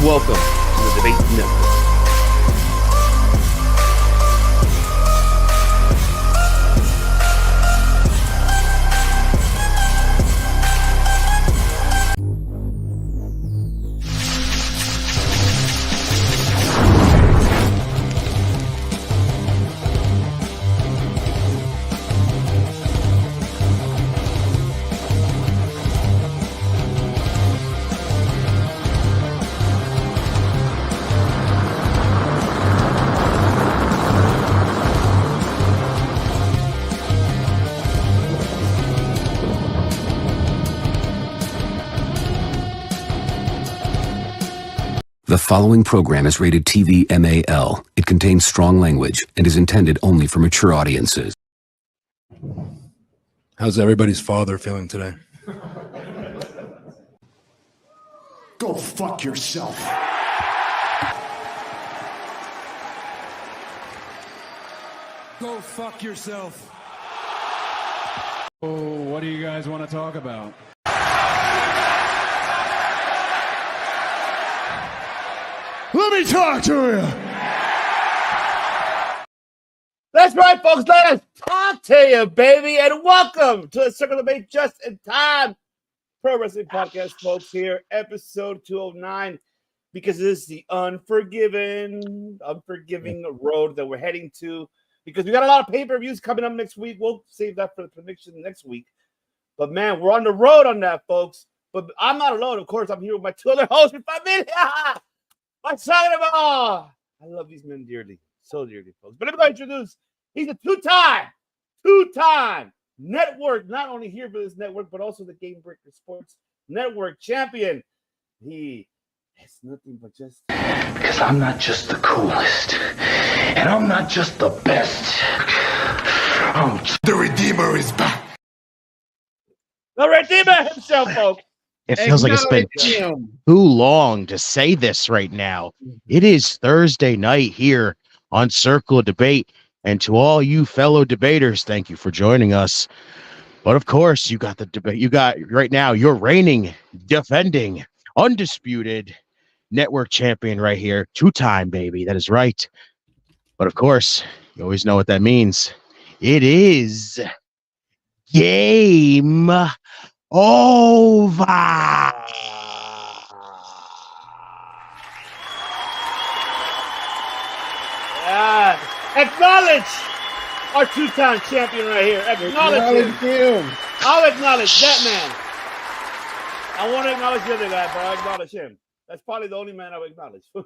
and welcome to the Debate Network. The following program is rated TV MAL. It contains strong language and is intended only for mature audiences. How's everybody's father feeling today? Go fuck yourself. Go fuck yourself. Oh, what do you guys want to talk about? Let me talk to you. That's right, folks. Let us talk to you, baby, and welcome to the Circle of Debate Just in Time Pro Wrestling Podcast, folks. Here, episode 209, because this is the unforgiving road that we're heading to. Because we got a lot of pay-per-views coming up next week. We'll save that for the prediction next week. But man, we're on the road on that, folks. But I'm not alone, of course. I'm here with my two other hosts. What's talking about? I love these men dearly, so dearly, folks. But let me introduce. He's a two-time network, not only here for this network, but also the Game Breaker Sports Network champion. He has nothing but just. Because I'm not just the coolest, and I'm not just the best. The Redeemer is back. The Redeemer himself, folks. It feels like it's been too long to say this right now. It is Thursday night here on Circle of Debate. And to all you fellow debaters, thank you for joining us. But of course, you got the debate. You got right now your reigning, defending, undisputed network champion right here. Two-time, baby. That is right. But of course, you always know what that means. It is game over. Acknowledge our two-time champion right here. Acknowledge him. I'll acknowledge that man. I want to acknowledge the other guy, but I'll acknowledge him. That's probably the only man I would acknowledge. And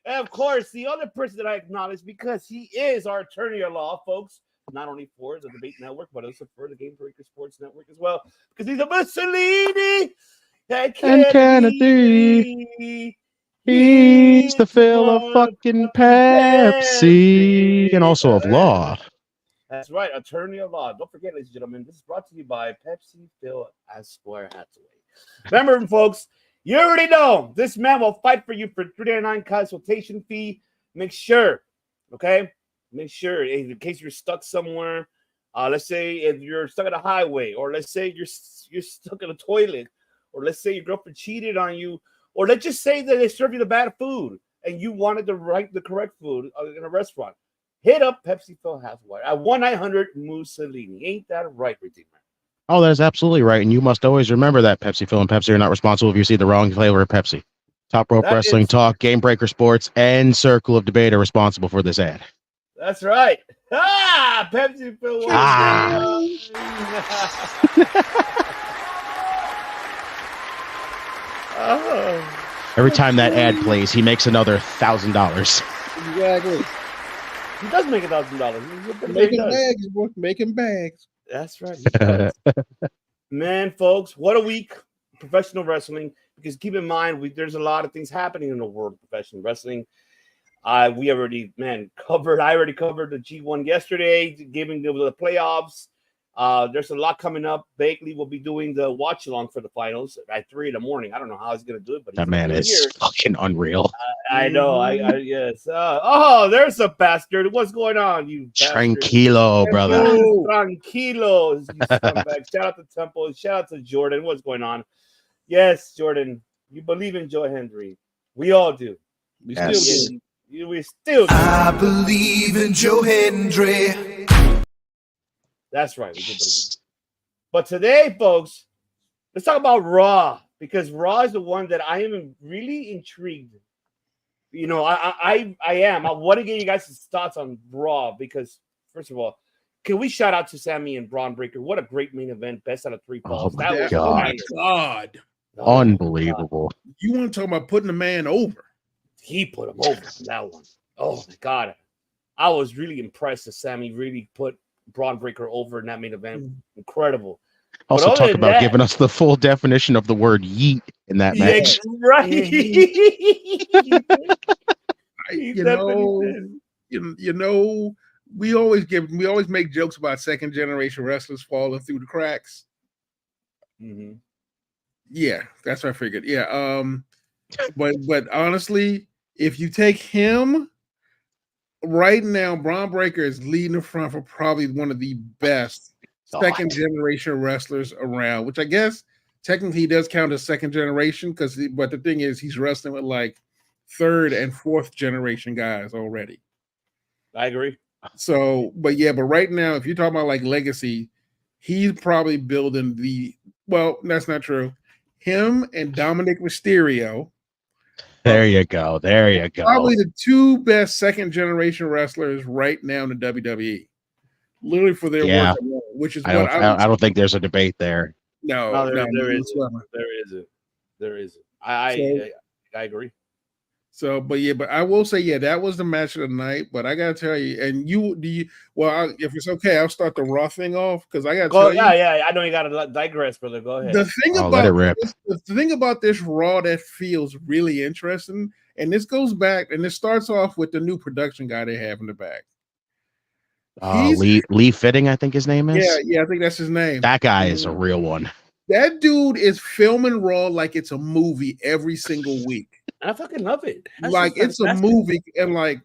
of course, the other person that I acknowledge, because he is our attorney at law, folks, not only for the Debate Network, but also for the Game Breaker Sports Network as well, because he's a Mussolini and Kennedy. He's the fill of fucking Pepsi and also of law. That's right, attorney of law. Don't forget, ladies and gentlemen, this is brought to you by Pepsi, Phil Esquire Hathaway. Remember, folks, you already know this man will fight for you for $3.99 consultation fee. Make sure, okay? Make sure, in case you're stuck somewhere, let's say if you're stuck at a highway, or let's say you're stuck in a toilet, or let's say your girlfriend cheated on you, or let's just say that they serve you the bad food and you wanted the correct food in a restaurant. Hit up Pepsi Phil Hathaway at 1-900-Mussolini. Ain't that right, Redeemer? Oh, that is absolutely right. And you must always remember that Pepsi Phil and Pepsi are not responsible if you see the wrong flavor of Pepsi. Top Rope Wrestling Talk, Game Breaker Sports, and Circle of Debate are responsible for this ad. That's right. Pepsi Phil. Every time that ad plays, he makes another $1,000. Exactly. He does make $1,000. Making bags. That's right. Man, folks, what a week. Professional wrestling. Because keep in mind, there's a lot of things happening in the world of professional wrestling. I already covered the G1 yesterday, giving the playoffs. There's a lot coming up. Bakley will be doing the watch along for the finals at 3 in the morning. I don't know how he's going to do it, but that man is fucking unreal. I know. Yes. There's a bastard. What's going on, you bastard? Tranquilo, brother. Tranquilo. Shout out to Temple. Shout out to Jordan. What's going on? Yes, Jordan. You believe in Joe Hendry. We all do. We Yes. still We still do. I believe in Joe Hendry. That's right. We do believe. But today, folks, let's talk about Raw, because Raw is the one that I am really intrigued. You know, I am. I want to get you guys' thoughts on Raw because, first of all, can we shout out to Sammy and Braun Breaker? What a great main event, best out of 3 falls. my That was God. Oh my fire. God. Oh, Unbelievable. You want to talk about putting a man over? he put him over on that one. Oh my God. I was really impressed that Sammy really put Braun Breaker over in that main event. Incredible. Also, other talk than about that- giving us the full definition of the word yeet in that Yeah, match. right. You He know, definitely did. you know, we always make jokes about second generation wrestlers falling through the cracks. Mhm. Yeah, that's what I figured. Yeah. But honestly, if you take him right now, Braun Breaker is leading the front for probably one of the best second generation wrestlers around, which I guess technically he does count as second generation but the thing is he's wrestling with like third and fourth generation guys already. I agree. So, but right now, if you're talking about like legacy, he's probably building that's not true. Him and Dominic Mysterio, There you go. There you go. probably the 2 best second generation wrestlers right now in the WWE. Literally for their Yeah. work alone, which is I don't think there's a debate there. no, there it's isn't. whatever. There isn't. I agree. So, but I will say, that was the match of the night. But I gotta tell you, and if it's okay, I'll start the Raw thing off because I gotta tell you. Yeah. I know you gotta digress, brother. Go ahead. The thing Let it rip. about this Raw that feels really interesting, and this goes back, and it starts off with the new production guy they have in the back. Lee Fitting, I think his name is. Yeah, I think that's his name. That guy is a real one. That dude is filming Raw like it's a movie every single week. I fucking love it. That's Like just it's a fantastic. movie, and like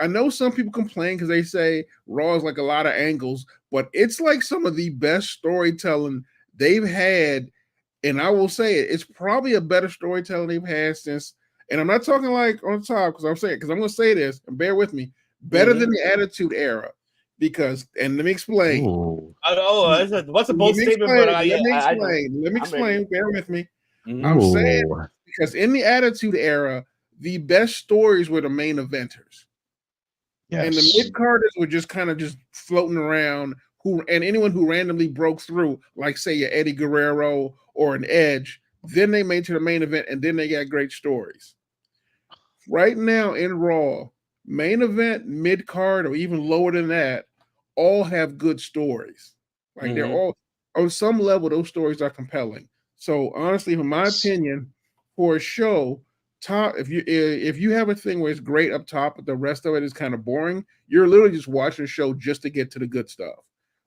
I know some people complain because they say Raw is like a lot of angles, but it's like some of the best storytelling they've had. And I will say it's probably a better storytelling they've had since. And I'm not talking like on top because I'm going to say this and bear with me, better than the Attitude Era. Because, and let me explain. Ooh. What's a bold statement? But let me explain. Bear with me. I'm saying because in the Attitude Era, the best stories were the main eventers. Yes. And the mid-carders were just kind of just floating around, and anyone who randomly broke through, like say a Eddie Guerrero or an Edge, then they made to the main event, and then they got great stories. Right now in Raw, main event, mid-card, or even lower than that, all have good stories. Like they're all on some level, those stories are compelling. So honestly, in my opinion, for a show, if you have a thing where it's great up top, but the rest of it is kind of boring, you're literally just watching a show just to get to the good stuff.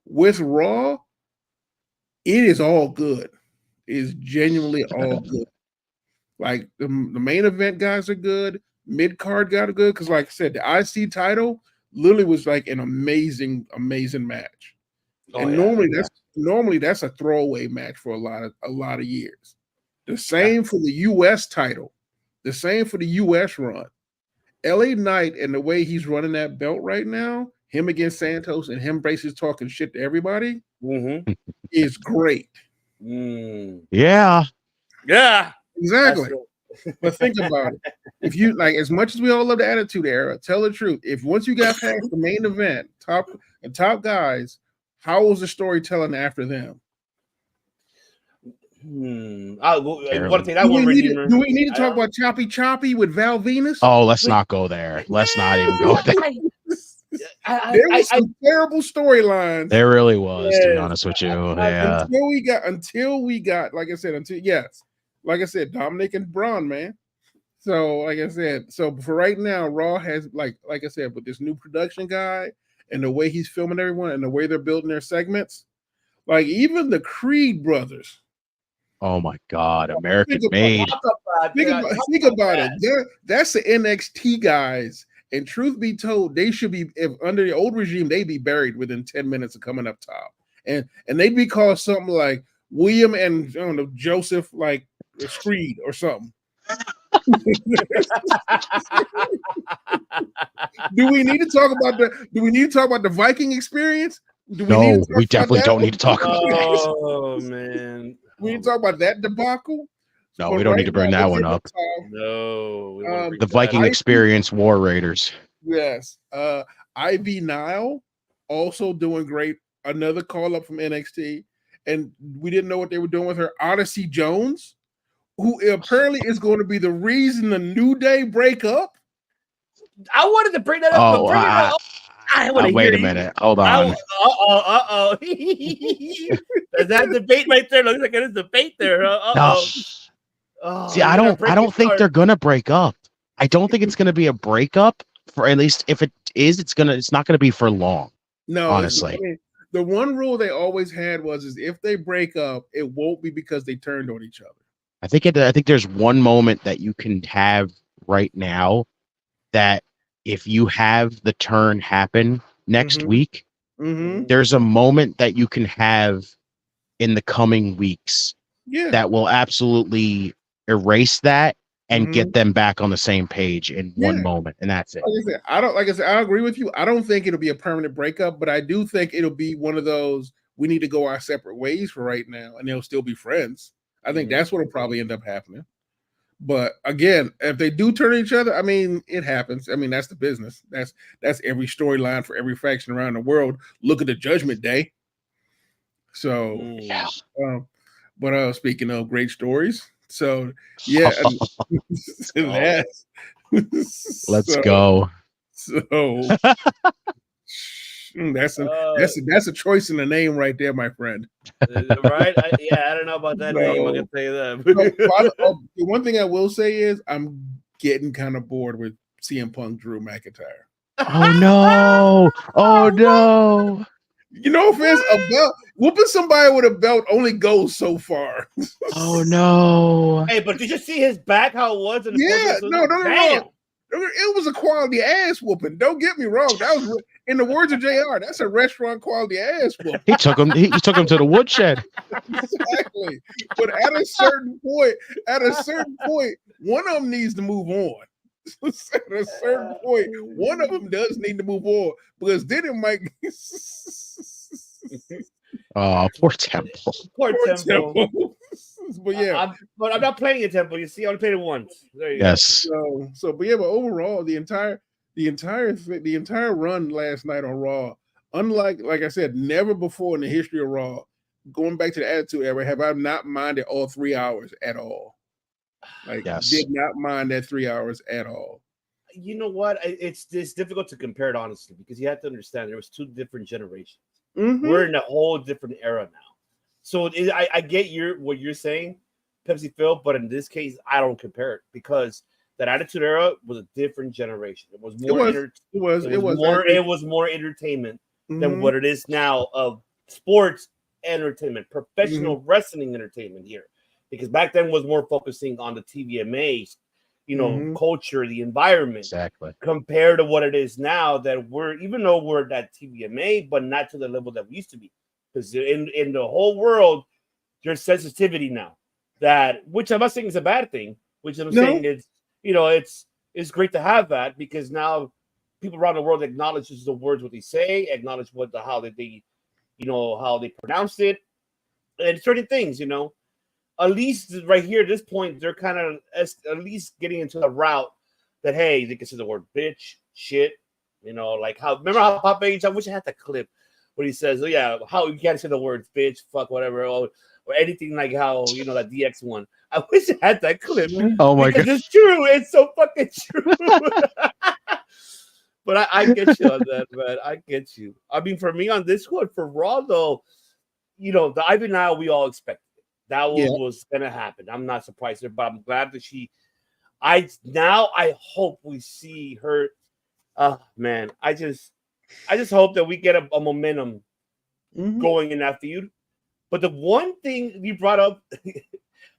With Raw, it is all good. It is genuinely all good. Like the main event guys are good, mid card guys are good because, like I said, the IC title literally was like an amazing match. Normally that's a throwaway match for a lot of years. The same for the US title, the same for the US run. LA Knight and the way he's running that belt right now, him against Santos and him basically talking shit to everybody, is great. Yeah. Exactly. But think about it. If you like, as much as we all love the Attitude Era, tell the truth. If once you got past the main event, top guys, how was the storytelling after them? I want to take that one. Do we need to talk about Choppy with Val Venus? Oh, let's not go there. Let's not even go there. There was some terrible storylines. There really was, to be honest with you. Yeah. Until we got, like I said, Dominic and Braun, man. So, like I said, for right now, Raw has like I said, with this new production guy and the way he's filming everyone and the way they're building their segments, like even the Creed brothers. Oh my God, American Made. Think about it. That's the NXT guys. And truth be told, they should be, if under the old regime, they'd be buried within 10 minutes of coming up top. And they'd be called something like William and I don't know, Joseph, like Creed or something. Do we need to talk about the Viking experience? Do we need to No, talk we about definitely that don't one? need to talk about that. Oh man. We need to talk about that debacle. No, But we don't need right to bring now, that let's one hit the up. top. No, we wanna bring The that Viking up. Experience War Raiders. Yes. Ivy Nile also doing great. Another call up from NXT. And we didn't know what they were doing with her. Odyssey Jones, who apparently is going to be the reason the New Day break up. I wanted to bring that up, but bring it up. I want to wait hear a you. minute. Hold on. Uh-oh. There's that debate right there. Looks like there's a debate there. Uh-oh. Oh, See, I don't think they're gonna break up. I don't think it's gonna be a breakup. For at least if it is, it's not gonna be for long. No, honestly. I mean, the one rule they always had is if they break up, it won't be because they turned on each other. I think there's one moment that you can have right now that if you have the turn happen next week, there's a moment that you can have in the coming weeks that will absolutely erase that and get them back on the same page in one moment, and that's it. Like I said, I agree with you. I don't think it'll be a permanent breakup, but I do think it'll be one of those we need to go our separate ways for right now, and they'll still be friends. I think that's what'll probably end up happening. But again, if they do turn each other, I mean, it happens. I mean, that's the business. That's every storyline for every faction around the world. Look at the Judgment Day. So, but speaking of great stories, so yeah, Let's go. So that's a choice in the name right there, my friend. Right? I don't know about that name. I can tell you that. The one thing I will say is I'm getting kind of bored with CM Punk, Drew McIntyre. Oh no! Oh no! You know, fans, a belt whooping somebody with a belt only goes so far. Oh no! Hey, but did you see his back? How it was? In the don't get me wrong. It was a quality ass whooping. Don't get me wrong. That was, in the words of JR, that's a restaurant quality ass whooping. He took him. He took him to the woodshed. Exactly. But at a certain point, one of them needs to move on. At a certain point, one of them does need to move on because then it might. Oh, poor Temple. Poor Temple. But yeah, I'm not playing it, Temple. You see, I only played it once. There you yes. go. But overall, the entire run last night on Raw, unlike like I said, never before in the history of Raw, going back to the Attitude Era, have I not minded all 3 hours at all. Did not mind that 3 hours at all. You know what? It's difficult to compare it honestly because you have to understand there was two different generations. We're in a whole different era now. So I get what you're saying, Pepsi Phil, but in this case, I don't compare it because that Attitude Era was a different generation. It was more entertainment than what it is now of sports entertainment, professional wrestling entertainment here. Because back then was more focusing on the TVMAs, culture, the environment, exactly, compared to what it is now that even though we're at TVMA, but not to the level that we used to be. Because in the whole world, there's sensitivity now which I'm not saying is a bad thing, which I'm saying is, it's great to have that because now people around the world acknowledge the words, what they say, acknowledge how they pronounce it, and certain things, at least right here at this point, they're kind of at least getting into the route that, hey, they can say the word bitch, shit, remember how Papa H, I wish I had that clip where he says, oh yeah, how you can't say the words bitch, fuck, whatever, or anything like how, that DX one. I wish I had that clip. Oh my God. It's true. It's so fucking true. But I get you on that, man. I get you. I mean, for me on this one, for Raw, though, the Ivy Nile, we all expected it. That was going to happen. I'm not surprised there, but I'm glad that I hope we see her. Man, I just hope that we get a momentum going in that feud. But the one thing you brought up,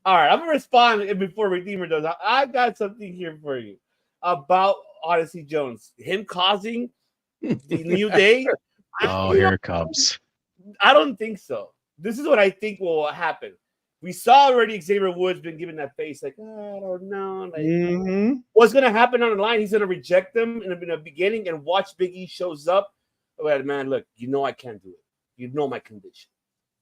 all right, I'm going to respond before Redeemer does. I got something here for you about Odyssey Jones. Him causing the New Day. Here it comes. I don't think so. This is what I think will happen. We saw already Xavier Woods been giving that face like, oh, I don't know. Like, what's going to happen on the line? He's going to reject them in the beginning and watch Big E shows up. Well, man, look, you know I can't do it. You know my condition.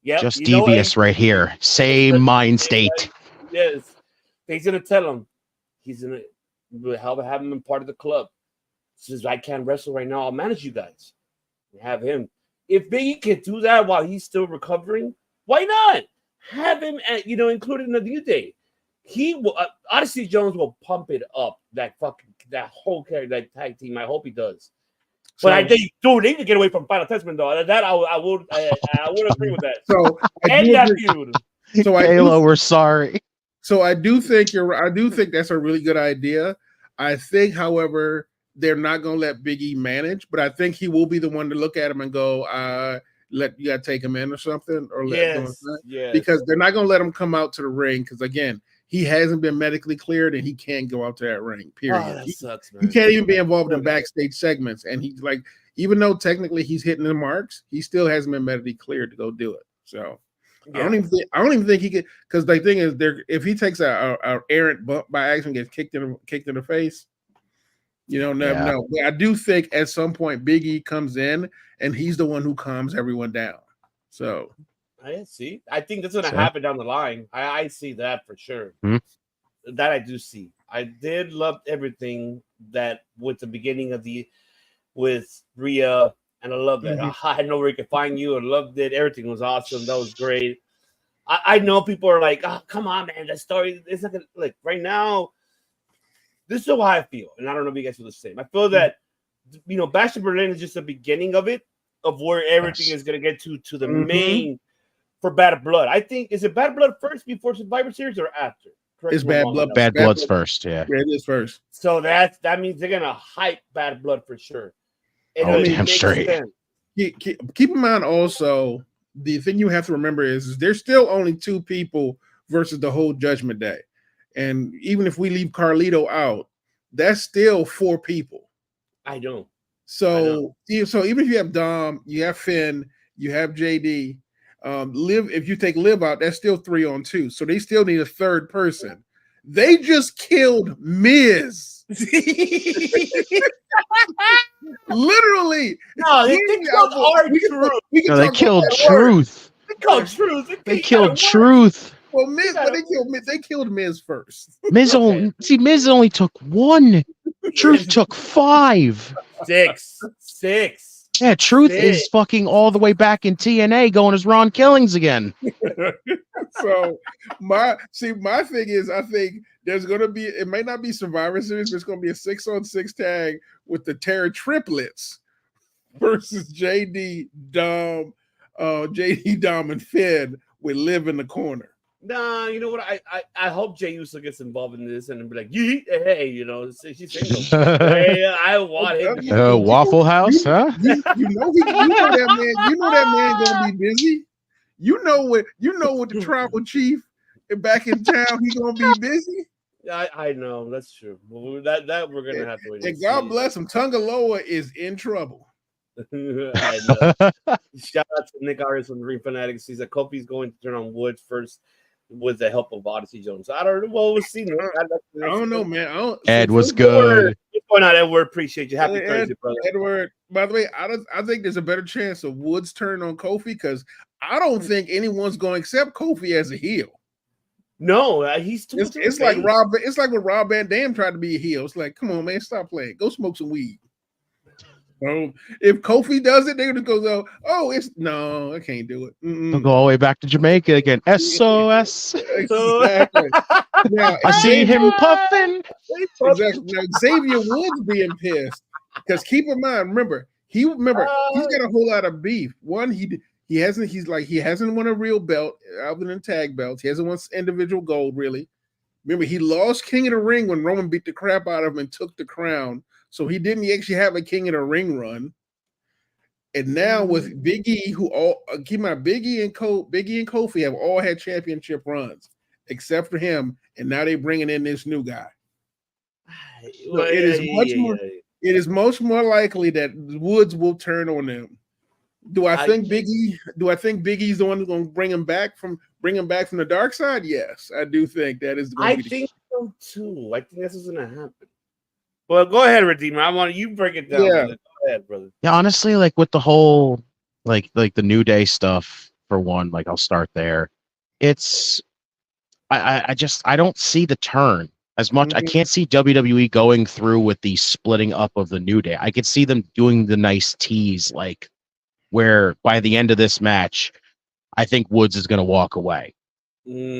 Yeah, just devious right here. Same mind state. Yes. He's going to tell him. He's going to have him in part of the club. Says, I can't wrestle right now. I'll manage you guys. Have him. If Big E can do that while he's still recovering, why not? Have him included in the New Day. He will. Odyssey Jones will pump it up. That whole character, that tag team. I hope he does. But I think, dude, they need to get away from Final Testament, though. That I would agree with that. So Halo, we're sorry. So I do think that's a really good idea. I think, however, they're not going to let Big E manage, but I think he will be the one to look at him and go, you got to take him in or something, or because they're not going to let him come out to the ring because again, he hasn't been medically cleared and he can't go out to that ring. Period. Oh, that sucks, man. He can't even be involved in backstage segments, and he's like, even though technically he's hitting the marks, he still hasn't been medically cleared to go do it. So I don't even think he could, because the thing is, if he takes a errant bump by accident, gets kicked in the face. No. I do think at some point Big E comes in and he's the one who calms everyone down. So I see. I think that's going to happen down the line. I see that for sure. That I do see. I did love everything that with the beginning of with Rhea, and I love that. I know where you can find you. I loved it. Everything was awesome. That was great. I know people are like, oh, come on, man. That story is not like right now. This is how I feel, and I don't know if you guys feel the same. I feel that, Bash in Berlin is just the beginning of it, of where everything is going to get to the main for Bad Blood. I think, is it Bad Blood first before Survivor Series or after? It's Bad Blood. Bad Blood's first, yeah. Yeah, it is first. So that means they're going to hype Bad Blood for sure. Damn straight. Keep in mind also, the thing you have to remember is there's still only 2 people versus the whole Judgment Day. And even if we leave Carlito out, that's still 4 people. I know. So even if you have Dom, you have Finn, you have JD, Liv. If you take Liv out, that's still 3 on 2. So they still need a third person. They just killed Miz. Literally. No, they killed R-Truth. They killed Truth. They killed Truth. Well, Miz, but they killed Miz first. Miz only took 1. Truth took 5. 6. Yeah, Truth is fucking all the way back in TNA going as Ron Killings again. So my thing is, I think there's gonna be, it might not be Survivor Series, but it's gonna be a 6-on-6 tag with the Terror triplets versus JD, Dom, and Finn with Liv in the corner. Nah, you know what? I hope Jey Uso gets involved in this and be like, hey, she's single. Hey, I want him. Waffle House, huh? You know that man gonna be busy. You know what the tribal chief back in town, he's gonna be busy. I know that's true. Well, that we're gonna have to wait. And God bless him, Tungaloa is in trouble. I know. Shout out to Nick Arias from Ring Fanatics. He said Kofi's going to turn on Woods first with the help of Odyssey Jones. I don't know. Well, we'll see. I don't know, man. Ed was good. What's going on, Edward? Appreciate you. Happy Thursday, brother. Edward, by the way, I think there's a better chance of Woods turn on Kofi because I don't think anyone's going to accept Kofi as a heel. No, he's too. It's like Rob. It's like when Rob Van Dam tried to be a heel. It's like, come on, man, stop playing. Go smoke some weed. If Kofi does it, they're gonna go, no, I can't do it. They'll go all the way back to Jamaica again. SOS. Exactly. Now, I see him puffing. Exactly. Now, Xavier Woods being pissed because keep in mind, remember he's got a whole lot of beef. One, he hasn't won a real belt other than tag belts. He hasn't won individual gold really. Remember, he lost King of the Ring when Roman beat the crap out of him and took the crown. So he didn't actually have a King of the Ring run. And now with Big E, keep in mind, Big E and Kofi have all had championship runs, except for him. And now they're bringing in this new guy. So it is much more likely that Woods will turn on them. Do I think Big E's the one who's going to bring him back from bring him back from the dark side, yes, I do think that is going I to be. think so too. I think this is gonna happen. Well, go ahead, Redeemer. I want you break it down. Yeah. Brother. Go ahead, brother. Yeah, honestly, like with the whole like the New Day stuff for one, like I'll start there. It's I just I don't see the turn as much. I Mhm. can't see WWE going through with the splitting up of the New Day. I could see them doing the nice tease, like where by the end of this match, I think Woods is gonna walk away.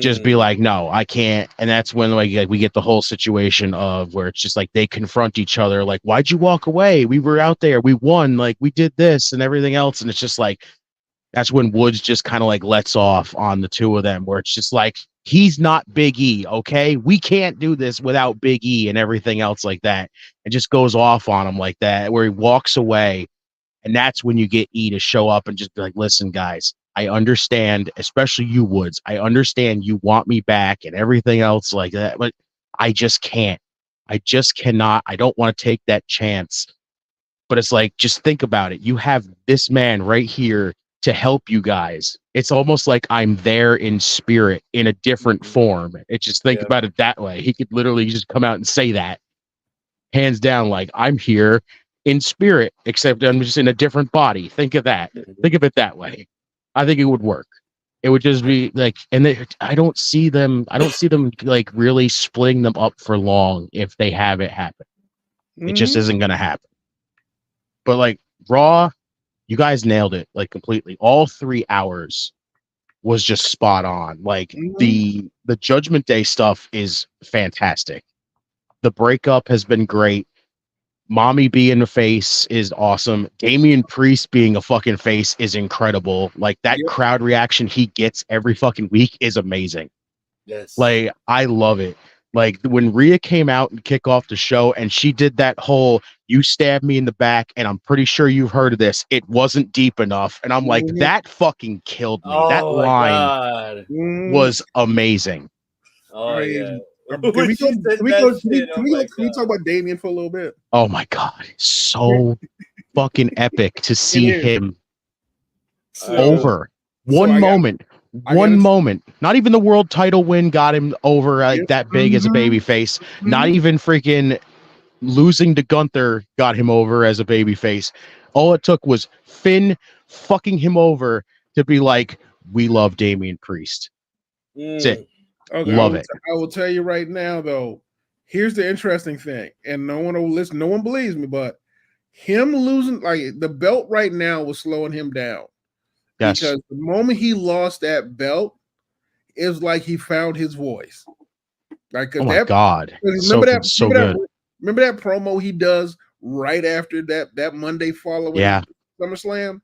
Just be like, no, I can't. And that's when like we get the whole situation of where it's just like they confront each other, like, why'd you walk away? We were out there, we won, like we did this and everything else. And it's just like that's when Woods just kind of like lets off on the two of them, where it's just like he's not Big E, okay? We can't do this without Big E and everything else like that. It just goes off on him like that, where he walks away. And that's when you get E to show up and just be like, listen, guys, I understand, especially you, Woods. I understand you want me back and everything else like that, but I just can't. I just cannot. I don't want to take that chance. But it's like, just think about it. You have this man right here to help you guys. It's almost like I'm there in spirit in a different form. It just think about it that way. He could literally just come out and say that hands down, like I'm here in spirit, except I'm just in a different body. Think of that. Think of it that way. I think it would work. It would just be like, and I don't see them like really splitting them up for long if they have it happen. It just isn't going to happen. But like Raw, you guys nailed it like completely. All 3 hours was just spot on. Like the Judgment Day stuff is fantastic. The breakup has been great. Mommy being a face is awesome. Damian Priest being a fucking face is incredible. Like that crowd reaction he gets every fucking week is amazing. Yes. Like I love it. Like when Rhea came out and kick off the show and she did that whole you stabbed me in the back and I'm pretty sure you've heard of this. It wasn't deep enough. And I'm like, that fucking killed me. That line was amazing. Oh yeah. Can we talk about Damien for a little bit? Oh my god, so fucking epic to see him over. One moment. Not even the world title win got him over like that big as a baby face. Not even freaking losing to Gunther got him over as a baby face. All it took was Finn fucking him over to be like, we love Damian Priest. That's it. Okay, love it. I will tell you right now, though. Here's the interesting thing, and no one will listen. No one believes me, but him losing like the belt right now was slowing him down. Yes. Because the moment he lost that belt, it was like he found his voice. Like, oh my god, remember that good. Promo he does right after that Monday following SummerSlam?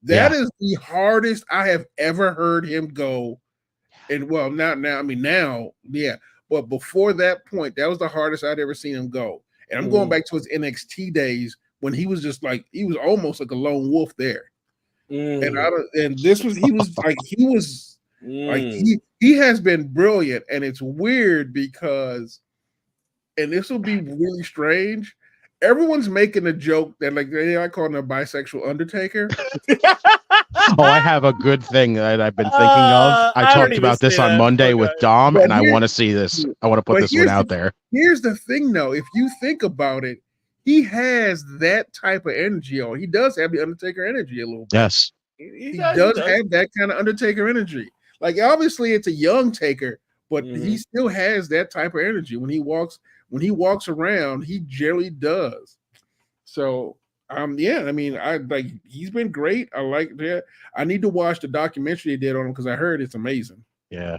That is the hardest I have ever heard him go. And well, now, but before that point, that was the hardest I'd ever seen him go. And I'm going back to his NXT days when he was just like he was almost like a lone wolf there. And he has been brilliant, and it's weird because, and this will be really strange. Everyone's making a joke that like I call him a bisexual Undertaker. Oh, I have a good thing that I've been thinking of. I talked about this on Monday with Dom, and I want to see this. I want to put this one out there. Here's the thing, though. If you think about it, he has that type of energy on. He does have the Undertaker energy a little bit. Yes. He does have that kind of Undertaker energy. Like, obviously, it's a young Taker, but he still has that type of energy. When he walks around, he generally does. So, I mean, he's been great. I like that. I need to watch the documentary they did on him because I heard it's amazing. Yeah,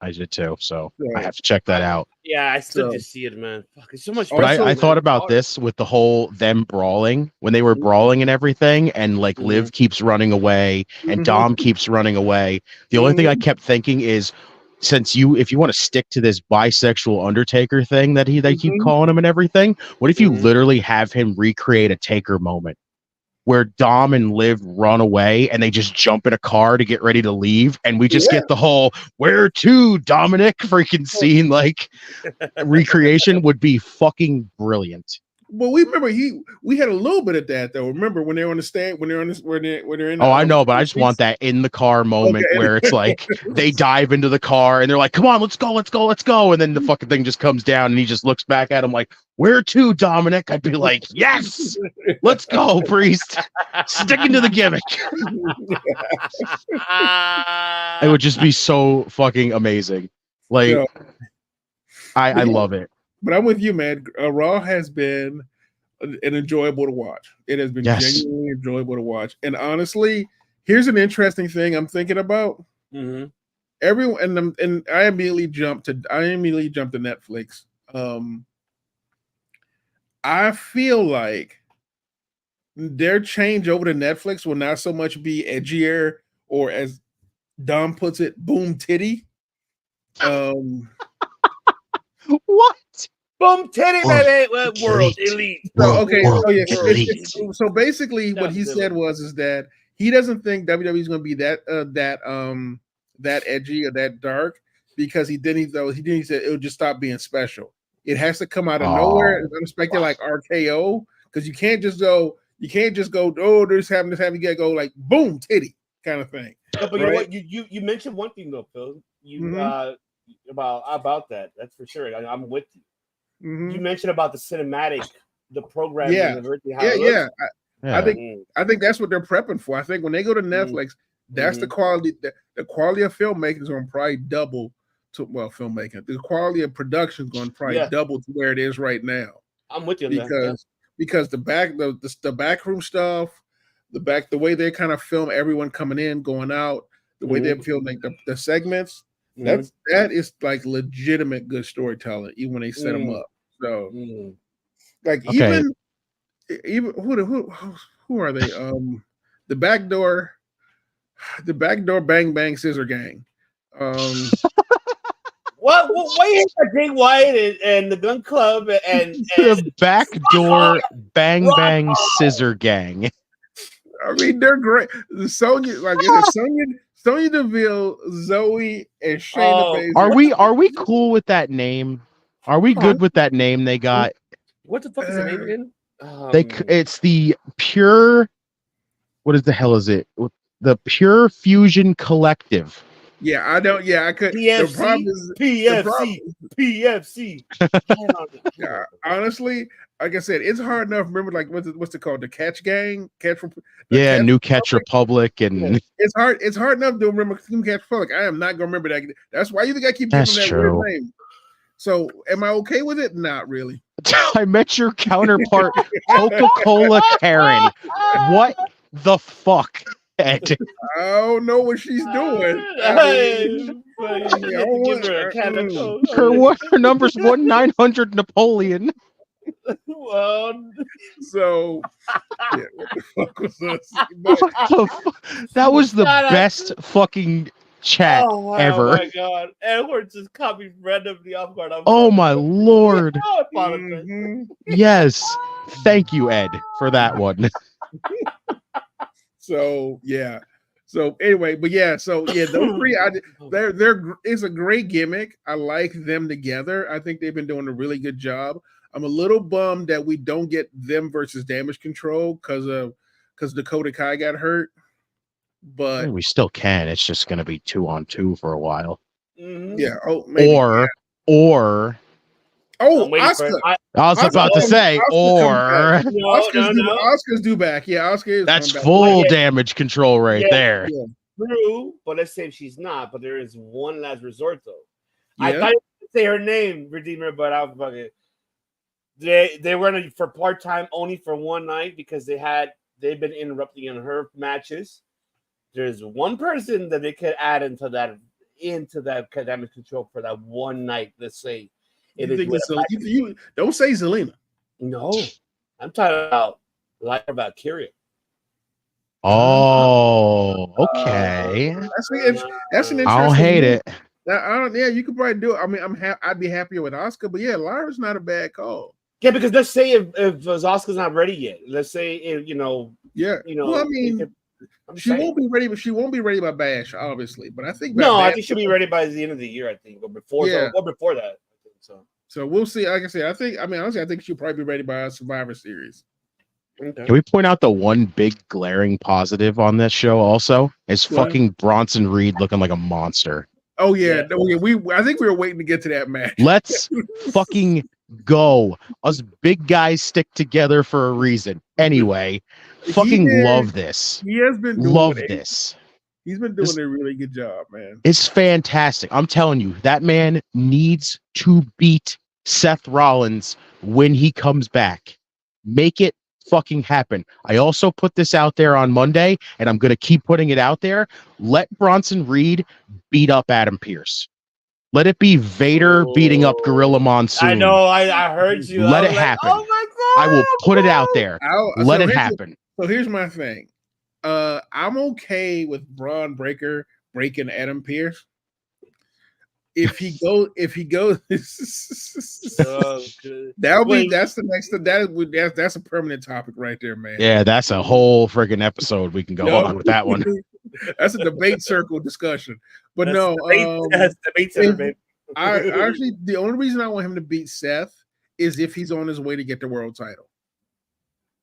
I did too. So I have to check that out. Yeah, I still just see it, man. Fuck, it's so much. But I thought about this with the whole them brawling when they were brawling and everything, and like Liv keeps running away and Dom keeps running away. The only thing I kept thinking is, if you want to stick to this bisexual Undertaker thing that they keep calling him and everything, what if you literally have him recreate a Taker moment where Dom and Liv run away and they just jump in a car to get ready to leave, and we just get the whole "Where to, Dominic?" freaking scene? Like recreation would be fucking brilliant. Well, we remember we had a little bit of that though. Remember when they're on the stand, when they're on this, when they're in. Oh, I know, but I just want that in the car moment where it's like they dive into the car and they're like, "Come on, let's go, let's go, let's go," and then the fucking thing just comes down and he just looks back at him like, "Where to, Dominic?" I'd be like, "Yes, let's go, Priest, sticking to the gimmick." It would just be so fucking amazing. Like, Yeah. I love it. But I'm with you, man. Raw has been an enjoyable to watch. It has been genuinely enjoyable to watch. And honestly, here's an interesting thing I'm thinking about. Mm-hmm. Everyone and I immediately jumped to Netflix. I feel like their change over to Netflix will not so much be edgier or, as Dom puts it, boom titty. What? Boom, titty, baby, world elite. So so basically, Stop what he doing said it. is that he doesn't think WWE is going to be that edgy or that dark because he said it would just stop being special. It has to come out of nowhere and unexpected, like RKO, because you can't just go, oh, there's having this, you gotta go like boom, titty kind of thing. No, but you know what? You mentioned one thing though, Phil. About that. That's for sure. I'm with you. Mm-hmm. You mentioned about the cinematic, the program, Yeah. and everything. I think that's what they're prepping for. I think when they go to Netflix, that's the quality. The quality of filmmaking is going to probably double to filmmaking. The quality of production is going to probably double to where it is right now. I'm with you on that. Because the backroom stuff, the way they kind of film everyone coming in, going out, the way they film like the segments. That is like legitimate good storytelling, even when they set them up. So, like even who are they? The backdoor bang bang scissor gang. What? Why you got Jay White and the Gun Club and the backdoor bang bang scissor gang? I mean, they're great. Sonya Deville, Zoe, and Shayna Baszler. Are we cool with that name? Are we good with that name they got? What the fuck is the name again? It's the pure. What is the hell is it? The Pure Fusion Collective. Yeah, I don't. Yeah, I could. PFC. Yeah, honestly, like I said, it's hard enough. Remember, like what's it called? The Catch Gang, New Catch Republic, and it's hard. It's hard enough to remember New Catch Republic. I am not gonna remember that. That's why you think I keep giving that weird name. So, am I okay with it? Not really. I met your counterpart, Coca-Cola Karen. What the fuck, Ed? I don't know what she's doing. Her number's 1-900 Napoleon. So, yeah, what the fuck was this? That was the best fucking chat ever. Oh my god! Edward just caught me randomly off guard. My lord! Yes, thank you, Ed, for that one. So yeah. So anyway, but yeah, those three, they're it's a great gimmick. I like them together. I think they've been doing a really good job. I'm a little bummed that we don't get them versus Damage Control because Dakota Kai got hurt. But we still can. It's just going to be 2-on-2 for a while. Yeah. Or Asuka. I was about to say, Asuka's due back. Yeah, Asuka is. That's full Damage Control right there. Yeah. True, but let's say she's not. But there is one last resort, though. Yeah. I thought you could say her name, Redeemer, but I was fucking. They were in for part time only for one night because they've been interrupting in her matches. There's one person that they could add into that Damage Control for that one night. Let's say. You don't say Zelina. No, I'm talking about Lyra Valkyria. Oh, okay. That's an interesting. I don't hate it. Yeah, you could probably do it. I mean, I'd be happier with Asuka, but yeah, Lyra's not a bad call. Yeah, because let's say if Asuka's not ready yet. Let's say Well, I mean, she won't be ready, but she won't be ready by Bash, obviously. But I think I think she'll be ready by the end of the year. I think, or before that. I think so. So we'll see. Like I said, honestly, I think she'll probably be ready by a Survivor Series. Okay. Can we point out the one big glaring positive on this show also is What? fucking Bronson Reed looking like a monster. Oh yeah. I think we were waiting to get to that match. Let's fucking go. Us big guys stick together for a reason. Anyway, fucking love this. He has been doing Love it. this. He's been doing a really good job, man. It's fantastic. I'm telling you, that man needs to beat Seth Rollins when he comes back. Make it fucking happen. I also put this out there on Monday, and I'm going to keep putting it out there. Let Bronson Reed beat up Adam Pearce. Let it be Vader beating up Gorilla Monsoon. I know. I heard you. Let it happen. Oh my God. I will put it out there. Let it happen. So here's my thing. I'm okay with Braun Breaker breaking Adam Pearce. If he goes, that's a permanent topic right there, man. Yeah, that's a whole freaking episode we can go on with that one. That's a debate circle discussion. But That's debate center, babe. I actually, the only reason I want him to beat Seth is if he's on his way to get the world title.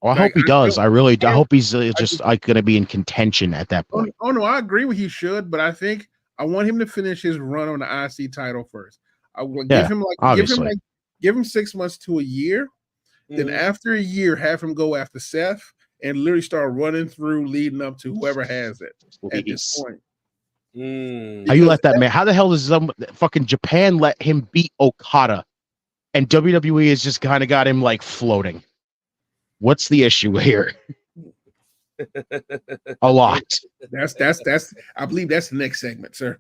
Well, I hope he does. I hope he's just like going to be in contention at that point. Oh no, I agree with he should, but I think I want him to finish his run on the IC title first. I will give him 6 months to a year. Then after a year, have him go after Seth and literally start running through, leading up to whoever has it at this point. How you let that man? How the hell does fucking Japan let him beat Okada, and WWE has just kind of got him like floating? What's the issue here? A lot. That's. I believe that's the next segment, sir.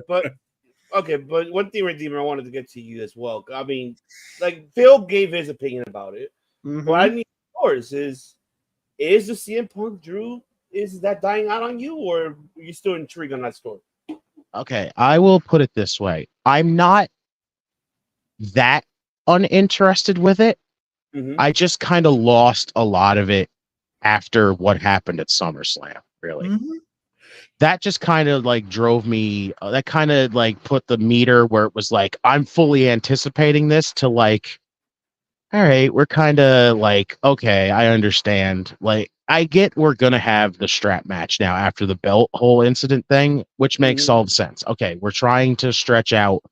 but okay, but one thing, Redeemer, I wanted to get to you as well. I mean, like Phil gave his opinion about it. What I need yours is the CM Punk Drew, is that dying out on you, or are you still intrigued on that story? Okay, I will put it this way. I'm not that uninterested with it. I just kind of lost a lot of it after what happened at SummerSlam, really. That just kind of like drove me, that kind of like put the meter where it was like, I'm fully anticipating this to like, all right, we're kind of like, okay, I understand. Like, I get we're going to have the strap match now after the belt whole incident thing, which makes all the sense. Okay, we're trying to stretch out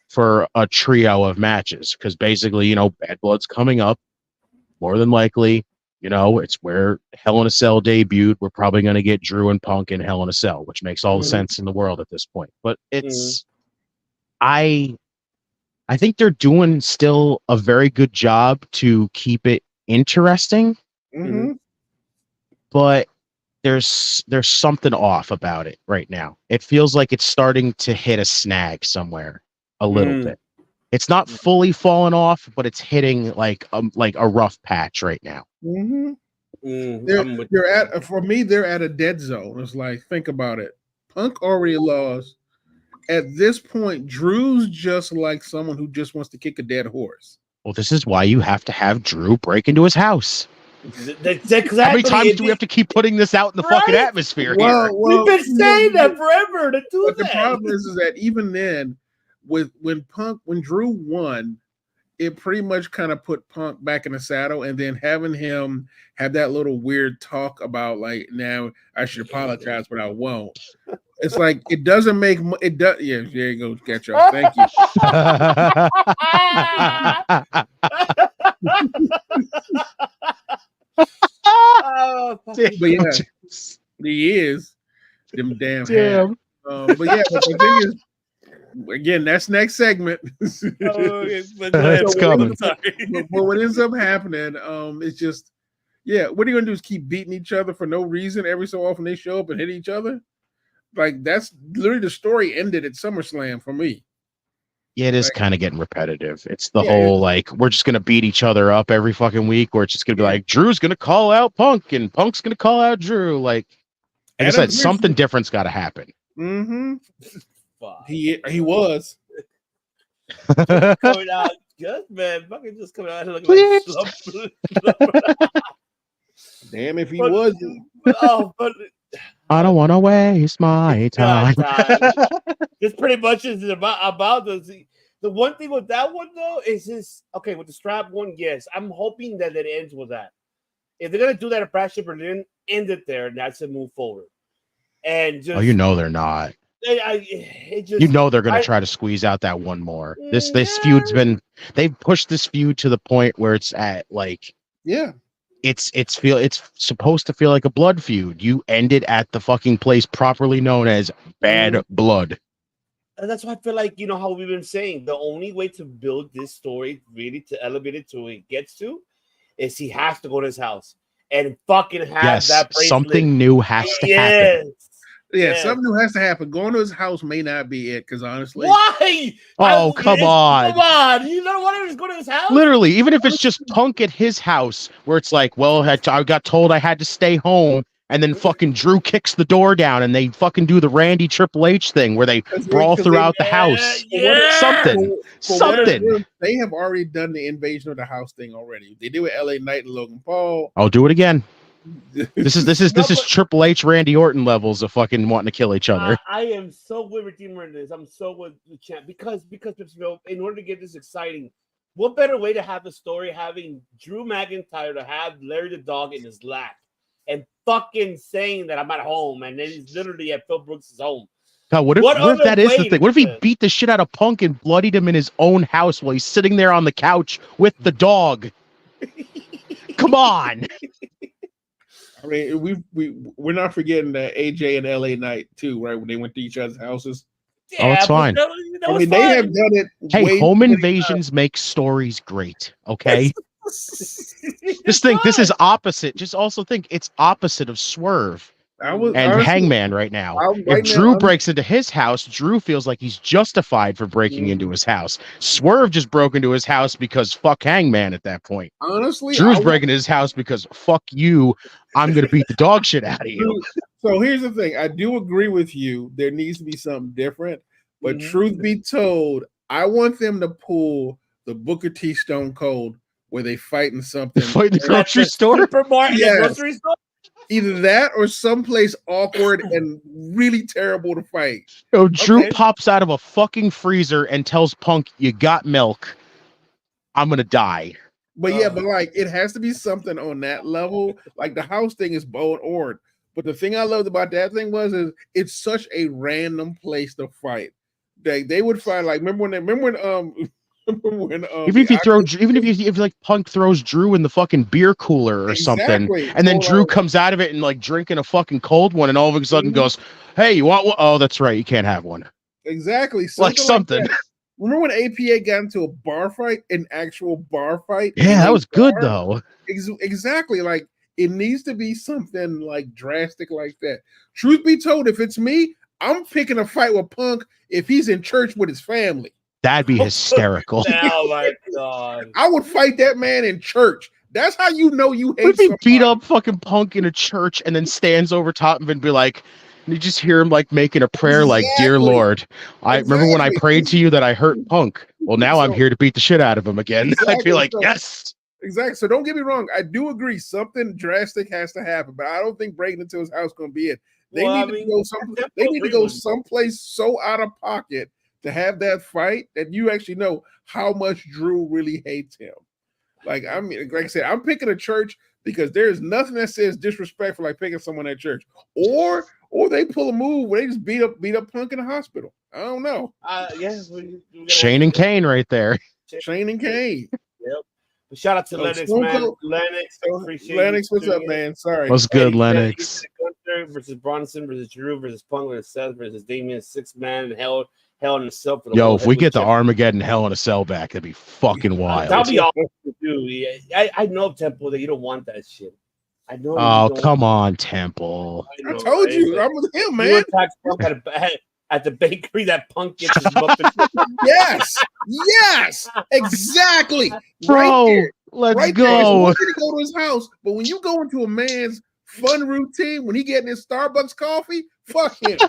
for a trio of matches because basically, you know, Bad Blood's coming up more than likely. You know, it's where Hell in a Cell debuted. We're probably going to get Drew and Punk in Hell in a Cell, which makes all the sense in the world at this point. But it's, I think they're doing still a very good job to keep it interesting. But there's something off about it right now. It feels like it's starting to hit a snag somewhere a little bit. It's not fully fallen off, but it's hitting like a rough patch right now. They're at, for me, they're at a dead zone. It's like, think about it. Punk already lost. At this point, Drew's just like someone who just wants to kick a dead horse. Well, this is why you have to have Drew break into his house. That's exactly. How many times do we have to keep putting this out in the fucking atmosphere here? We've been saying that forever to do that. The problem is that even then, when Drew won, it pretty much kind of put Punk back in the saddle, and then having him have that little weird talk about like, now I should apologize, but I won't. It's like it doesn't make it does. Yeah, there you go, catch up. Thank you. But yeah, he is them damn. But yeah, but the thing is, again, that's next segment. It's coming. But what ends up happening, it's just, yeah, what are you gonna do is keep beating each other for no reason every so often they show up and hit each other? Like, that's literally the story ended at SummerSlam for me. Yeah, it is kind of getting repetitive. It's the whole like, we're just gonna beat each other up every fucking week, or it's just gonna be like Drew's gonna call out Punk and Punk's gonna call out Drew. Like I said, something different's got to happen. He was coming out just man, fucking just coming out looking like damn if he was. But I don't want to waste my time. This pretty much is about this. The one thing with that one though is this. Okay, with the strap one, yes, I'm hoping that it ends with that. If they're gonna do that at Friendship Berlin, end it there, and that's a move forward. And just they're not. It just They're gonna try to squeeze out that one more. This Yeah. feud's been they've pushed this feud to the point where it's at like it's supposed to feel like a blood feud. You end it at the fucking place properly known as Bad Blood. And that's why I feel like, you know how we've been saying, the only way to build this story really to elevate it to where it gets to is he has to go to his house and fucking have that bracelet. Something new has to happen. Yeah, something new has to happen. Going to his house may not be it, because honestly, why? Oh, come on! Come on! You don't want to just go to his house? Literally, even if it's just Punk at his house, where it's like, well, I got told I had to stay home, and then fucking Drew kicks the door down, and they fucking do the Randy Triple H thing where they brawl throughout the house. Something. They have already done the invasion of the house thing already. They did with LA Knight and Logan Paul. I'll do it again. This is Triple H Randy Orton levels of fucking wanting to kill each other. I am so with Redeemer in this. I'm so with the champ because in order to get this exciting, what better way to have the story having Drew McIntyre to have Larry the Dog in his lap and fucking saying that I'm at home, and then he's literally at Phil Brooks' home. God, what if that is the thing? What if he beat the shit out of Punk and bloodied him in his own house while he's sitting there on the couch with the dog? Come on. I mean, we're not forgetting that AJ and LA Knight too, right? When they went to each other's houses. Yeah, it's fine. They have done it. Hey, home invasions make stories great. Okay. Just think this is opposite. Just also think it's opposite of Swerve and Hangman right now. If Drew breaks into his house, Drew feels like he's justified for breaking into his house. Swerve just broke into his house because fuck Hangman at that point. Honestly, Drew's breaking into his house because fuck you. I'm gonna beat the dog shit out of you. So here's the thing. I do agree with you. There needs to be something different. But truth be told, I want them to pull the Booker T Stone Cold where they fight in something. Fight in the grocery store? Grocery store? Either that or someplace awkward and really terrible to fight. So Drew pops out of a fucking freezer and tells Punk, "You got milk. I'm gonna die." But but like it has to be something on that level. Like the house thing is Bo and Ord. But the thing I loved about that thing is it's such a random place to fight. They would fight like remember when if like Punk throws Drew in the fucking beer cooler or something, and then Drew comes out of it and like drinking a fucking cold one, and all of a sudden goes, "Hey, you want one? Oh, that's right, you can't have one." Exactly, something. Like remember when APA got into a bar fight, an actual bar fight? Yeah, that was good though. Exactly, like it needs to be something like drastic like that. Truth be told, if it's me, I'm picking a fight with Punk if he's in church with his family. That'd be hysterical. Oh my god! I would fight that man in church. That's how you know you hate. What if he beat up fucking Punk in a church and then stands over top of it and be like, and you just hear him like making a prayer, like, "Dear Lord, I remember when I prayed to you that I hurt Punk. Well, now I'm here to beat the shit out of him again." I'd be like, yes. Exactly. So don't get me wrong. I do agree. Something drastic has to happen, but I don't think breaking into his house is going to be it. They need to go someplace so out of pocket to have that fight that you actually know how much Drew really hates him. Like I said, I'm picking a church because there's nothing that says disrespectful like picking someone at church. Or they pull a move where they just beat up Punk in the hospital. I don't know. Shane and Kane right there. Shane and Kane. Yep. Shout out to Lennox, man. Lennox, what's up, man? Sorry. What's good, Lennox? Versus Bronson versus Drew versus Punk versus Seth versus Damien, 6-man Hell in a Cell. Yo, if we get the Armageddon Hell in a Cell back, that'd be fucking wild. That'd be awesome to do. I know, Temple, that you don't want that shit. I know. Oh, come on, Temple. I told you, I'm with him, man. You attack Punk at the bakery that Punk gets his yes, exactly. Bro, let's go. You're gonna go to his house, but when you go into a man's fun routine, when he getting his Starbucks coffee, fuck him.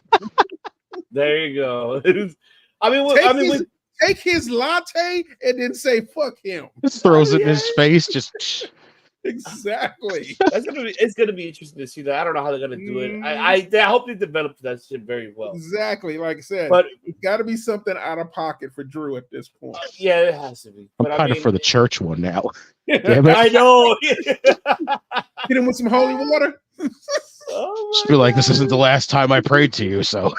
There you go. Take his latte and then say fuck him. Just throws it in his face. Just Exactly. It's gonna be interesting to see that. I don't know how they're gonna do it. I hope they develop that shit very well. Exactly. Like I said, But it's got to be something out of pocket for Drew at this point. yeah, it has to be. I'm But kind of for the church one now. Damn it. I know. Hit him with some holy water. Oh Just feel like this isn't the last time I prayed to you. So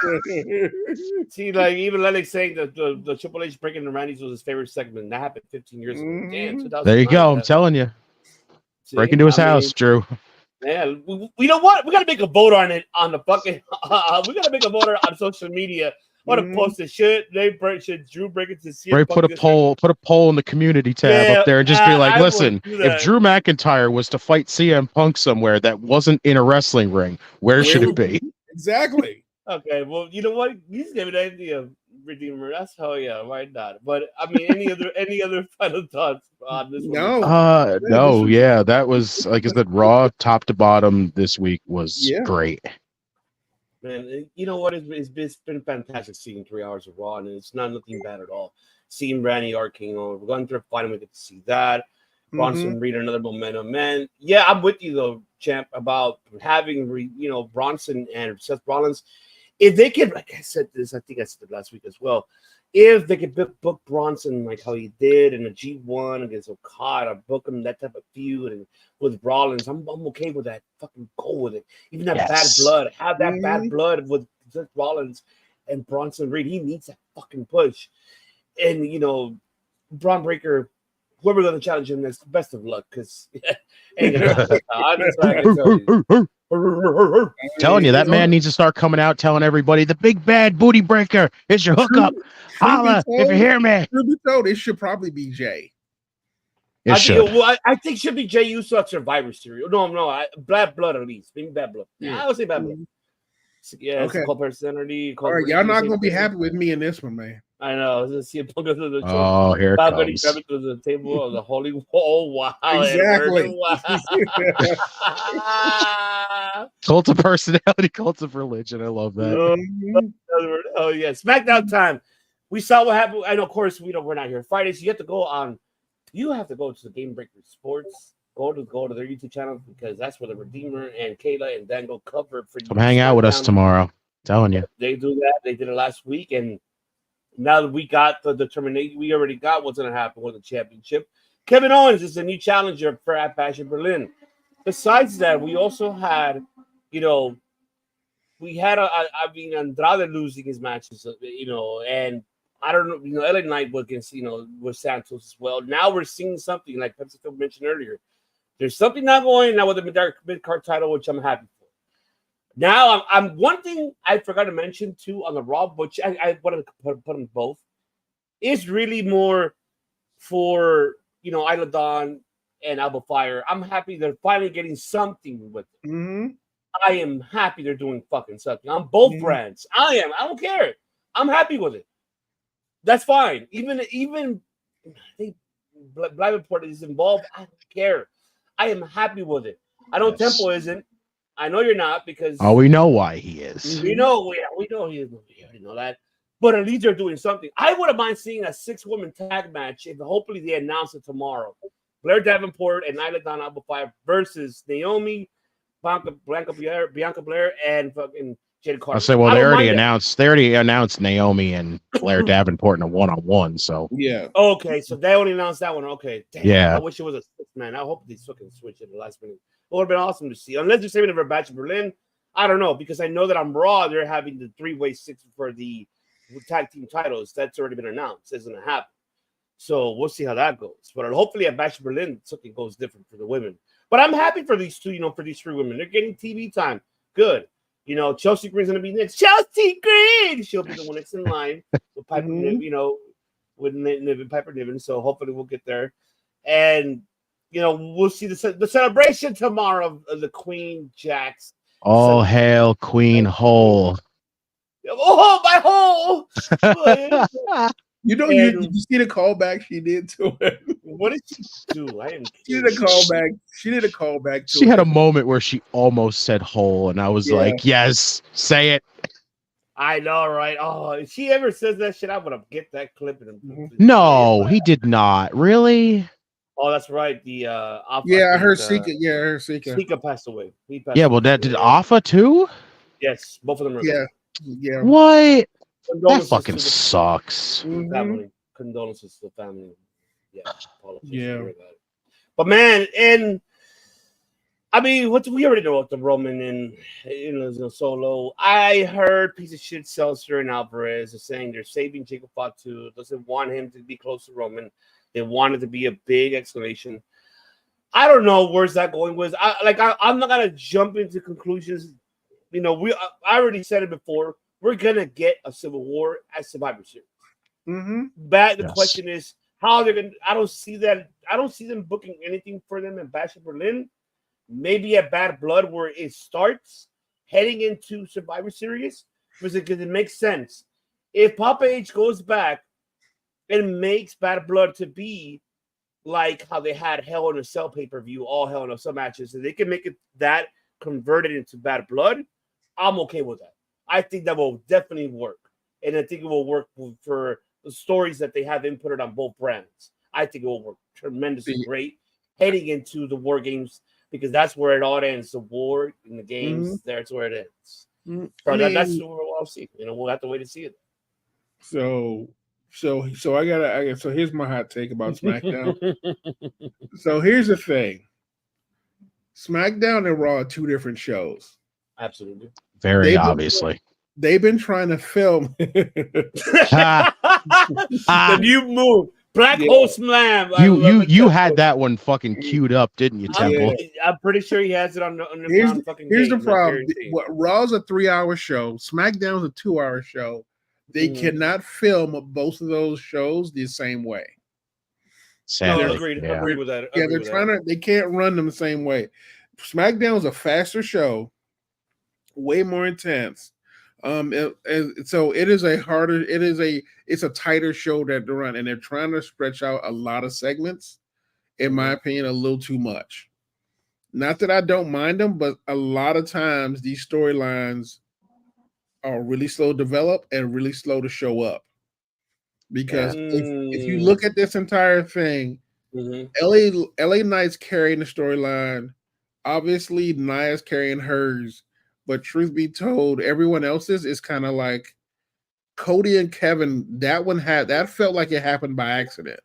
see, like even Lennox saying that the Triple H breaking the Randy's was his favorite segment. That happened 15 years ago. Damn, 2009, there you go. I'm telling you. See? Break into his house, Drew. Yeah, you know what? We gotta make a vote on it on the fucking. We gotta make a vote on social media. I want to post it. Should Drew break it to see? Right, put a poll in the community tab up there and just be like, listen, if Drew McIntyre was to fight CM Punk somewhere that wasn't in a wrestling ring, where should it be? Exactly. Okay, well, you know what? You just gave me the idea, Redeemer. That's how, yeah, why not? But I mean, any other final thoughts on this one? No, yeah, that was like I said, Raw top to bottom this week was great. Man, you know what? It's been fantastic seeing 3 hours of Raw, and it's nothing bad at all. Seeing Randy Orton, we're going through finally get to see that. Bronson Reed, another momentum, man. Yeah, I'm with you though, champ, about having Bronson and Seth Rollins. If they could, like I said this, I think I said it last week as well. If they could book Bronson like how he did in the G1 against Okada, book him that type of feud, and with Rollins, I'm okay with that. Fucking go with it. Even that bad blood, have that bad blood with Seth Rollins and Bronson Reed. He needs that fucking push. And Braun Breaker, whoever going to challenge him next, best of luck, because ain't gonna happen. Telling you, that man needs to start coming out telling everybody the big bad booty breaker is your hookup. Holla if you hear me. It should probably be Jay. It should. I think it should be Jay Uso at Survivor Series. No, Bad Blood at least. Maybe Bad Blood. Yeah, I would say Bad Blood. Yeah, okay. It's called personality. All right, y'all not gonna be happy with me in this one, man. I know. Let's see a Punk to the oh, here it comes. Grab it to the table of the holy. Oh wow! Exactly. Cult of personality, cult of religion. I love that. Oh yeah, SmackDown time. We saw what happened. I know, of course, we're not here Fridays. You have to go on. You have to go to the Game Breaker Sports. Go to their YouTube channel because that's where the Redeemer and Kayla and Dango cover for you. Come hang out with us tomorrow. I'm telling you. They do that. They did it last week, and now that we got the determination, we already got what's going to happen with the championship. Kevin Owens is the new challenger for at Bash in Berlin. Besides that, we also had, Andrade losing his matches, and I don't know, LA Knight was against, with Santos as well. Now we're seeing something like Pepsi Phil mentioned earlier. There's something not going now with the mid-card title, which I'm happy for. Now, I'm one thing I forgot to mention too on the Raw, which I wanted to put them both, is really more for Isla Dawn and Alba Fire. I'm happy they're finally getting something with it. Mm-hmm. I am happy they're doing fucking something on both brands. I don't care. I'm happy with it. That's fine. Even they Blackport is involved. I don't care. I am happy with it. I know Temple isn't. I know you're not because we know why he is. We know he is. We already know that. But at least they're doing something. I wouldn't mind seeing a 6-woman tag match if hopefully they announce it tomorrow. Blair Davenport and Nyla Dawn Alba Fire versus Naomi, Bianca Blair, and fucking Jade Carter. I'll say, well, they already announced Naomi and Blair Davenport in a one-on-one. So yeah. Okay, so they only announced that one. Okay. Damn, yeah. I wish it was a 6-man. I hope they fucking switch it at the last minute. It would have been awesome to see. Unless they're saving it for Batch of Berlin. I don't know, because I know that on Raw they're having the 3-way 6 for the tag team titles. That's already been announced. It's going to happen. So we'll see how that goes. But hopefully at Batch of Berlin, something goes different for the women. But I'm happy for these two, for these 3 women. They're getting TV time. Good. Chelsea Green's going to be next. Chelsea Green! She'll be the one next in line with Piper Niven, with Piper Niven. So hopefully we'll get there. And, we'll see the celebration tomorrow of the Queen Jax. All hail Queen Hole. Oh, my hole! You see the callback she did to it. What did she do? She did a callback. She did a callback. She had a moment where she almost said hole, and I was like, yes, say it. I know, right? Oh, if she ever says that shit, I'm gonna get that clip and no, he did not. Really? Oh, that's right. The Alpha, Yeah, I heard Sika. Yeah, I heard Sika. Sika passed away. He passed Yeah, away. well, that did Alpha too. Yes, both of them are. Yeah, yeah. What? That Condolences fucking to the sucks. Mhm. family. Condolences to the family. Yeah, apologies to Yeah. hear that. But man, and I mean, what we already know about the Roman and Solo. I heard piece of shit Seltzer and Alvarez are saying they're saving Jacob Fatu. Doesn't want him to be close to Roman. They want it to be a big explanation. I don't know where's that going with. I'm not gonna jump into conclusions. You know, I already said it before. We're gonna get a Civil War at Survivor Series. Mm-hmm. But the Yes. question is how they're gonna. I don't see that. I don't see them booking anything for them in Bash of Berlin. Maybe at Bad Blood where it starts heading into Survivor Series because it makes sense. If Papa H goes back and makes Bad Blood to be like how they had Hell in a Cell pay-per-view, all Hell in a Cell matches, and they can make it that converted into Bad Blood, I'm okay with that. I think that will definitely work. And I think it will work for the stories that they have inputted on both brands. I think it will work tremendously great heading into the War Games because that's where it all ends. The war in the games, that's where it ends. So that's what we'll see. You know, we'll have to wait to see it. So here's my hot take about SmackDown. So here's the thing. SmackDown and Raw are two different shows. Absolutely. Very obviously. They've been trying to film the new move. Black Hole Slam. You had that one fucking queued up, didn't you, Temple? I'm pretty sure he has it on the Here's the problem. Raw's a 3-hour show. SmackDown's a 2-hour show. They cannot film both of those shows the same way. Sadly, no, agreed. Yeah. Agreed with that. Yeah, they're trying to. They can't run them the same way. SmackDown's a faster show, way more intense. So it is a harder. It's a tighter show that to run, and they're trying to stretch out a lot of segments. In my opinion, a little too much. Not that I don't mind them, but a lot of times these storylines are really slow to develop and really slow to show up. Because if you look at this entire thing, LA Knight's carrying the storyline. Obviously, Nia's carrying hers. But truth be told, everyone else's is kind of like Cody and Kevin. That felt like it happened by accident.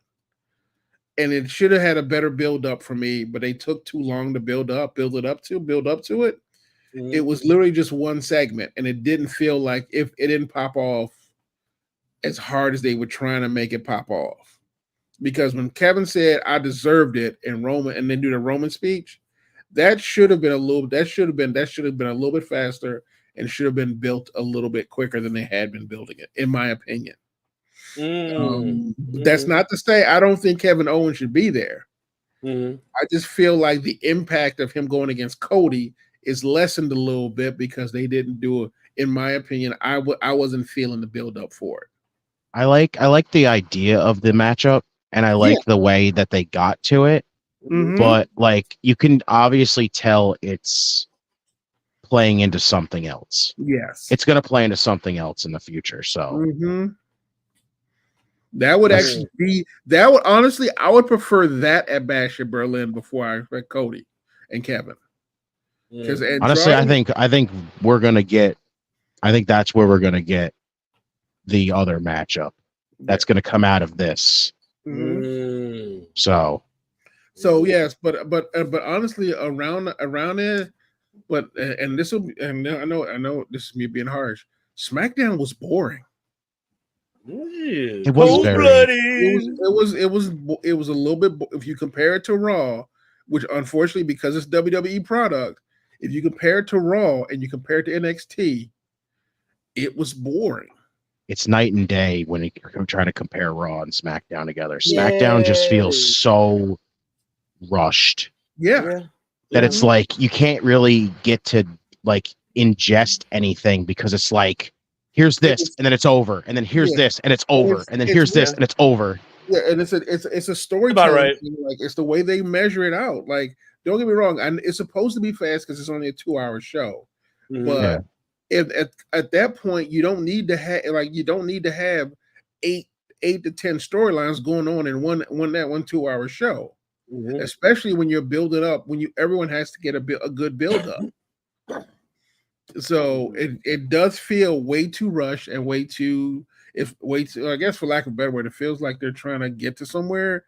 And it should have had a better build up for me, but they took too long to build up to it. It was literally just one segment, and it didn't feel like if it didn't pop off as hard as they were trying to make it pop off. Because when Kevin said I deserved it and they do the Roman speech, that should have been a little bit faster and should have been built a little bit quicker than they had been building it, in my opinion. That's not to say I don't think Kevin Owens should be there. I just feel like the impact of him going against Cody is lessened a little bit because they didn't do it. In my opinion, I wasn't feeling the build up for it. I like the idea of the matchup, and I like the way that they got to it. But like you can obviously tell it's playing into something else. Yes, it's going to play into something else in the future. So that would actually be honestly, I would prefer that at Bash at Berlin before I expect Cody and Kevin. Because honestly, I think we're gonna get. I think that's where we're gonna get the other matchup that's gonna come out of this. So yes, but honestly, around it, and this will, and I know this is me being harsh. SmackDown was boring. It was It was a little bit. If you compare it to Raw, which unfortunately because it's WWE product, if you compare it to Raw and you compare it to NXT, it was boring. It's night and day when you're trying to compare Raw and SmackDown together. SmackDown just feels so rushed. That it's like you can't really get to like ingest anything because it's like here's this and then it's over, and then here's this and it's over, and then here's this and it's over. Yeah, and it's a storytelling thing. Like it's the way they measure it out. Like don't get me wrong, and it's supposed to be fast because it's only a 2-hour show, but at that point you don't need to have 8 to 10 storylines going on in one 2-hour show. Mhm. especially when you're building up. Everyone has to get a good build up. So it does feel way too rushed and way too. I guess for lack of a better word, it feels like they're trying to get to somewhere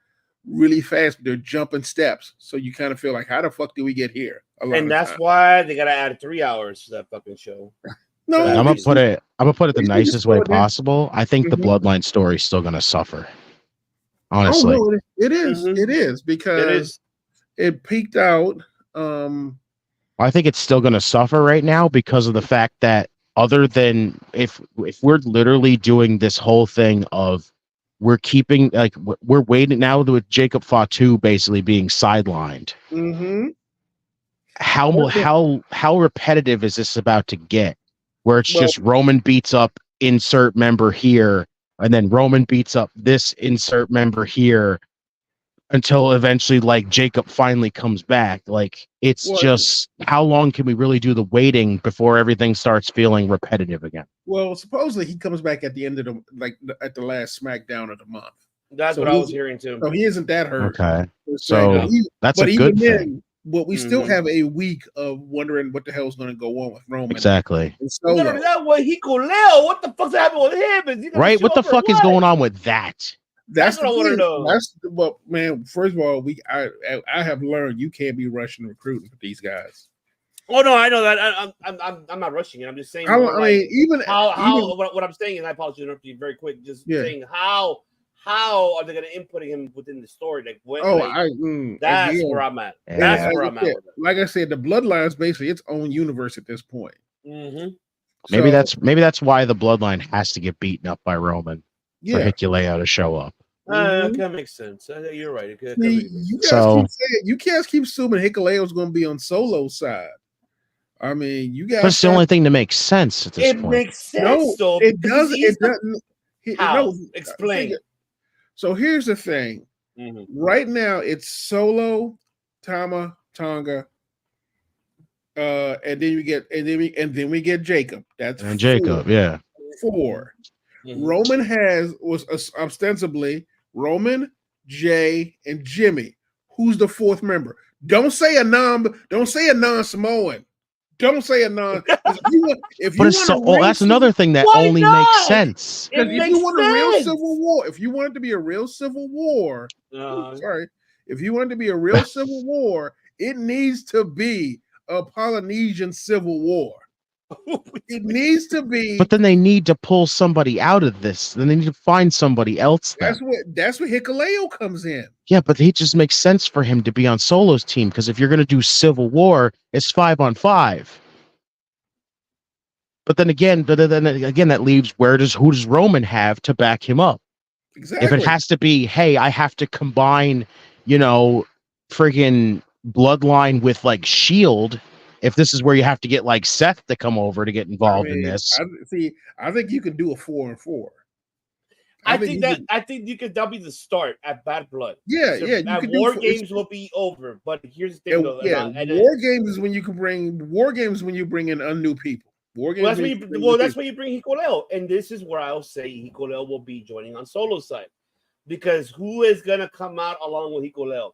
really fast. But they're jumping steps, so you kind of feel like, how the fuck did we get here? And that's why they gotta add 3 hours to that fucking show. No, I'm gonna put it the They nicest just way slow it down. possible. I think the Mhm. Bloodline story is still gonna suffer. Oh Honestly, no, it is. Mhm. It is because it peaked out. I think it's still gonna suffer right now because of the fact that other than if we're literally doing this whole thing of we're keeping like we're waiting now with Jacob Fatu basically being sidelined. Mhm. How repetitive is this about to get? Where it's Well- just Roman beats up insert member here, and then Roman beats up this insert member here, until eventually like Jacob finally comes back. Like it's Well- just how long can we really do the waiting before everything starts feeling repetitive again? Well, supposedly he comes back at the end of at the last SmackDown of the month. That's So what I was he's- hearing too. So he isn't that hurt. Okay, per se, so but that's but a even good thing. then, but we still Mhm. have a week of wondering what the hell is going to go on with Roman. Exactly. And Not Solo. only that, what Hikuleo? What the fuck's happening with him? Is he gonna Right? show What the up or fuck is what? going on with that? That's what I the wanna thing. know. That's well, man. First of all, I have learned you can't be rushing recruiting with these guys. Oh no, I know that. I'm not rushing it. I'm just saying. More like what I'm saying, and I apologize to interrupt you very quick. Just saying how are they going to input him within the story? Like when? That's again, where I'm at. Yeah. That's where I'm at. With it. Like I said, the Bloodline is basically its own universe at this point. Mm-hmm. Maybe So, that's why the Bloodline has to get beaten up by Roman for yeah. Hikuleo to show up. That kind of makes sense. You're right. You guys keep assuming Hikuleo's going to be on Solo's side. I mean, you guys. That's the only thing that makes sense at this point. It makes sense, though. It doesn't. It doesn't. How? Explain. So here's the thing. Mm-hmm. Right now, it's Solo, Tama, Tonga, and then we get Jacob. That's and Jacob, yeah. 4. Mm-hmm. Roman was ostensibly Roman, Jay, and Jimmy. Who's the 4th member? Don't say a non-Samoan. Don't say a non. That's another thing that only makes sense. Because if you want a real civil war, if you want it to be a real civil war, if you want it to be a real civil war, it needs to be a Polynesian civil war. It needs to be. But then they need to pull somebody out of this. Then they need to find somebody else. That's where Hikuleo comes in. Yeah, but it just makes sense for him to be on Solo's team because if you're going to do Civil War, it's 5-on-5. But then again, that leaves who does Roman have to back him up? Exactly. If it has to be, hey, I have to combine, friggin' Bloodline with like Shield. If this is where you have to get like Seth to come over to get involved in this, I think you can do a 4-on-4. I think that'll be the start at Bad Blood. Yeah, so yeah. War Games will be over, but here's the thing. War Games is when you can bring in new people. War Games. That's when you bring Hikuleo, and this is where I'll say Hikuleo will be joining on Solo's side, because who is gonna come out along with Hikuleo?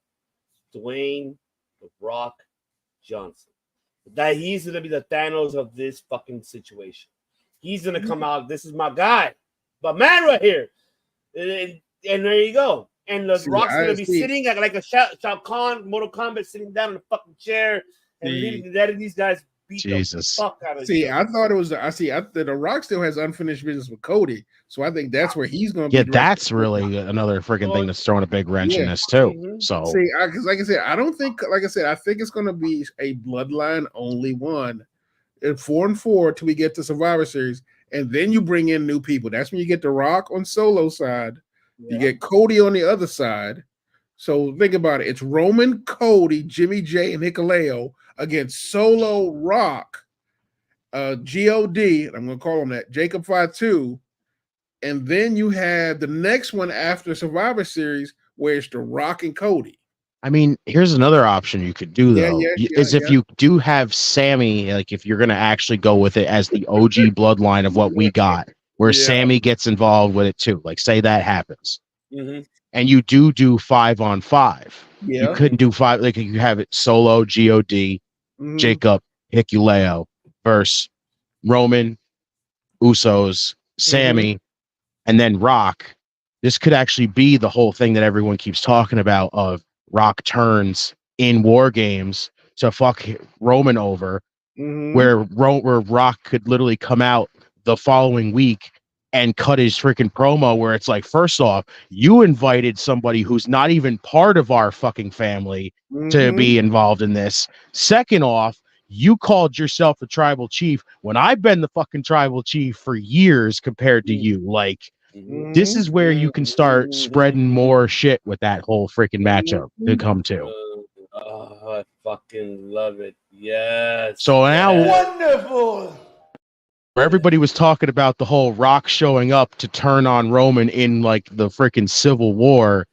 Dwayne The Rock Johnson. That he's gonna be the Thanos of this fucking situation. He's gonna come out. This is my guy, but man, right here, and there you go. And the Rock's gonna be sitting like a Shao Kahn, Mortal Kombat, sitting down in a fucking chair and letting these guys beat the fuck out of I thought it was. The Rock still has unfinished business with Cody, so I think that's where he's going to. Yeah, that's really another freaking thing that's throwing a big wrench in this too. Mm-hmm. So because like I said, I don't think. Like I said, I think it's going to be a Bloodline only one, 4-4 till we get to Survivor Series, and then you bring in new people. That's when you get the Rock on Solo side. Yeah. You get Cody on the other side. So think about it. It's Roman, Cody, Jimmy J, and Hikuleo against Solo, Rock, G.O.D., I'm going to call him that, Jacob Fatu, and then you have the next one after Survivor Series where it's the Rock and Cody. I mean, here's another option you could do, though, if you do have Sammy, like if you're going to actually go with it as the OG bloodline of what we got, where Sammy gets involved with it too. Like say that happens. Mm-hmm. and you do 5-on-5. You Yeah. couldn't do 5, like you have it solo, God, Mhm. Jacob, Hikuleo versus Roman, Usos, Sammy, and then Rock. This could actually be the whole thing that everyone keeps talking about of Rock turns in War Games to fuck Roman over, Mhm. where Rock could literally come out the following week and cut his freaking promo where it's like, first off, you invited somebody who's not even part of our fucking family to be involved in this. Second off, you called yourself the tribal chief when I've been the fucking tribal chief for years compared to you. Like, this is where you can start spreading more shit with that whole freaking matchup to come to. Oh, I fucking love it. Yes. So now, Wonderful. where everybody was talking about the whole Rock showing up to turn on Roman in like the freaking Civil War,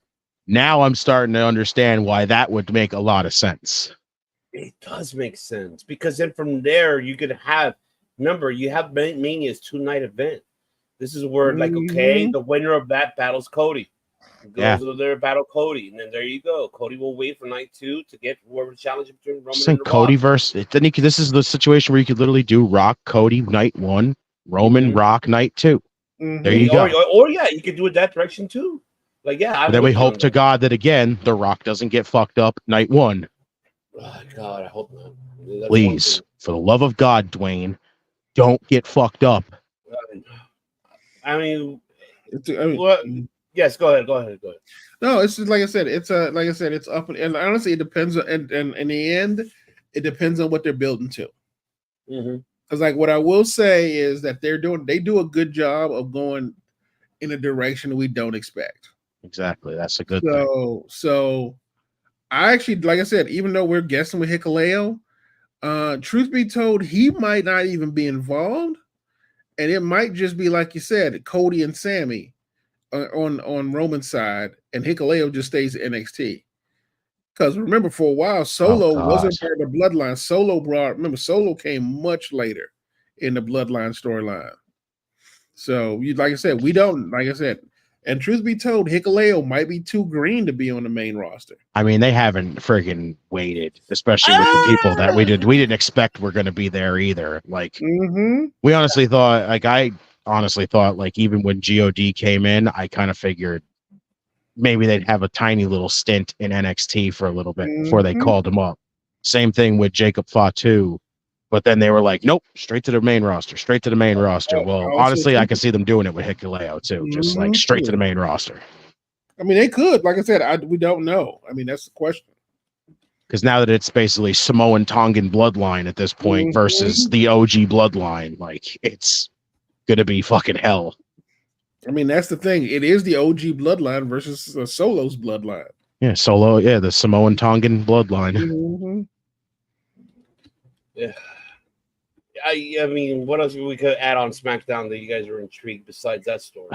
now I'm starting to understand why that would make a lot of sense. It does make sense because then from there you could have. Remember, you have Mania's 2-night event. This is where, like, okay, the winner of that battles Cody. Goes to their battle Cody, and then there you go. Cody will wait for night 2 to get whoever challenge between Roman and Cody Rock. versus then this is the situation where you could literally do Rock Cody night 1, Roman Rock night 2. There you go. Or yeah, you could do it that direction too. Like But then we hope to God that again the Rock doesn't get fucked up night 1. Oh, God, I hope not. That's Please, for the love of God, Dwayne, don't get fucked up. I mean, yes, go ahead. No, it's just like I said. It's it's up and honestly, it depends. And in the end, it depends on what they're building to. Because like what I will say is that they do a good job of going in a direction we don't expect. Exactly, that's a good thing. So I actually, like I said, even though we're guessing with Hikuleo, truth be told, he might not even be involved, and it might just be like you said, Cody and Sammy on Roman's side, and Hikuleo just stays at NXT. Because remember, for a while, Solo wasn't part of the Bloodline. Solo came much later in the Bloodline storyline. So, like I said, we don't, like I said, and truth be told, Hikuleo might be too green to be on the main roster. I mean, they haven't friggin' waited, especially with the people that we didn't expect were going to be there either. Like, we honestly thought, like even when God came in, I kind of figured maybe they'd have a tiny little stint in NXT for a little bit before they called him up. Same thing with Jacob Fatu, but then they were like, nope, straight to the main roster. Well, honestly, I can see them doing it with Hikuleo too, just like straight to the main roster. I mean, they could. Like I said, we don't know. I mean, that's the question. Because now that it's basically Samoan Tongan bloodline at this point versus the OG bloodline, like it's gonna be fucking hell. I mean, that's the thing. It is the OG bloodline versus Solo's bloodline. Yeah, Solo. Yeah, the Samoan Tongan bloodline. Yeah. I mean, what else we could add on SmackDown that you guys are intrigued besides that story?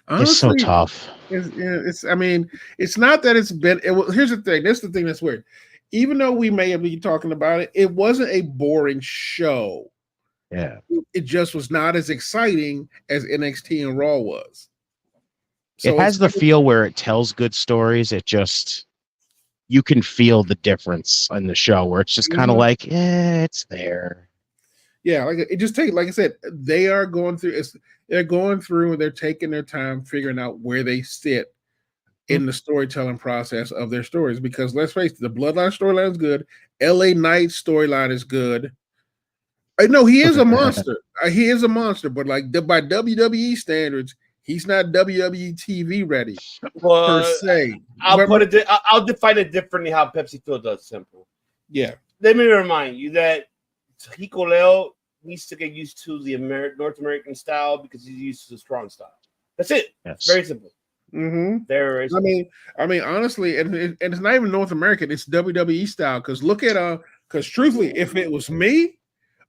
Honestly, it's so tough. I mean, it's not that it's been. Here's the thing. That's the thing that's weird. Even though we may have been talking about it, it wasn't a boring show. Yeah, it just was not as exciting as NXT and Raw was. So it has the feel where it tells good stories. It just, you can feel the difference in the show where it's just kind of like, it's there. Yeah, like it just takes, like I said, they are going through. They're going through and they're taking their time figuring out where they sit in the storytelling process of their stories. Because let's face it, the Bloodline storyline is good. LA Knight storyline is good. I know he is a monster. He is a monster, but like by WWE standards, he's not WWE TV ready per se. I'll define it differently. How Pepsi Field does. Simple. Yeah. Let me remind you that Hikuleo needs to get used to the North American style because he's used to the strong style. That's it. Yes. Very simple. There is. I mean, honestly, and it's not even North American. It's WWE style. Because look at because truthfully, if it was me,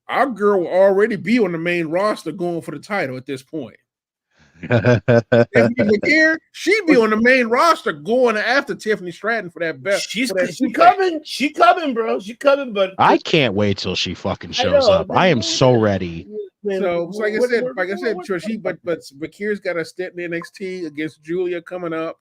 our girl will already be on the main roster going for the title at this point. If you look here, she'd be on the main roster going after Tiffany Stratton for that belt. She coming. She coming, bro. She coming, but I can't wait till she fucking shows up. I am so ready. Man, So like I said, what- Trish, but Bakir's got a stint in NXT against Julia coming up.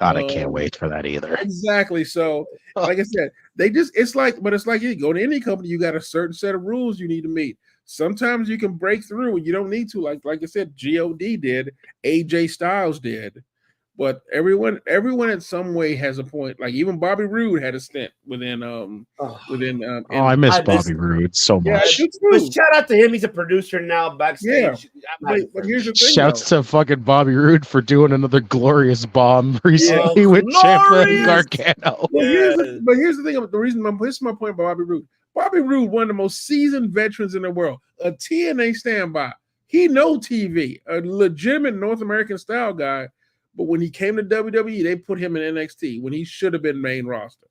God, I can't wait for that either. Exactly. So, like I said, it's like you go to any company, you got a certain set of rules you need to meet. Sometimes you can break through and you don't need to, like I said, God did, AJ Styles did. But everyone in some way has a point. Like even Bobby Roode had a stint within I miss Bobby Roode so Yeah, I much. do But too. shout out to him. He's a producer now backstage. But here's the thing, Shouts to fucking Bobby Roode for doing another glorious bomb recently with Ciampa and Glorious! Gargano. But here's the thing. This is my point about Bobby Roode. Bobby Roode, one of the most seasoned veterans in the world, a TNA standby. He know TV, a legitimate North American style guy. But when he came to WWE, they put him in NXT when he should have been main roster.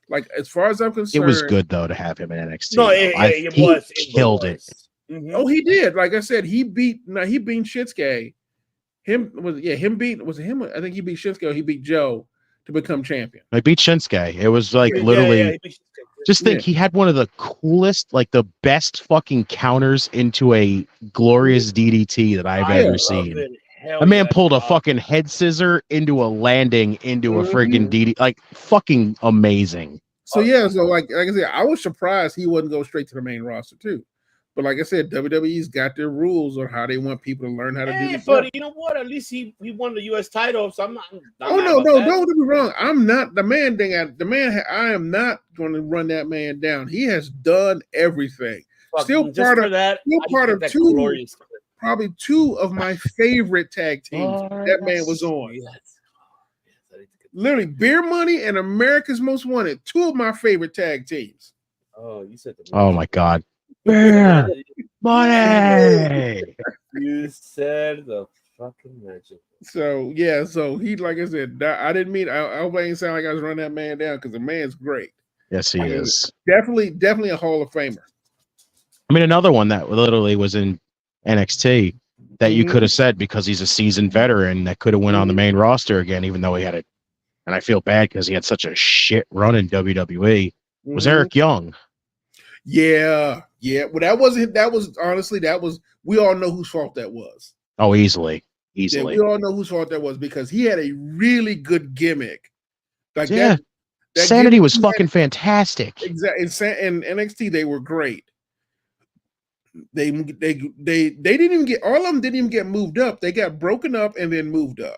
Like as far as I'm concerned, It was good though to have him in NXT. No, He killed it. Mm-hmm. Oh, he did. Like I said, he beat Shinsuke. I think he beat Shinsuke. Or he beat Joe to become champion. I beat Shinsuke. It was like literally. Just think, he had one of the coolest, like the best fucking counters into a glorious DDT that I've ever seen. A man pulled a fucking head scissor into a landing into a friggin' DDT, like fucking amazing. So like I said, I was surprised he wouldn't go straight to the main roster too. But like I said, WWE's got their rules on how they want people to learn how to do this. But you know what? At least he won the U.S. title, so I'm not. No! Don't get me wrong. I'm not the man. I am not going to run that man down. He has done everything. Still part of probably two of my favorite tag teams that man was on. Literally, Beer Money and America's Most Wanted, two of my favorite tag teams. Oh, you said the Oh my God. Beer Money. You said the fucking magic. So he, like I said, I didn't mean. I hope I didn't sound like I was running that man down because the man's great. Yes, he is. Definitely a Hall of Famer. I mean, another one that literally was in NXT that you could have said because he's a seasoned veteran that could have went on the main roster again, even though he had it. And I feel bad because he had such a shit run in WWE. Was Eric Young? Yeah. Well, that was we all know whose fault that was. Oh, easily. Yeah, we all know whose fault that was because he had a really good gimmick. Like that Sanity was fucking fantastic. Exactly. In NXT, they were great. They didn't even get, all of them didn't even get moved up. They got broken up and then moved up.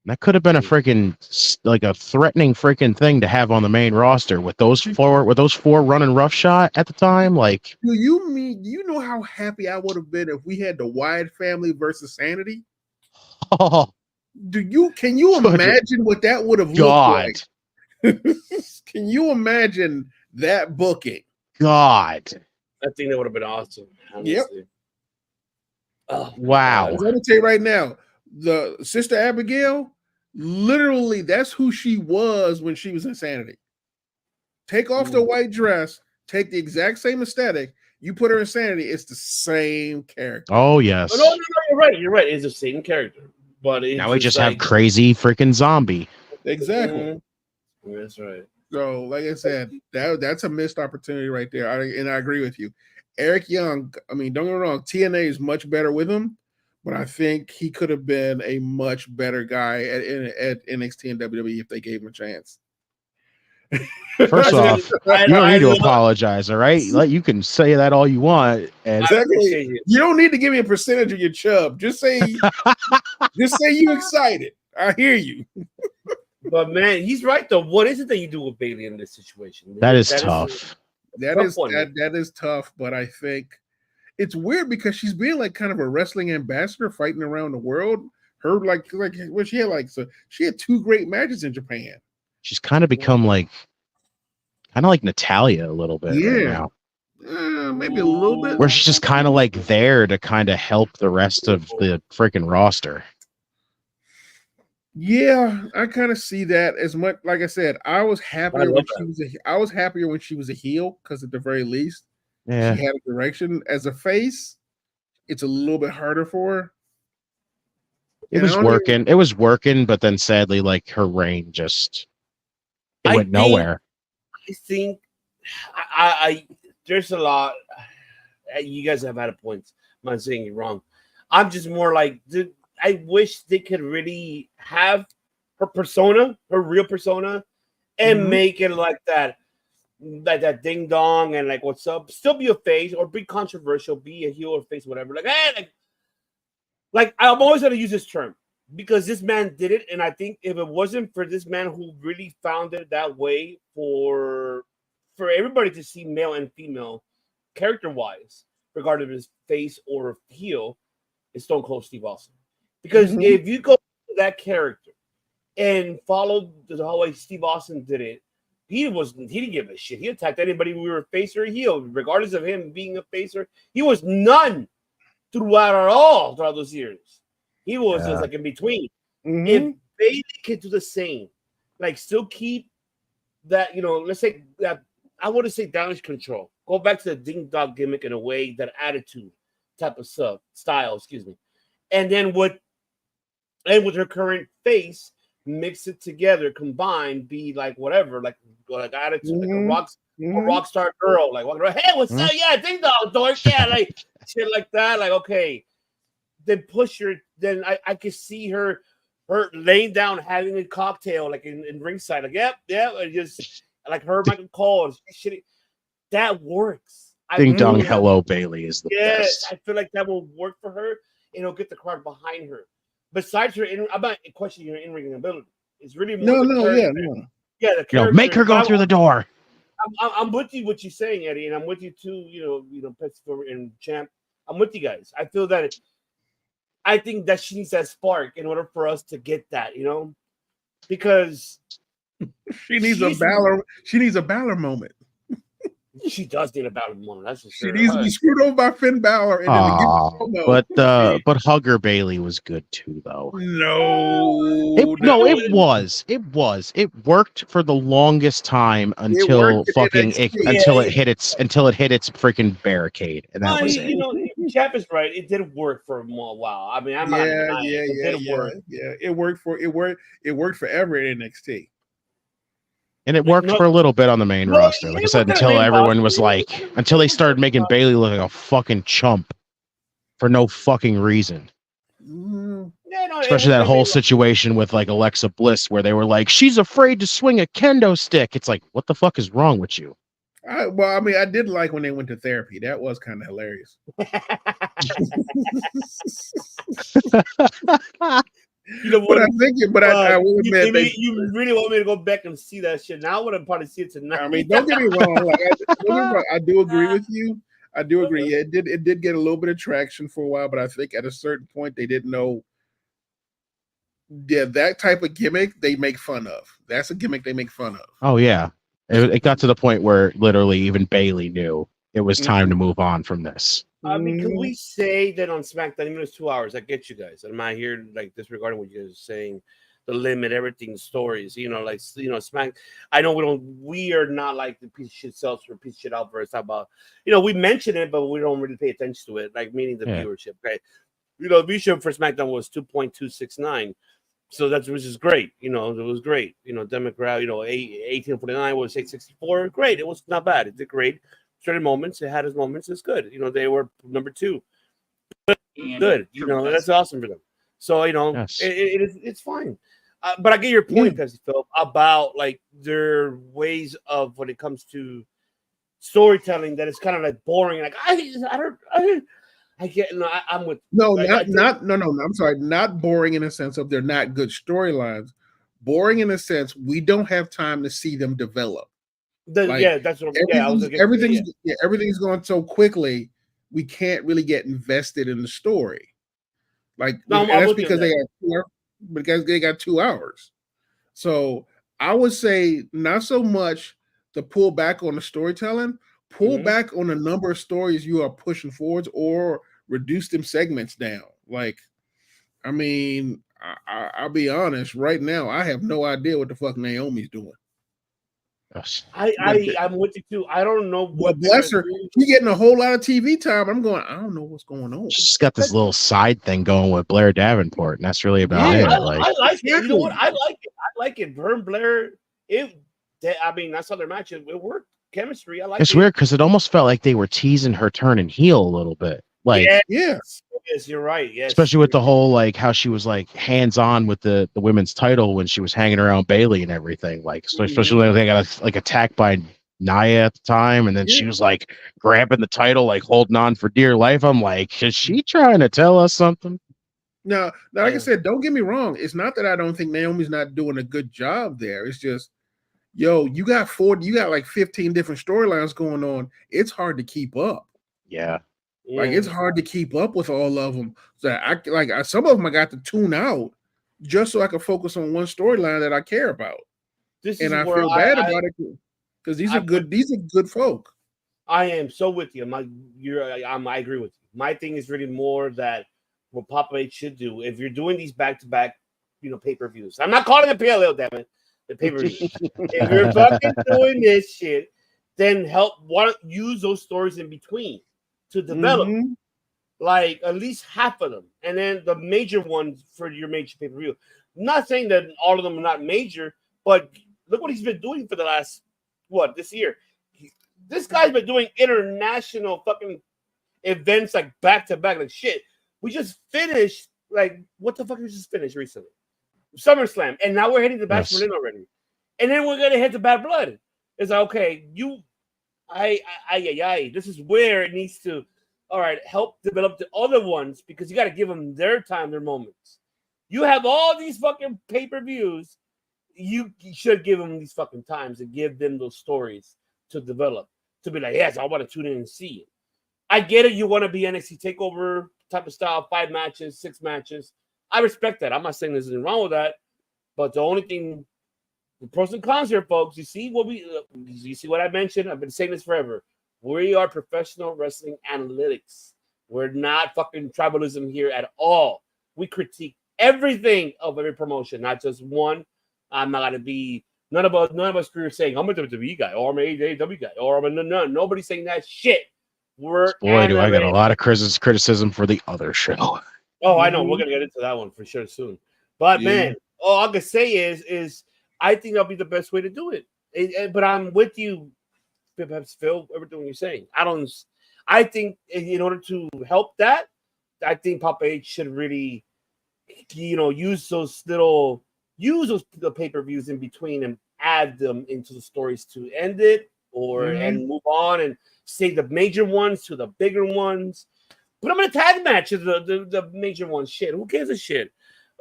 That could have been a freaking like a threatening freaking thing to have on the main roster with those four running roughshod at the time. Like, do you know how happy I would have been if we had the Wyatt family versus Sanity? Oh, can you imagine what that would have looked like? Can you imagine that booking? God, I think that would have been awesome. Honestly. Yep. Oh, wow. I'm going to tell you right now, the Sister Abigail, literally, that's who she was when she was in Sanity. Take off the white dress, take the exact same aesthetic, you put her in Sanity, it's the same character. Oh, yes. No, you're right. It's the same character. But now we just have crazy freaking zombie. Exactly. That's right. So, like I said, that's a missed opportunity right there. I agree with you. Eric Young, I mean, don't get me wrong, TNA is much better with him, but I think he could have been a much better guy at NXT and WWE if they gave him a chance. First off, you don't need to apologize, all right? Like, you can say that all you want. And exactly. You don't need to give me a percentage of your chub. Just say you excited. I hear you. But man, he's right though. What is it that you do with Bailey in this situation? That is tough. That is tough, but I think it's weird because she's being like kind of a wrestling ambassador fighting around the world. Her like what she had 2 great matches in Japan. She's kind of become like Natalia a little bit right now. Maybe a little bit. Where she's just kind of like there to kind of help the rest of the freaking roster. Yeah, I kind of see that as much. Like I said, I was happier when she was a heel because at the very least, she had a direction. As a face, it's a little bit harder for her. It was working, but then sadly, like her reign just went nowhere. I think I there's a lot, You guys have had a point. I'm not saying you're wrong. I'm just more like, dude, I wish they could really have her persona, her real persona, and make it like that ding dong and like what's up. Still be a face or be controversial, be a heel or face, whatever. Like, hey, like I'm always gonna use this term because this man did it, and I think if it wasn't for this man who really found it that way for everybody to see male and female character wise, regardless of his face or heel, it's Stone Cold Steve Austin. Because if you go to that character and follow the way Steve Austin did it, he didn't give a shit. He attacked anybody we were face or heel, regardless of him being a facer. He was none throughout those years. He was just like in between. If Bailey can do the same, like still keep that, let's say that I want to say damage control. Go back to the ding dong gimmick in a way, that attitude type of style, excuse me. And then with her current face, mix it together, combine, be like whatever, like attitude, like a rock star girl, like hey, what's up? Yeah, ding dong, dork, yeah, like shit like that. Like, okay, then push her. Then I could see her laying down, having a cocktail, like in ringside, like yep, and just like her, Michael Cole, shit. That works. Ding dong, hello, Bailey is the best. I feel like that will work for her, and it'll get the crowd behind her. Besides her, I'm not questioning her in-ring ability. It's really more the character. Make her go through the door. I'm with you, what you're saying, Eddie, and I'm with you too. Pittsburgh and Champ. I'm with you guys. I feel that I think that she needs that spark in order for us to get that, because she needs a Balor. She needs a Balor moment. She does need a Balor moment. That's for sure. She needs to be screwed over by Finn Balor. But Hugger Bailey was good too, though. It was. It worked for the longest time until it hit its freaking barricade, and that was it. Jeff is right. It did work for a while. I mean, it worked forever in NXT. And it worked for a little bit on the main roster. Like I said, until they started making Bailey look like a fucking chump for no fucking reason. Especially that whole situation with like Alexa Bliss, where they were like, she's afraid to swing a kendo stick. It's like, what the fuck is wrong with you? I did like when they went to therapy. That was kind of hilarious. I will admit you really want me to go back and see that shit. Now I would have probably see it tonight. I mean, don't get me wrong. I do agree with you. I do agree. Yeah, it did get a little bit of traction for a while, but I think at a certain point they didn't know. Yeah, that type of gimmick they make fun of. That's a gimmick they make fun of. Oh yeah, it got to the point where literally even Bailey knew it was time to move on from this. I mean, can we say that on SmackDown, even it's 2 hours? I get you guys. I'm not here like disregarding what you guys are saying. The limit, everything, stories. Smack. I know we are not like the piece of shit sells or piece of shit out for us. Talk about, we mention it, but we don't really pay attention to it. Like meaning the viewership. Okay, the viewership for SmackDown was 2.269. So which is great. It was great. Democrat. 1849 was 864. Great. It was not bad. It did great. Certain moments, it had its moments. It's good. They were number 2. Good. That's awesome for them. So yes. It's fine. But I get your point, Pepsi Phil, about like their ways of when it comes to storytelling that it's kind of like boring. Like I get. No, I'm with. No, I'm sorry. Not boring in a sense of they're not good storylines. Boring in a sense we don't have time to see them develop. That's what I'm everything's going so quickly, we can't really get invested in the story. That's because they got 2 hours. So I would say not so much to pull back on the storytelling, pull back on the number of stories you are pushing forwards, or reduce them segments down. I'll be honest, right now I have no idea what the fuck Naomi's doing. I'm with you too. I don't know what. Bless her. She's getting a whole lot of TV time. I'm going, I don't know what's going on. She's got this little side thing going with Blair Davenport, and that's really about it. I like it. You know what? I like it. I like it. Vern Blair. I saw their match. It worked. chemistry. I like It's it. weird because it almost felt like they were teasing her turning heel a little bit. Like, Yes. Yes, you're right. Yes, especially with the whole like how she was like hands on with the women's title when she was hanging around Bailey and everything. Like, especially when they got like attacked by Nia at the time, and then she was like grabbing the title, like holding on for dear life. I'm like, is she trying to tell us something? Now, like I said, don't get me wrong. It's not that I don't think Naomi's not doing a good job there. It's just, you got like 15 different storylines going on. It's hard to keep up. Yeah. Like it's hard to keep up with all of them. So some of them I got to tune out just so I can focus on one storyline that I care about. And I feel bad about it because these are good folk. I am so with you. I agree with you. My thing is really more that what Papa H should do if you're doing these back-to-back, pay-per-views. I'm not calling it PLL, damn it. The pay-per-view. If you're fucking doing this shit, then use those stories in between to develop like at least half of them, and then the major ones for your major pay-per-view. I'm not saying that all of them are not major, but look what he's been doing for the last this year. This guy's been doing international fucking events like back to back, like shit. We just finished what the fuck we just finished recently? SummerSlam, and now we're heading to Bash Berlin already, and then we're gonna head to Bad Blood. It's like, okay, this is where it needs to, all right, help develop the other ones because you got to give them their time, their moments. You have all these fucking pay-per-views. You should give them these fucking times and give them those stories to develop, to be like, yes, I want to tune in and see it. I get it. You want to be NXT TakeOver type of style, 5 matches, 6 matches. I respect that. I'm not saying there's anything wrong with that. But the only thing, the pros and cons here, folks, you see what I mentioned? I've been saying this forever. We are professional wrestling analytics. We're not fucking tribalism here at all. We critique everything of every promotion, not just one. I'm not gonna be none of us are saying I'm a WWE guy or I'm an AEW guy or I'm a nobody's saying that shit. Boy, do I got a lot of criticism for the other show. Oh, I know. We're gonna get into that one for sure soon. But man, all I can say is I think that'll be the best way to do it. But I'm with you, perhaps Phil, everything you're saying. I think in order to help that, I think Papa H should really, use the pay-per-views in between and add them into the stories to end it and move on and say the major ones to the bigger ones. Put them in a tag match, the major ones. Shit, who gives a shit?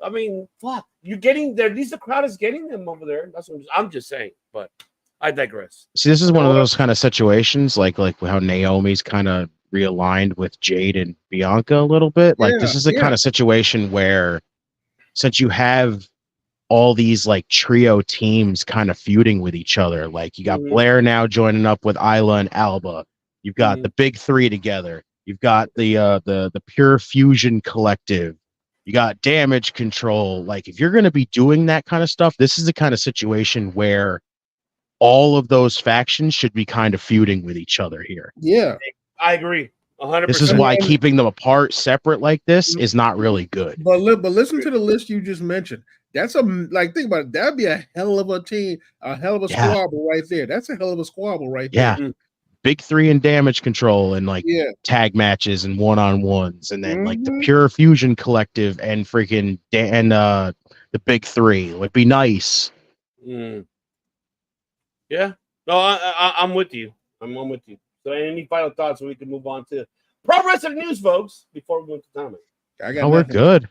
I mean, fuck. You're getting there. At least the crowd is getting them over there. That's what I'm just saying. But I digress. See, this is one of those kind of situations, like how Naomi's kind of realigned with Jade and Bianca a little bit. Like this is the kind of situation where, since you have all these like trio teams kind of feuding with each other, like you got Blair now joining up with Isla and Alba. You've got the big three together. You've got the Pure Fusion Collective. You got Damage Control. Like if you're going to be doing that kind of stuff, this is the kind of situation where all of those factions should be kind of feuding with each other here. Yeah, I agree. 100%. This is why keeping them apart, separate like this, is not really good. But listen to the list you just mentioned. That's think about it. That'd be a hell of a team, a hell of a squabble right there. That's a hell of a squabble right there. Yeah. Big three and Damage Control and tag matches and one-on-ones, and then like the Pure Fusion Collective and freaking the big three would be nice. Yeah. No, I'm with you. I'm with you. So any final thoughts so we can move on to pro wrestling news, folks, before we go to Tommy? We're good.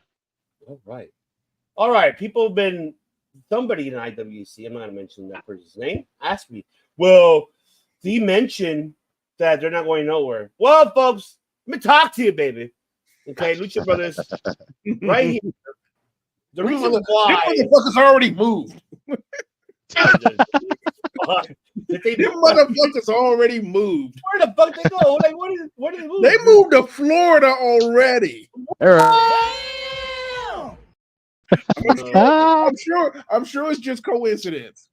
All right. People have been, somebody in IWC, I'm not going to mention that person's name, asked me, well, he mentioned that they're not going nowhere. Well, folks, let me talk to you, baby. Okay, Lucha Brothers, right here. The reason why these motherfuckers already moved. Them motherfuckers already moved. Where the fuck they go? Like, where did they move? They moved to Florida already. I'm sure it's just coincidence.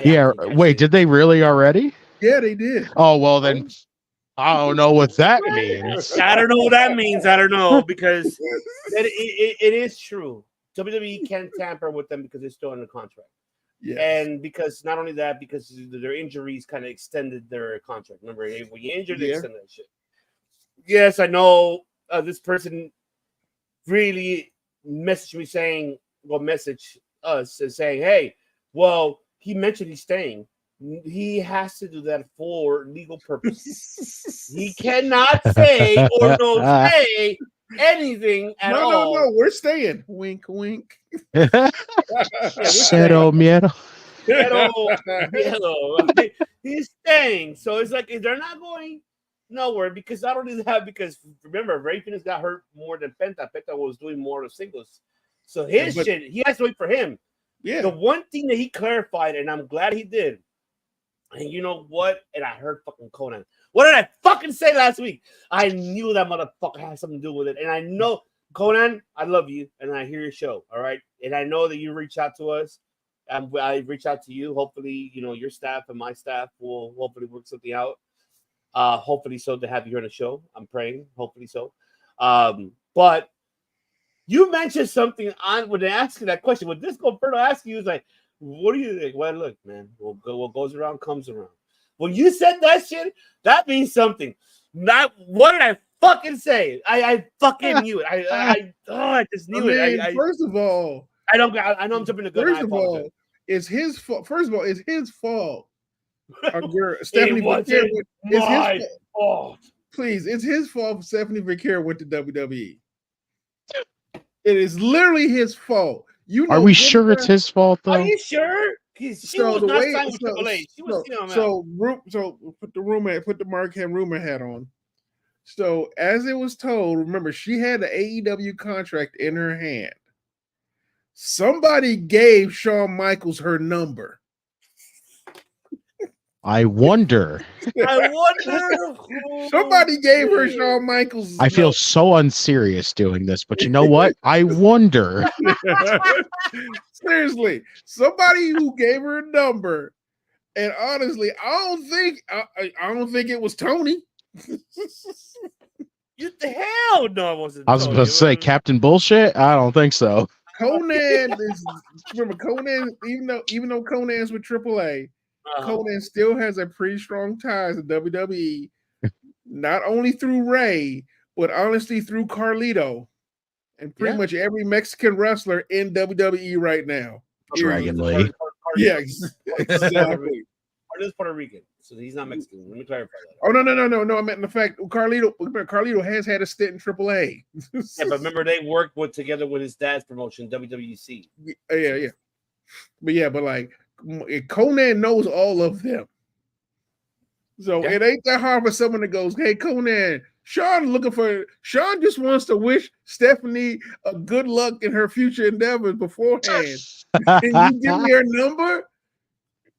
Yeah. Wait, did they really already? Yeah, they did. Oh, well, then I don't know what that means. I don't know what that means. I don't know, because it is true. WWE can't tamper with them because they're still under contract. Yes. And because not only that, because their injuries kind of extended their contract. Remember, when you injured, they extend that shit. Yes, I know this person really messaged me saying, message us and saying, hey, well, he mentioned he's staying. He has to do that for legal purposes. He cannot say or say anything at all. No, we're staying. Wink, wink. Cero miedo. He's staying. So it's like they're not going nowhere because not only that, because remember, Ray Phoenix got hurt more than Penta. Penta was doing more of singles. So his shit, he has to wait for him. Yeah. The one thing that he clarified, and I'm glad he did, and you know what? And I heard fucking Conan. What did I fucking say last week? I knew that motherfucker had something to do with it. And I know, Conan, I love you, and I hear your show, all right? And I know that you reach out to us. I reach out to you. Hopefully, your staff and my staff will hopefully work something out. Hopefully so to have you here on the show. I'm praying. Hopefully so. But you mentioned something when they asked you that question. When this Gilberto asked you, he was like, what do you think? Well, look, man, what goes around comes around. When you said that shit, that means something. Not what did I fucking say? I fucking knew it. I just knew it. First of all, I know I'm jumping the gun. First of all, it's his fault. Stephanie Vaquer, it's his fault. Please, it's his fault. Stephanie Vaquer went to WWE. It is literally his fault. Are we sure it's his fault though? Are you sure? She was not signed with AAA. She was put the Marquette rumor hat on. So as it was told, remember she had the AEW contract in her hand. Somebody gave Shawn Michaels her number. I wonder. Somebody gave her Shawn Michaels. I feel so unserious doing this, but you know what? I wonder. Seriously, somebody who gave her a number, and honestly, I don't think it was Tony. What the hell? No, it wasn't. I was about to say Captain Bullshit. I don't think so. Conan remember Conan, even though Conan's with AAA. Conan still has a pretty strong ties to WWE, not only through Ray, but honestly through Carlito and pretty much every Mexican wrestler in WWE right now. Dragon Lee. Yeah, exactly. Carlito's Puerto Rican, so he's not Mexican. Let me clarify that. Oh no! I meant in the fact Carlito has had a stint in AAA. Yeah, but remember they worked together with his dad's promotion, WWC. Yeah. But like. Conan knows all of them. So it ain't that hard for someone that goes, hey, Conan, Sean just wants to wish Stephanie a good luck in her future endeavors beforehand. Can you give me her number?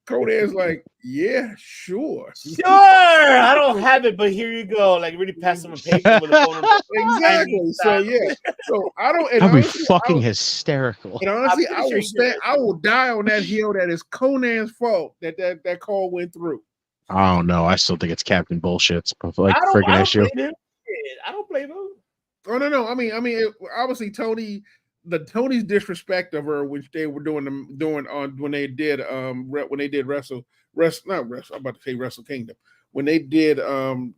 Conan's like, yeah, sure. I don't have it, but here you go. Like really pass him a paper with a phone number. Exactly. So yeah. So I don't. That'd be fucking hysterical. And honestly, I will die on that hill. That is Conan's fault that call went through. I don't know. I still think it's Captain Bullshit's freaking issue. I don't blame him. Oh no. I mean, obviously Tony's disrespect of her, which they were doing on when they did Wrestle. I'm about to say Wrestle Kingdom. When they did the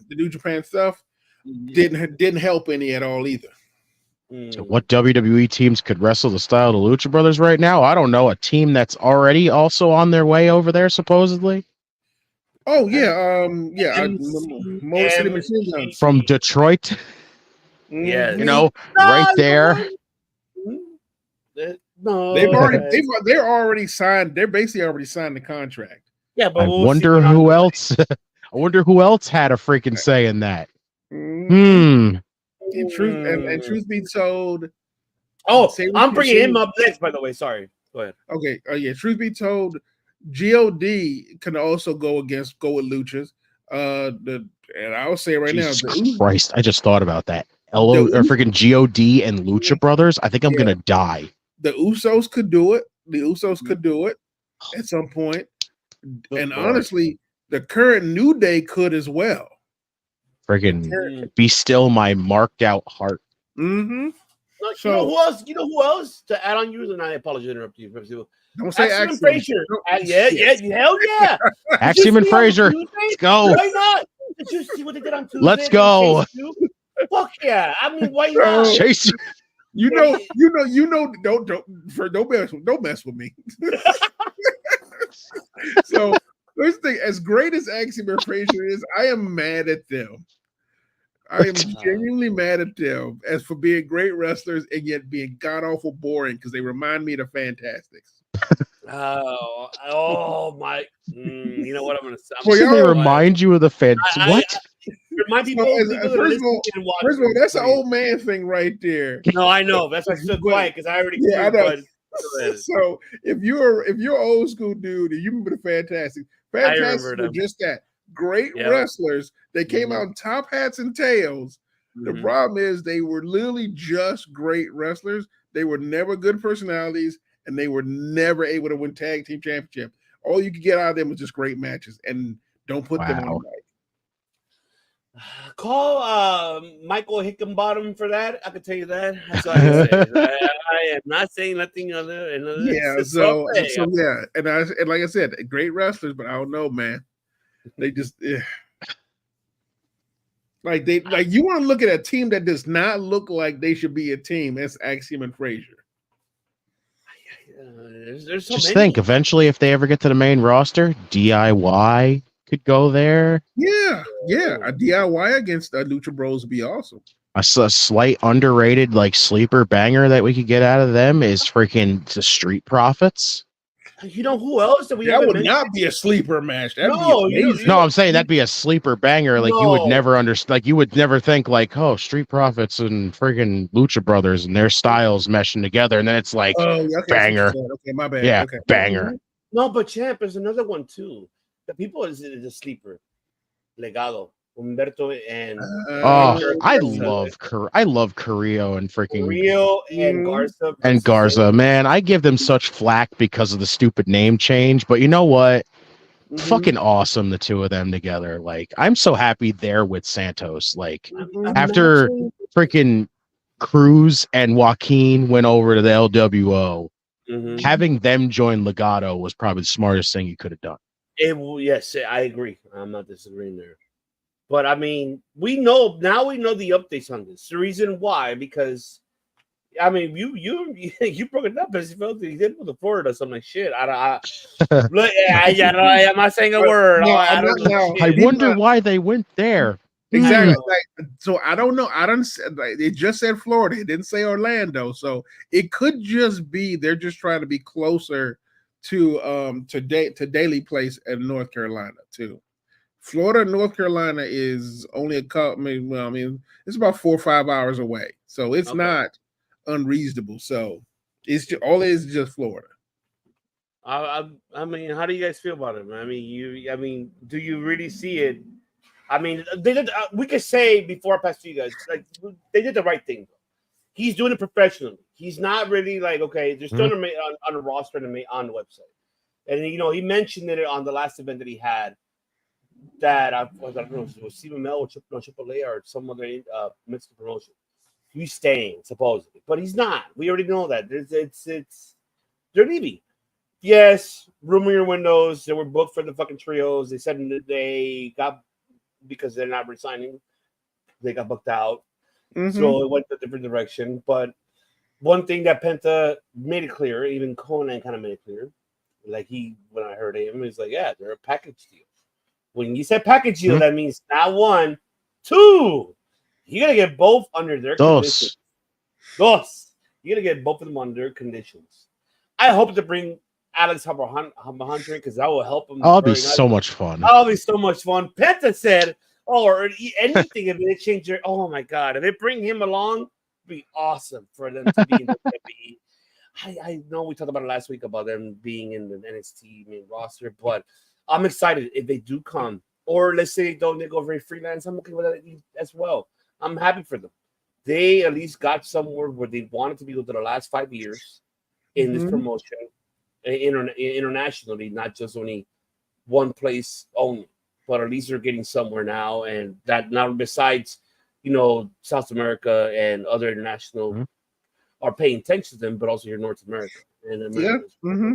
New Japan stuff, didn't help any at all either. So what WWE teams could wrestle the style of the Lucha Brothers right now? I don't know. A team that's already also on their way over there, supposedly. Oh yeah, Motor City Machine Guns from Detroit. Yeah, right there. No, they're already signed. They're basically already signed the contract. Yeah, but I wonder who else. I wonder who else had a freaking say in that. And truth be told, I'm bringing him up next. By the way, sorry. Go ahead. Okay. Truth be told, God can also go with Luchas. And I'll say right Jesus Christ, I just thought about that. Freaking God and Lucha Brothers. I think I'm gonna die. The Usos could do it. At some point. And honestly, the current New Day could as well. Freaking be still my marked out heart. Mm-hmm. No, So- you know who else? You know who else to add on you? And I apologize to interrupt you. Don't say Axiom and Axiom. Frazier. Hell yeah. Did you Axiom and see on Frazier. Tuesday? Let's go. Why not? Did you see what they did on Tuesday? Let's go. Fuck yeah. I mean, why not? So- Chase. You know. Don't mess with me. So here's the thing: as great as Axiom and Frazier is, I am mad at them. I am genuinely mad at them as for being great wrestlers and yet being god awful boring because they remind me of the Fantastics. Oh my! You know what I'm gonna say? Well, Should they y'all- remind you of the fans? What? Remind people. So, people that first of all, listen and watch First of all, it. that's an old man thing right there. No, I know. That's why I'm still quiet because I already. Yeah, I knew, know. but- So if you're old school dude and you remember the Fantastics remember were them. just that great Yep. wrestlers. They came out in top hats and tails. The Mhm. problem is they were literally just great wrestlers. They were never good personalities, and they were never able to win tag team championship. All you could get out of them was just great matches, and don't put them on Wow. the mic. Call Michael Hickenbottom for that. I can tell you that. That's all I can say. I am not saying nothing other. Yeah, so yeah, and like I said, great wrestlers, but I don't know, man. They just like you want to look at a team that does not look like they should be a team. That's Axiom and Frazier. There's so Just many. think, eventually, if they ever get to the main roster, DIY could go there. Yeah, a DIY against Lucha Bros would be awesome. A slight underrated like sleeper banger that we could get out of them is freaking the Street Profits. You know who else that we That haven't would mentioned? not be a sleeper match. That'd No, be you- amazing. No, I'm saying that'd be a sleeper banger. Like you would No. never understand. Like you would never think like, oh, Street Profits and freaking Lucha Brothers and their styles meshing together, and then it's like, Oh, yeah, okay, banger. that's what you said. Okay, my bad. yeah, Okay. banger. No, but Champ, there's another one too. The people is a sleeper. Legado, Humberto, and Oh, I Garza. love Carrillo and freaking Rio and Garza. and Garza. Man, I give them such flack because of the stupid name change, but you know what? Mhm. Fucking awesome, the two of them together. Like, I'm so happy they're with Santos. Like, after freaking Cruz and Joaquin went over to the LWO, having them join Legato was probably the smartest thing you could have done. Yes, I agree. I'm not disagreeing there. But I mean, we know the updates on this. The reason why, because I mean, you broke it up as you felt he did with the Florida or something like shit. Look, I'm not saying a word. No, I don't know. I shit. wonder why they went there. Exactly. Like, so I don't know. I don't. Like, it just said Florida. It didn't say Orlando. So it could just be they're just trying to be closer to Daily Place in North Carolina too. Florida and North Carolina is only a couple. I mean, it's about 4 or 5 hours away. So it's not unreasonable. So it's just, all it is just Florida. I mean, how do you guys feel about it? I mean, do you really see it? I mean, they did. We could say before I pass to you guys, like they did the right thing. He's doing it professionally. He's not really like they're still on the roster and on the website. And he mentioned it on the last event that he had. That I don't know if it was CML or Triple A or some other Mexican promotion. He's staying supposedly, but he's not. We already know that. They're leaving. Yes, rumor windows. They were booked for the fucking trios. They said they got because they're not resigning. They got booked out, so it went a different direction. But one thing that Penta made it clear, even Conan kind of made it clear, like when I heard him, he's like, "Yeah, they're a package deal." When you said package deal, that means not one, two. You gotta get both under their conditions. Dos. You gotta get both of them under conditions. I hope to bring Alex Hunter because that will help him. Oh, it'll be so much fun. That'll be so much fun. Penta said, or anything if they change their. Oh my god, if they bring him along, it'd be awesome for them to be in the WWE. I know we talked about it last week about them being in the NXT main roster, but I'm excited if they do come. Or let's say they go very freelance. I'm okay with that as well. I'm happy for them. They at least got somewhere where they wanted to be within the last 5 years in this promotion, internationally, not just only one place only. But at least they're getting somewhere now, and that now besides, South America and other international are paying attention to them, but also here in North America. And America. Mm-hmm.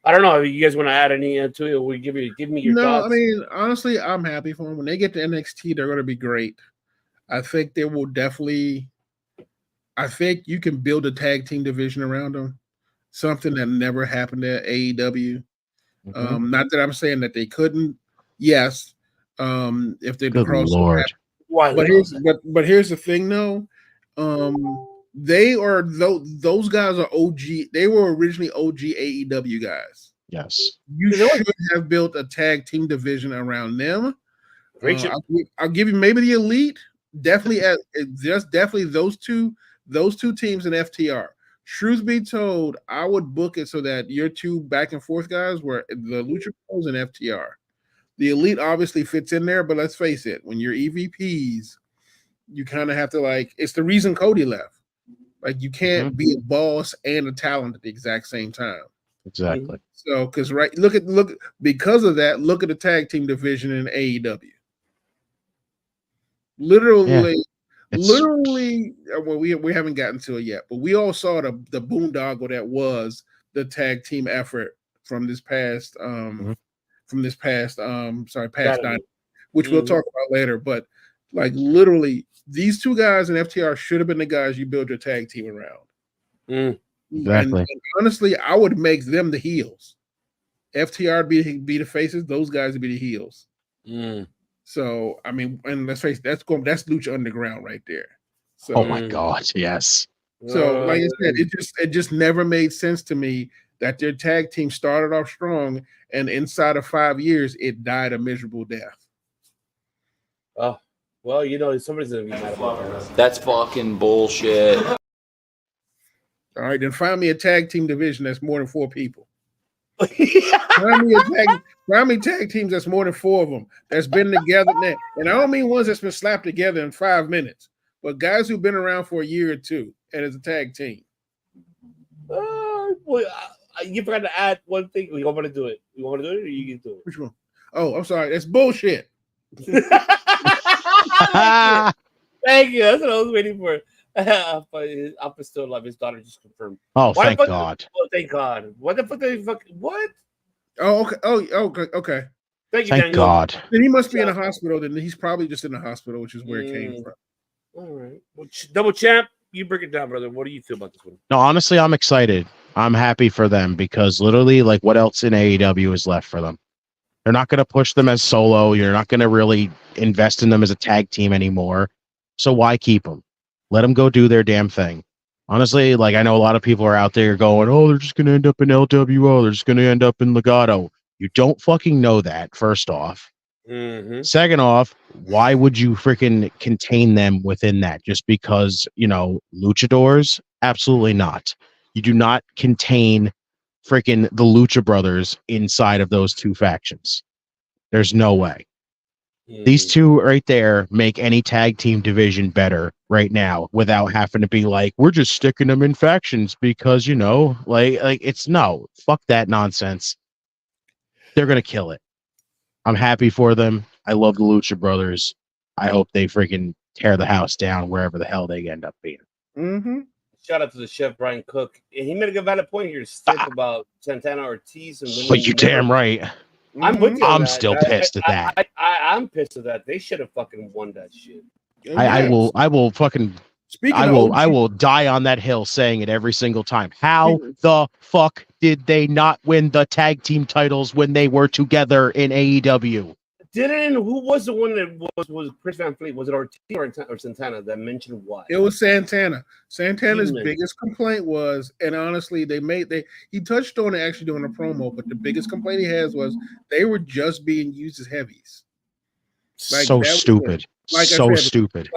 I don't know if you guys want to add any to it. Or give me your thoughts. I mean, honestly, I'm happy for them. When they get to NXT, they're going to be great. I think they will definitely. I think you can build a tag team division around them, something that never happened at AEW. Not that I'm saying that they couldn't. Yes, if they're Good Lord. But here's the thing, though. They are those guys are OG. They were originally OG AEW guys. Yes, you should have built a tag team division around them. I'll give you maybe the Elite. Definitely, definitely those two teams in FTR. Truth be told, I would book it so that your two back and forth guys were the Lucha Bros and FTR. The Elite obviously fits in there, but let's face it, when you're EVPs, you kind of have to it's the reason Cody left. Like you can't be a boss and a talent at the exact same time. Exactly. So, because because of that, look at the tag team division in AEW. Literally, well, we haven't gotten to it yet, but we all saw the boondoggle that was the tag team effort from this past past night, which we'll talk about later. But literally, these two guys in FTR should have been the guys you build your tag team around. Exactly. And honestly, I would make them the heels. FTR be the faces; those guys would be the heels. So I mean, and let's face it, that's Lucha Underground right there. So, oh my God, yes. So like I said, it just never made sense to me that their tag team started off strong, and inside of 5 years, it died a miserable death. Oh. Well, somebody's gonna be mad about that. That's fucking bullshit. All right, then find me a tag team division that's more than 4 people. Find me tag teams that's more than 4 of them that's been together now. And I don't mean ones that's been slapped together in 5 minutes, but guys who've been around for a year or two and it's a tag team. You forgot to add one thing. We want to do it. You want to do it, or you can do it? Which one? Oh, I'm sorry. That's bullshit. Thank you. That's what I was waiting for. Alpha still alive. His daughter just confirmed. Oh, thank God. Oh, thank God. What the fuck? What? Oh, okay. Okay. Thank you, thank Daniel. God. Then he must be in a hospital. Then he's probably just in the hospital, which is where it came from. All right. Well, Double Champ, you break it down, brother. What do you feel about this one? No, honestly, I'm excited. I'm happy for them because literally, what else in AEW is left for them? They're not going to push them as solo. You're not going to really invest in them as a tag team anymore. So why keep them? Let them go do their damn thing. Honestly, I know a lot of people are out there going, oh, they're just going to end up in LWO. They're just going to end up in Legato. You don't fucking know that, first off. Second off, why would you freaking contain them within that? Just because, luchadors? Absolutely not. You do not contain freaking the Lucha Brothers inside of those two factions. There's no way. These two right there make any tag team division better right now without having to be we're just sticking them in factions because, it's no. Fuck that nonsense. They're going to kill it. I'm happy for them. I love the Lucha Brothers. I hope they freaking tear the house down wherever the hell they end up being. Shout out to the chef, Brian Cook. He made a good valid point here about Santana Ortiz. But you damn right. I'm with you. I'm still pissed at that. I'm pissed at that. They should have fucking won that shit. I will fucking. I will die on that hill saying it every single time. How the fuck did they not win the tag team titles when they were together in AEW? Who was the one that was Chris Van Fleet? Was it Ortiz or Santana that mentioned what? It was Santana. Santana's biggest complaint was, and honestly, he touched on it actually during a promo, but the biggest complaint he has was they were just being used as heavies. So stupid. Stupid.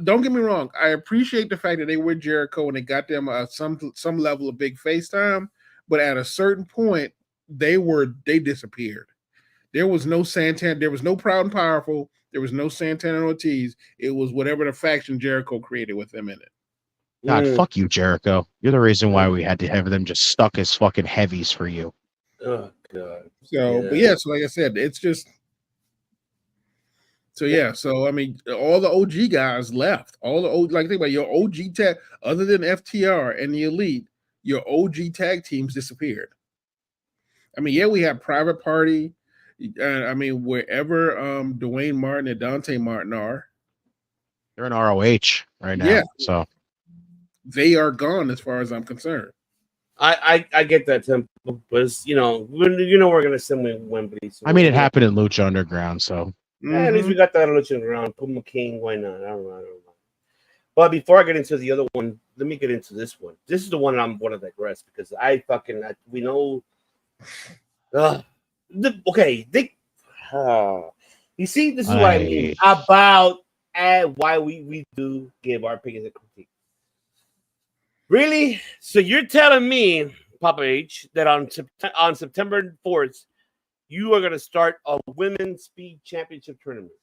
Don't get me wrong. I appreciate the fact that they were Jericho and they got them some level of big face time, but at a certain point, they disappeared. There was no Santana. There was no Proud and Powerful. There was no Santana and Ortiz. It was whatever the faction Jericho created with them in it. God, fuck you, Jericho. You're the reason why we had to have them just stuck as fucking heavies for you. Oh, God. So, but yeah, so like I said, it's just So yeah, so I mean, all the OG guys left. All the old, like think about your OG tag, other than FTR and the Elite, your OG tag teams disappeared. I mean, yeah, we have Private Party. I mean, wherever Dwayne Martin and Dante Martin are, They're in ROH right now. Yeah. So they are gone as far as I'm concerned. I get that, Tim, but it's, we're gonna send Wembley. So I mean, it happened in Lucha Underground. So at least we got that on around. Put McCain, why not? I don't know. But before I get into the other one, let me get into this one. This is the one I'm going to digress because we know. You see, this is what I mean about why we do give our opinions and critique. Really? So you're telling me, Papa H, that on September 4th, you are going to start a women's speed championship tournament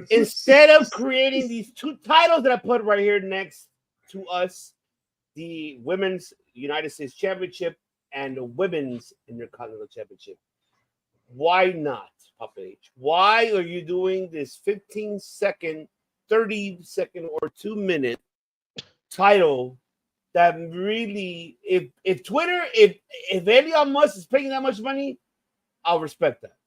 instead of creating these two titles that I put right here next to us, the women's United States Championship and the women's Intercontinental Championship. Why not, Papa H? Why are you doing this 15-second, 30-second, or 2-minute title that really, if Twitter, if Elon Musk is paying that much money, I'll respect that.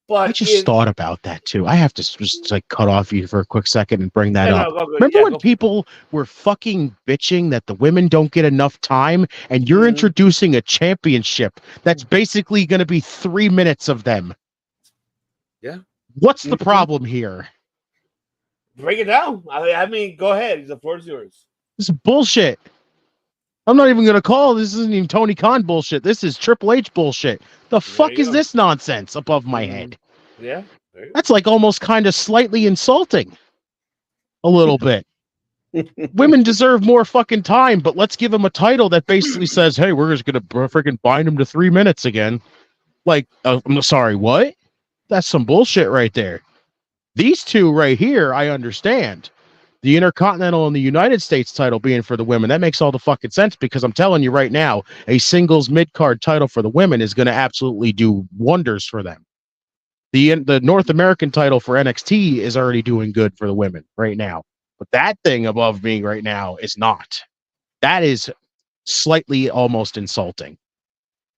But I just thought about that too. I have to just like cut off you for a quick second and bring that up. Remember when people were fucking bitching that the women don't get enough time, and you're introducing a championship that's basically going to be 3 minutes of them? Yeah. What's the problem here? Break it down. I mean, go ahead. The floor is yours. This is bullshit. I'm not even going to call this. Isn't even Tony Khan bullshit. This is Triple H bullshit. The fuck is this nonsense above my head? Yeah. That's like almost kind of slightly insulting. A little bit. Women deserve more fucking time, but let's give them a title that basically says, hey, we're just going to freaking bind them to 3 minutes again. Like, I'm sorry, what? That's some bullshit right there. These two right here, I understand. The Intercontinental and the United States title being for the women, that makes all the fucking sense, because I'm telling you right now, a singles mid-card title for the women is going to absolutely do wonders for them. The North American title for NXT is already doing good for the women right now. But that thing above me right now is not. That is slightly almost insulting.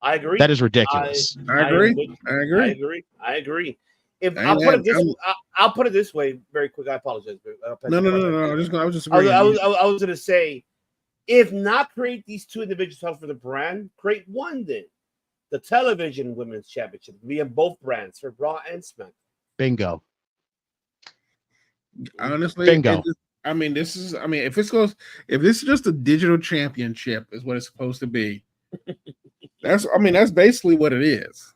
I agree. That is ridiculous. I agree. If I'll put it this way, very quick. I apologize. No. I was going to say, if not create these two individual titles for the brand, create one then. The television women's championship via both brands for Raw and SmackDown. Bingo. Honestly, bingo. If this is just a digital championship is what it's supposed to be. That's basically what it is.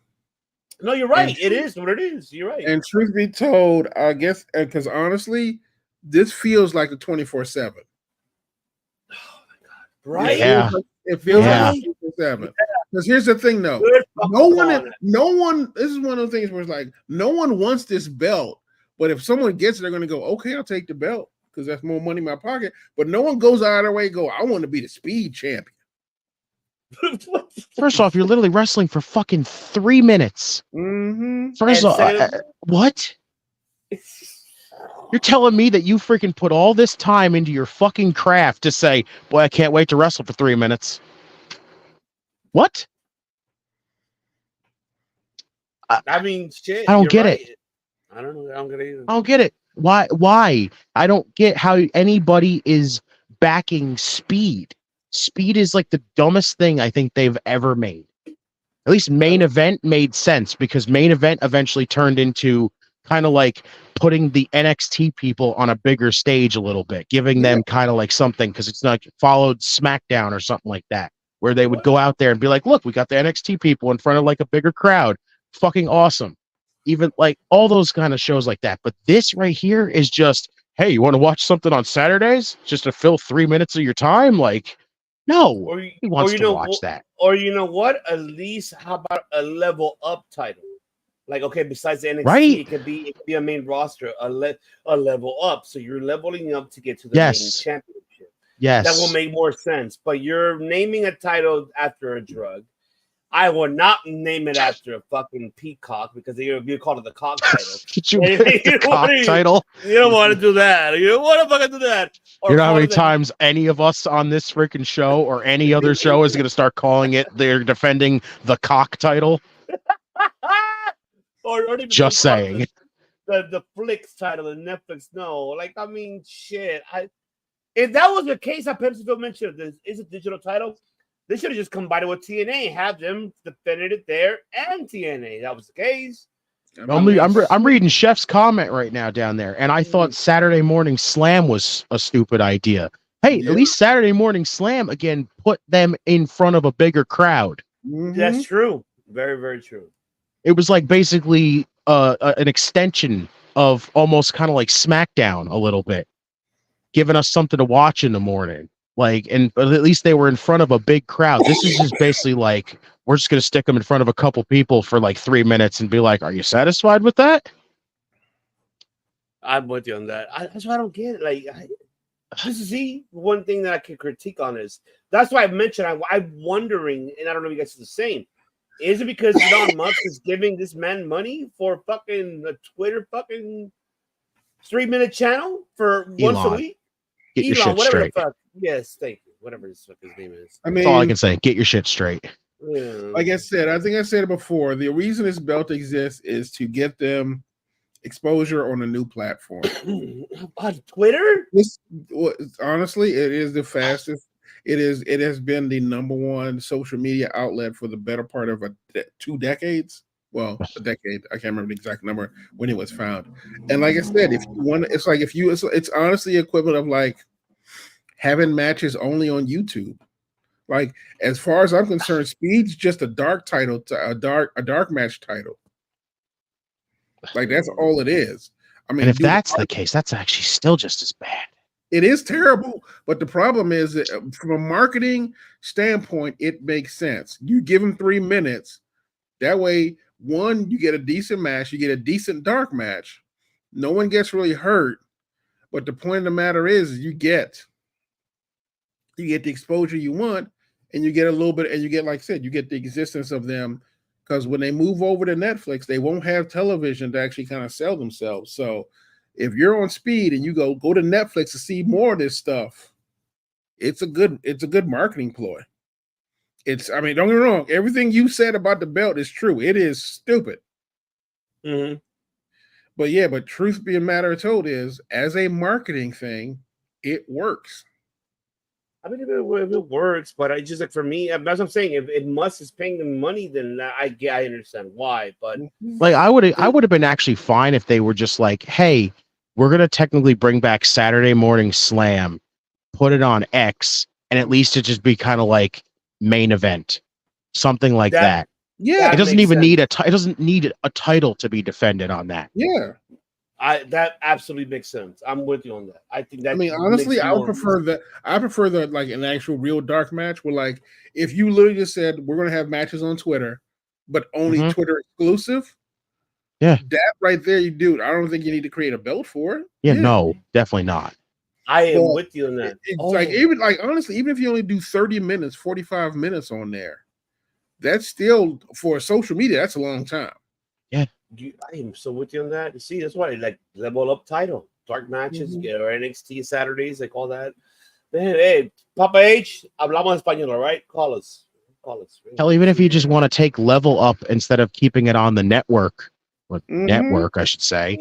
No, you're right. It is what it is. You're right. And truth be told, I guess, because honestly, this feels like a 24/7. Oh my god! Right? Yeah. It feels like 24/7. Because here's the thing, though. No one. This is one of the things where it's like no one wants this belt, but if someone gets it, they're going to go, okay, I'll take the belt because that's more money in my pocket. But no one goes out of their way and go, I want to be the speed champion. First off, you're literally wrestling for fucking 3 minutes. Mm-hmm. First off, what? You're telling me that you freaking put all this time into your fucking craft to say, boy, I can't wait to wrestle for 3 minutes. What? I mean, shit. I don't get it. I don't know. I don't get it either. I don't get it. Why? I don't get how anybody is backing speed. Speed is like the dumbest thing I think they've ever made. At least Main Event made sense because Main Event eventually turned into kind of like putting the NXT people on a bigger stage a little bit, giving them kind of like something, because it's not followed SmackDown or something like that, where they would go out there and be like, look, we got the NXT people in front of like a bigger crowd. Fucking awesome. Even like all those kind of shows like that. But this right here is just, hey, you want to watch something on Saturdays just to fill 3 minutes of your time? Like, no, he wants to watch that. Or you know what? At least how about a level up title? Like, okay, besides the NXT, right. it could be a main roster, a level up. So you're leveling up to get to the main championship. Yes. That will make more sense. But you're naming a title after a drug. I will not name it after a fucking peacock because you call it the cock title. Did you pick the cock title? You don't want to do that. You don't want to fucking do that. Or You know how many call it times any of us on this freaking show or any other show is going to start calling it? They're defending the cock title. or even Just saying. The Flix title, the Netflix. No, like I mean, shit. If that was the case, how Pepsi mentioned this is a digital title. They should have just combined it with TNA, have them defended it there and TNA. That was the case. I'm reading Chef's comment right now down there, and I thought Saturday Morning Slam was a stupid idea. Hey, at least Saturday Morning Slam again put them in front of a bigger crowd. That's true. Very, very true. It was like basically an extension of almost kind of like SmackDown a little bit, giving us something to watch in the morning. But at least they were in front of a big crowd. This is just basically like, we're just going to stick them in front of a couple people for like 3 minutes and be like, are you satisfied with that? I'm with you on that. That's why I don't get it. Like, this is the one thing that I can critique on is that's why I mentioned I'm wondering, and I don't know if you guys are the same. Is it because Elon Musk is giving this man money for fucking a Twitter fucking 3-minute channel for once a week? Get your shit whatever straight. the fuck. Yes, thank you. Whatever his name is. That's all I can say. Get your shit straight. Yeah. Like I said, I think I said it before. The reason this belt exists is to get them exposure on a new platform. On Twitter? Honestly, it is the fastest. It has been the number one social media outlet for the better part of 2 decades. Well, a decade. I can't remember the exact number when it was found. And like I said, if you want, it's honestly equivalent of like having matches only on YouTube. Like, as far as I'm concerned, Speed's just a dark title, a dark match title. Like, that's all it is. I mean, and if that's the case, that's actually still just as bad. It is terrible, but the problem is that from a marketing standpoint, it makes sense. You give them 3 minutes. That way, one, you get a decent match, you get a decent dark match. No one gets really hurt. But the point of the matter is you get the exposure you want, and you get a little bit, and you get, like I said, you get the existence of them, because when they move over to Netflix, they won't have television to actually kind of sell themselves. So if you're on Speed and you go to Netflix to see more of this stuff, it's a good marketing ploy. I mean, don't get me wrong, everything you said about the belt is true. It is stupid. Mm-hmm. But truth being matter told is, as a marketing thing, it works. I mean, if it works, but I just, like, for me, that's what I'm saying. If Musk is paying them money, then I understand why. But like, I would have been actually fine if they were just like, hey, we're gonna technically bring back Saturday Morning Slam, put it on X, and at least it just be kind of like main event, something like that. Yeah, it doesn't even need it doesn't need a title to be defended on that. Yeah. That absolutely makes sense. I'm with you on that. I think that. I mean, honestly, I would prefer that. I prefer that, like, an actual real dark match where, like, if you literally just said we're going to have matches on Twitter, but only Twitter exclusive. Yeah, that right there, you do. I don't think you need to create a belt for it. Yeah, no, definitely not. I am with you on that. It's honestly, even if you only do 30 minutes, 45 minutes on there, that's still, for social media, that's a long time. Yeah. I am so with you on that. You see, that's why I like level up title, dark matches, or NXT Saturdays, like all that. Man, hey, Papa H, hablamos español, all right? Call us. Hell, even if you just want to take level up instead of keeping it on the network, I should say,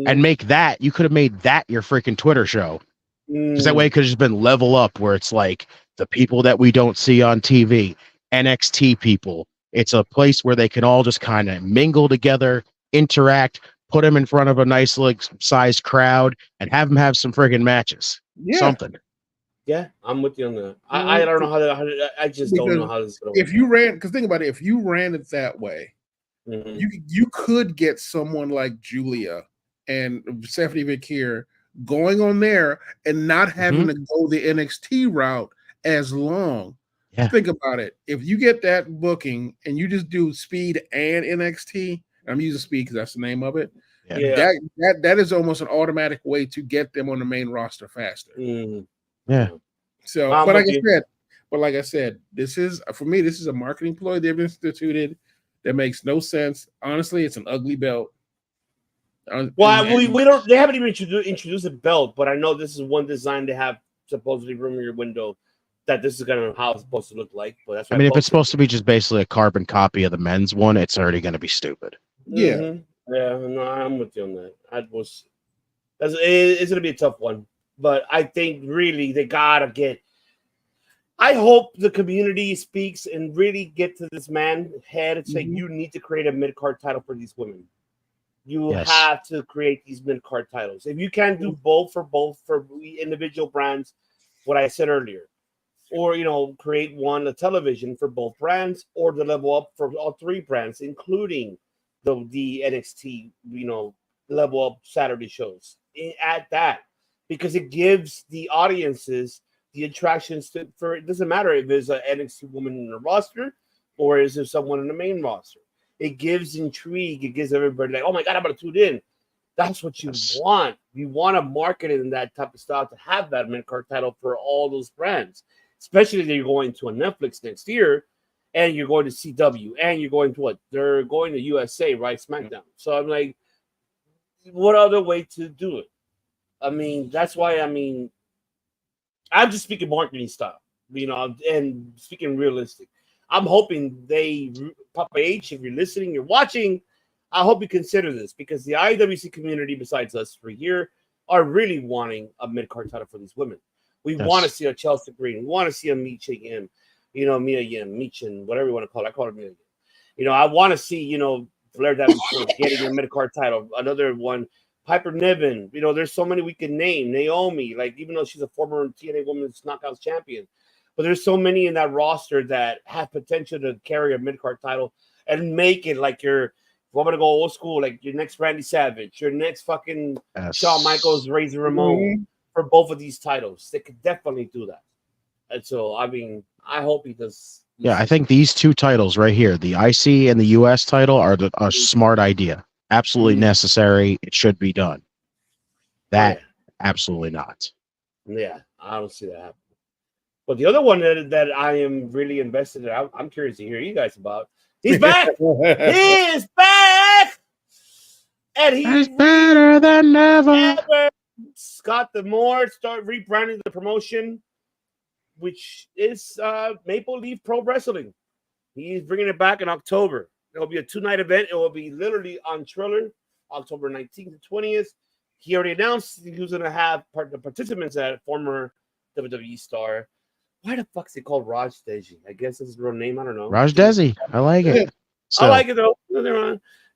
and make that, you could have made that your freaking Twitter show. Because that way it could have just been level up, where it's like the people that we don't see on TV, NXT people. It's a place where they can all just kind of mingle together, interact, put them in front of a nice, like, sized crowd, and have them have some friggin' matches. Yeah. Something. Yeah, I'm with you on that. I don't know how I just don't know how this is going to work. If you ran, because think about it, if you ran it that way, you could get someone like Julia and Stephanie Vickier going on there and not having to go the NXT route as long. Yeah. Think about it. If you get that booking and you just do Speed and NXT, I'm using Speed because that's the name of it. Yeah. That is almost an automatic way to get them on the main roster faster. Yeah. So, but like But like I said, this is for me. This is a marketing ploy they've instituted that makes no sense. Honestly, it's an ugly belt. Well, we don't. They haven't even introduced a belt, but I know this is one design they have supposedly room in your window that this is gonna how it's supposed to look like. But that's I mean, if it's supposed to be just basically a carbon copy of the men's one, it's already going to be stupid. Yeah, yeah, no, I'm with you on that. It's gonna be a tough one, but I think really they gotta get. I hope the community speaks and really get to this man head and say you need to create a mid card title for these women. You have to create these mid card titles. If you can't do both for individual brands, what I said earlier, or create one a television for both brands, or the level up for all three brands, including the NXT level up Saturday shows. Add that because it gives the audiences the attractions for it doesn't matter if there's an NXT woman in the roster or is there someone in the main roster. It gives intrigue. It gives everybody like, oh my God, I'm going to tune in. That's what you want. You want to market it in that type of style to have that mid-card title for all those brands, especially if you're going to a Netflix next year and you're going to CW and you're going to what? They're going to USA, right? SmackDown. So I'm like, what other way to do it? I mean, that's why, I'm just speaking marketing style, and speaking realistic. I'm hoping Papa H, if you're listening, you're watching, I hope you consider this because the IWC community, besides us three here, are really wanting a mid-card title for these women. We want to see a Chelsea Green. We want to see a Mia Yim, Mia Yim, Michin, whatever you want to call it. I call her Mia Yim. I want to see, Blair Davenport getting a mid-card title. Another one, Piper Niven. There's so many we can name. Naomi, even though she's a former TNA Women's Knockouts champion. But there's so many in that roster that have potential to carry a mid-card title and make it like if I'm going to go old school, like your next Randy Savage, your next fucking Shawn Michaels, Razor Ramon for both of these titles. They could definitely do that. And so, I hope he does. Yeah, I think these two titles right here, the IC and the US title, are a smart idea. Absolutely necessary. It should be done. Absolutely not. Yeah, I don't see that happening. But the other one that I am really invested in, I'm curious to hear you guys about. He's back. He is back, and he's better than ever. Scott D'Amore start rebranding the promotion, which is Maple Leaf Pro Wrestling. He's bringing it back in October. It will be a 2-night event. It will be literally on Triller, October 19th and 20th. He already announced he was going to have the participants at former WWE star. Why the fuck's it called Raj Deji? I guess that's his real name. I don't know. Raj Desi. I like it. I like it though.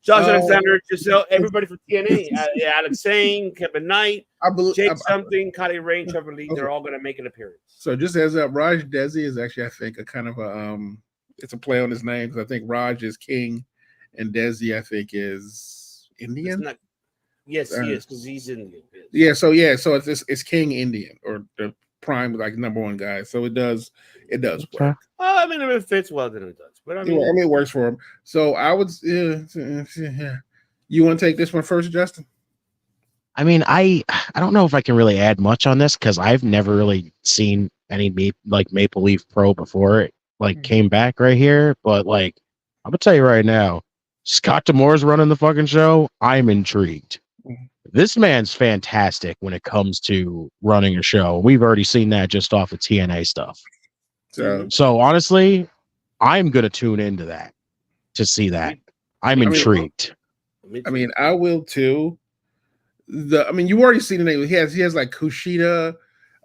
Josh Alexander, Giselle, everybody from TNA. Alex Sane, Kevin Knight, Jake something, Kylie Rain, Trevor Lee. They're all going to make an appearance. So just as Raj Desi is actually, I think, a kind of a it's a play on his name because I think Raj is king and Desi, I think, is Indian. Yes, he is because he's Indian. Yeah, so it's King Indian or the prime number one guy. So it does work. If it fits well, then it does. But it works for him. So I would. You want to take this one first, Justin? I don't know if I can really add much on this because I've never really seen any Maple Leaf Pro before it came back right here. But I'm gonna tell you right now, Scott D'Amore's running the fucking show. I'm intrigued. This man's fantastic when it comes to running a show. We've already seen that just off of TNA stuff. So honestly, I'm gonna tune into that to see that. I'm intrigued. I will too. You already seen the name. He has Kushida.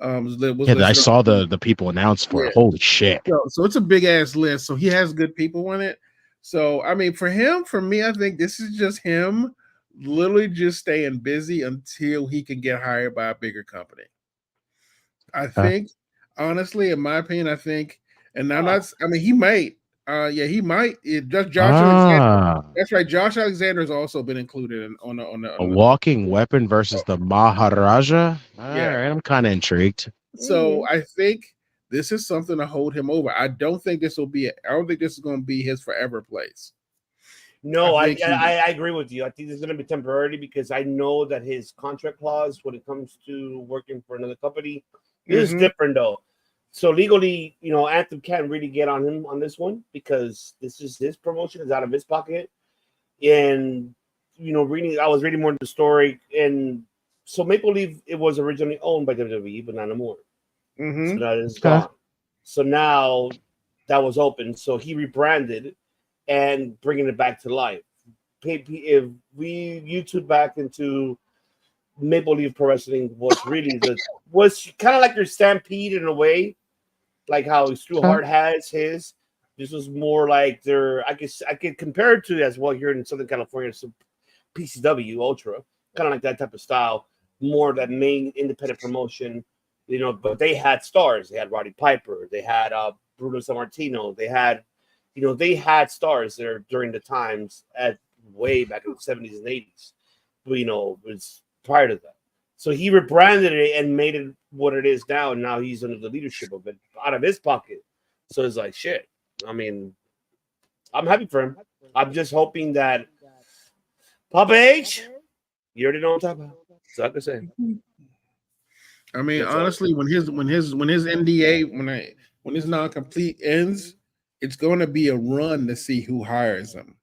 I saw the people announced for it. Holy shit! So it's a big ass list. So he has good people in it. So for me, I think this is just him, literally just staying busy until he can get hired by a bigger company. I think, honestly, in my opinion, and I'm not. He might. He might. Josh Alexander. That's right. Josh Alexander has also been included on a walking weapon versus the Maharaja. All right, I'm kind of intrigued. So I think this is something to hold him over. I don't think this is going to be his forever place. No, I agree with you. I think this is going to be temporary because I know that his contract clause when it comes to working for another company is different though. So legally, Anthem can't really get on him on this one because this is his promotion, is out of his pocket. And I was reading more into the story, and so Maple Leaf, it was originally owned by WWE, but not anymore. Mm-hmm. So now it's gone. So now that was open. So he rebranded and bringing it back to life. If we YouTube back into Maple Leaf Pro Wrestling, was kind of like your Stampede in a way, like how Stu Hart has his. This was more like I could compare it to as well here in Southern California, so PCW Ultra, kind of like that type of style, more that main independent promotion, but they had stars. They had Roddy Piper, they had Bruno Sammartino, they had stars there during the times at way back in the 70s and 80s. But, it was prior to that. So he rebranded it and made it what it is now, and now he's under the leadership of it out of his pocket. So it's like shit. I mean, I'm happy for him. I'm just hoping that Papa H, you already know what I'm talking about. That's all I can say. I mean, honestly, when his NDA, when his non-complete ends, it's going to be a run to see who hires him.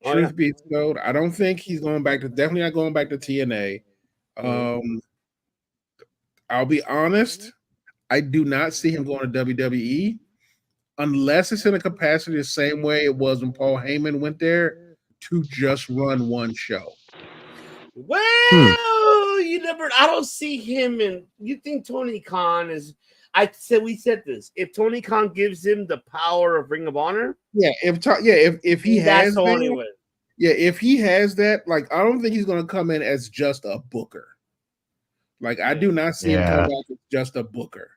Truth be told, I don't think he's definitely not going back to TNA. I'll be honest, I do not see him going to WWE unless it's in a capacity the same way it was when Paul Heyman went there to just run one show. Well, I don't see him in. You think Tony Khan is? We said this. If Tony Khan gives him the power of Ring of Honor, if he has the only way. Yeah, if he has that, like, I don't think he's going to come in as just a booker. Like, I do not see him come back as just a booker.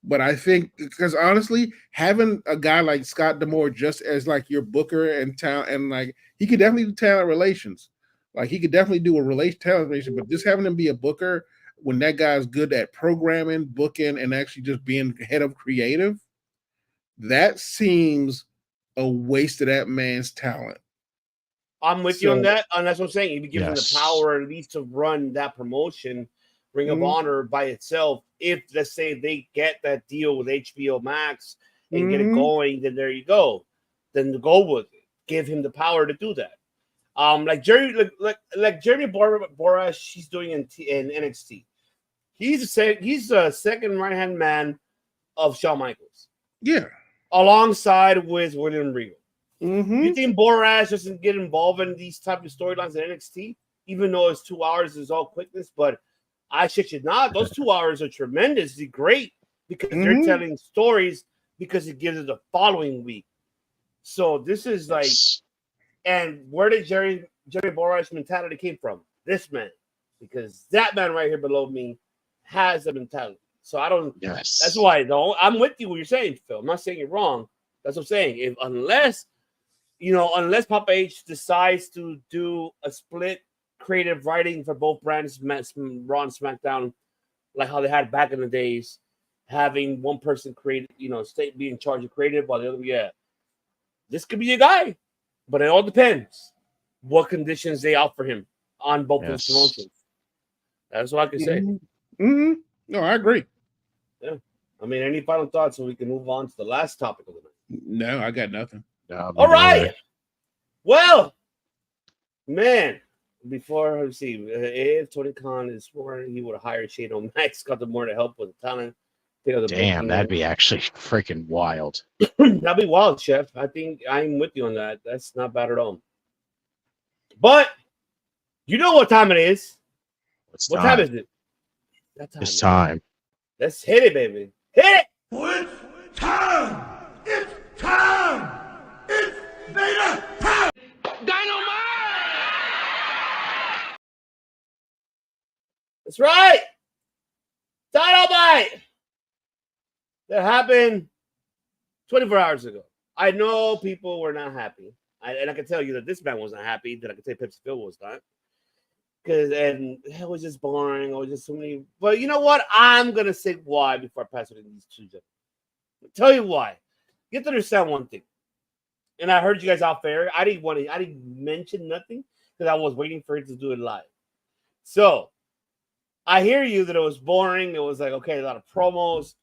But I think, because honestly, having a guy like Scott D'Amore just as like your booker and talent, and like he could definitely do talent relations. Like he could definitely do a talent relation, but just having him be a booker when that guy's good at programming, booking, and actually just being head of creative, that seems a waste of that man's talent. I'm with you on that, and that's what I'm saying. If you give him the power at least to run that promotion, Ring of Honor by itself, if let's say they get that deal with HBO Max and get it going, then there you go. Then go with it. Give him the power to do that. Like Jeremy Borash, he's doing in NXT. He's a second right hand man of Shawn Michaels. Yeah, alongside with William Regal. Mm-hmm. You think Borash doesn't get involved in these type of storylines in NXT, even though it's 2 hours is all quickness? But I shit you not, those 2 hours are tremendously great because they're telling stories because it gives it the following week. So this is like, and where did Jerry Borash mentality came from? This man, because that man right here below me has a mentality. So I don't. Yes, that's why though. I'm with you what you're saying, Phil. I'm not saying you're wrong. That's what I'm saying. Unless Papa H decides to do a split creative writing for both brands, Raw and SmackDown, like how they had back in the days, having one person create, be in charge of creative while the other, this could be a guy, but it all depends what conditions they offer him on both those promotions. That's what I can say. Mm-hmm. No, I agree. Yeah. I mean, any final thoughts so we can move on to the last topic of the night? No, I got nothing. All right. Well, man, before I see if Tony Khan is sworn, he would have hired Shane O'Mac, Scott D'Amore to help with the talent. Damn, that'd be actually freaking wild. That'd be wild, Chef. I think I'm with you on that. That's not bad at all. But you know what time it is. What time is it? It's time. Let's hit it, baby. Hit it! It's time! It's time! It's Vader time! Dynamite! That's right! Dynamite! That happened 24 hours ago. I know people were not happy. And I can tell you that this man was not happy. That I can tell Pepsi Phil was not. And it was just boring. It was just so many. But you know what? I'm going to say why before I pass it to these two gentlemen. I'll tell you why. You have to understand one thing. And I heard you guys out there. I didn't mention nothing because I was waiting for it to do it live. So I hear you that it was boring. It was like, okay, a lot of promos.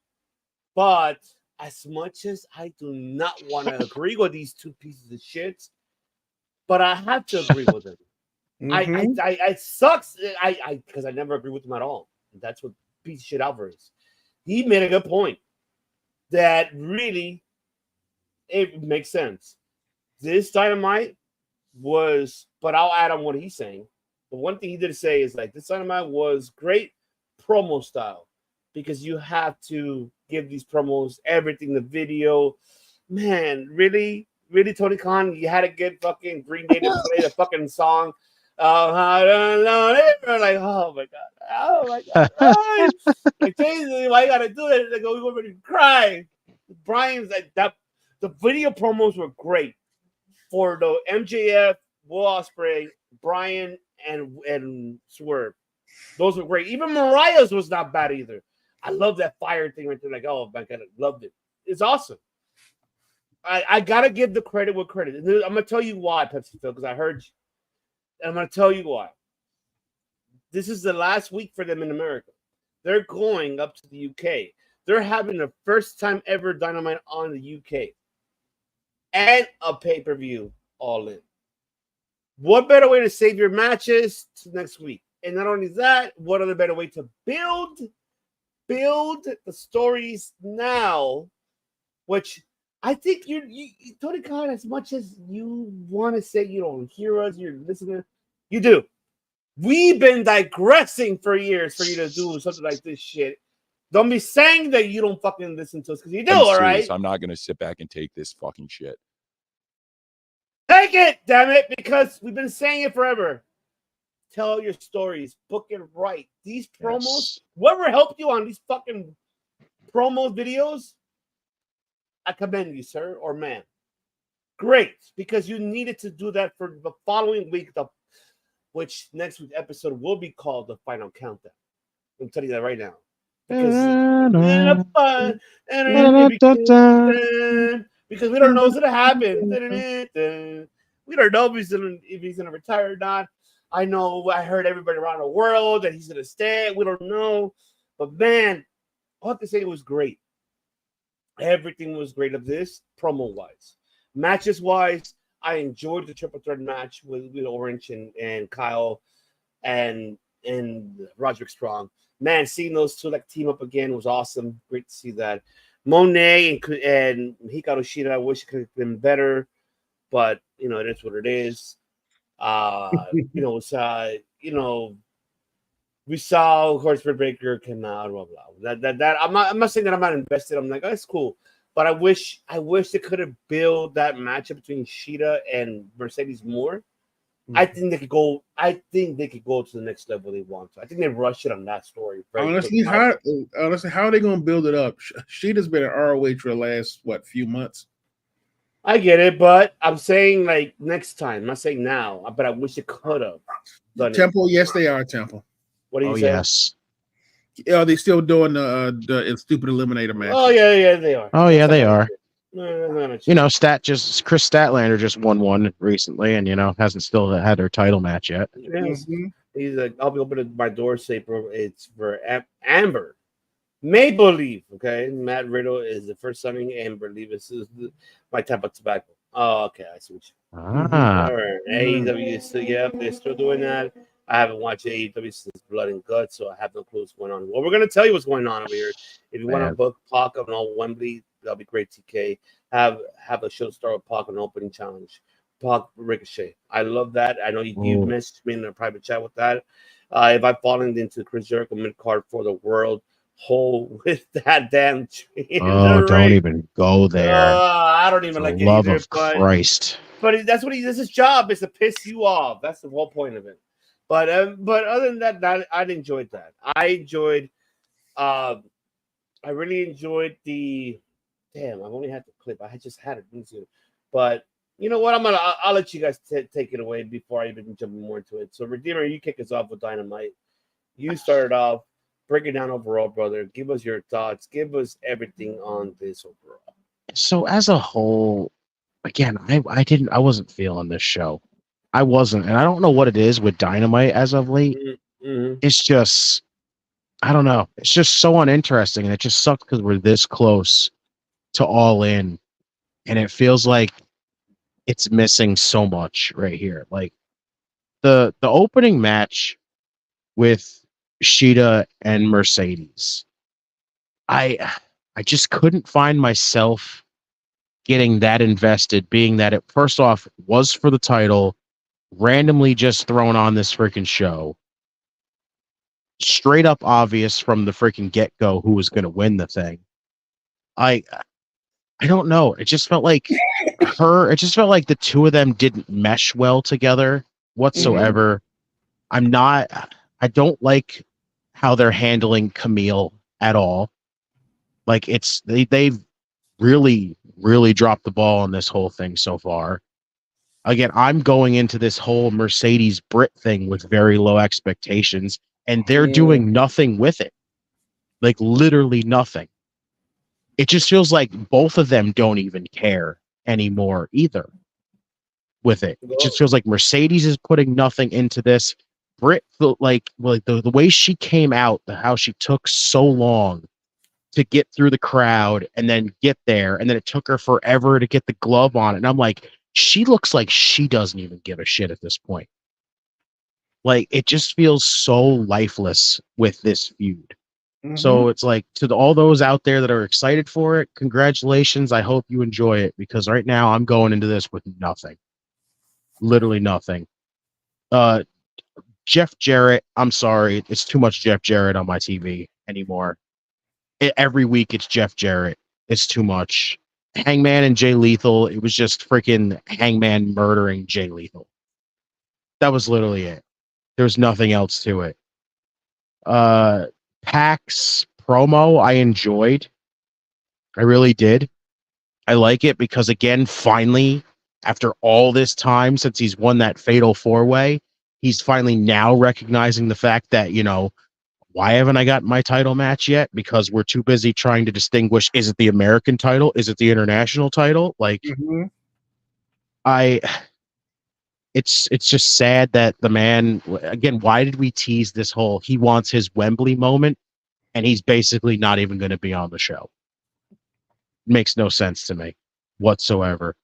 But as much as I do not want to agree with these two pieces of shit, but I have to agree with them. Mhm. I it sucks. Because I never agree with him at all. That's what piece of shit Alvarez is. He made a good point that really it makes sense. This Dynamite was, but I'll add on what he's saying. The one thing he did say is like this Dynamite was great promo style because you have to give these promos everything, the video. Man, really, Tony Khan, you had to get fucking Green Day to play the fucking song. I don't know. Like, oh my god, right? Like, Jesus, why you gotta do it? Like, we're ready to cry. Brian's like that. The video promos were great for the MJF, Will Ospreay, Brian, and Swerve. Those were great. Even Mariah's was not bad either. I love that fire thing right there. Like, oh my god, I loved it. It's awesome. I gotta give the credit where credit. I'm gonna tell you why, Pepsi Phil, because I heard you. And I'm gonna tell you why. This is the last week for them in America. They're going up to the UK. They're having the first time ever Dynamite on the UK. And a pay-per-view all in. What better way to save your matches to next week? And not only that, what other better way to build the stories now, which I think you Tony Khan, as much as you want to say you don't hear us, you're listening, you do. We've been digressing for years for you to do something like this shit. Don't be saying that you don't fucking listen to us because you do, all right? I'm not gonna sit back and take this fucking shit. Take it, damn it, because we've been saying it forever. Tell your stories, book it right. These promos, whoever helped you on these fucking promos videos, I commend you, sir or ma'am. Great, because you needed to do that for the following week, which next week's episode will be called the Final Countdown. I'm telling you that right now. Because we don't know what's gonna happen. We don't know if he's gonna retire or not. I know I heard everybody around the world that he's gonna stay. We don't know, but man, all I can say it was great. Everything was great of this promo wise, matches wise. I enjoyed the triple threat match with Orange and Kyle and Roderick Strong. Man, seeing those two like team up again was awesome. Great to see that. Monet and Hikaru Shida, I wish it could have been better, but you know, it is what it is. We saw, of course, Britt Baker came out, blah blah. That I'm not saying that I'm not invested. I'm like, oh, it's cool. But I wish they could have built that matchup between Shida and Mercedes more. I think they could go. I think they could go to the next level they want to. I think they rushed it on that story. Honestly, how are they going to build it up? Sheeta's been at ROH for the last few months. I get it, but I'm saying like next time. I'm not saying now, but I wish it could have done Temple, it. yes, they are Temple. What do you say? Yes. Yeah, they still doing the stupid eliminator match. Oh yeah, they are. Oh yeah, they are. No, you know, Chris Statlander just won one recently, and hasn't still had their title match yet. Yes. Mm-hmm. He's like, I'll be opening my door. Say, it's for Amber. Maple Leaf. Okay, Matt Riddle is the first signing. Amber Leaf. This is my type of tobacco. Oh, okay, I see what you. All right. AEW is still, they're still doing that. I haven't watched AEW since Blood and Guts, so I have no clue what's going on. Well, we're gonna tell you what's going on over here. If you want to book Pac on all Wembley, that'll be great. TK have a show start with Pac on opening challenge. Pac Ricochet. I love that. I know you messaged me in a private chat with that. If I've fallen into Chris Jericho mid card for the world hole with that damn tree. Oh, don't even go there. I don't even like it love either, of Christ. But that's what that's his job is to piss you off. That's the whole point of it. But other than that, I enjoyed that. I really enjoyed the. Damn, I've only had the clip. I just had it. But you know what? I'll let you guys take it away before I even jump more into it. So Redeemer, you kick us off with Dynamite. You started off. Break it down overall, brother. Give us your thoughts. Give us everything on this overall. So as a whole, again, I wasn't feeling this show. I wasn't, and I don't know what it is with Dynamite as of late. Mm-hmm. It's just I don't know. It's just so uninteresting, and it just sucks because we're this close to All In, and it feels like it's missing so much right here. Like the opening match with Sheeta and Mercedes. I just couldn't find myself getting that invested, being that it first off was for the title, randomly just thrown on this freaking show. Straight up obvious from the freaking get-go who was going to win the thing. I don't know. It just felt like the two of them didn't mesh well together whatsoever. I don't like how they're handling Camille at all. Like they've really, really dropped the ball on this whole thing so far. Again, I'm going into this whole Mercedes Brit thing with very low expectations, and they're doing nothing with it. Like literally nothing. It just feels like both of them don't even care anymore either with it. It just feels like Mercedes is putting nothing into this. Brit, like the way she came out, how she took so long to get through the crowd and then get there, and then it took her forever to get the glove on it. And I'm like, she looks like she doesn't even give a shit at this point. Like, it just feels so lifeless with this feud. So it's like, all those out there that are excited for it, congratulations. I hope you enjoy it, because right now I'm going into this with nothing. Literally nothing. Jeff Jarrett, I'm sorry. It's too much Jeff Jarrett on my TV anymore. Every week it's Jeff Jarrett. It's too much. Hangman and Jay Lethal, it was just freaking Hangman murdering Jay Lethal. That was literally it. There was nothing else to it. PAC's promo, I enjoyed. I really did. I like it because, again, finally, after all this time since he's won that fatal 4-way, he's finally now recognizing the fact that, why haven't I got my title match yet? Because we're too busy trying to distinguish, is it the American title? Is it the international title? Like, it's just sad that the man, again, why did we tease this whole, he wants his Wembley moment, and he's basically not even going to be on the show? Makes no sense to me whatsoever.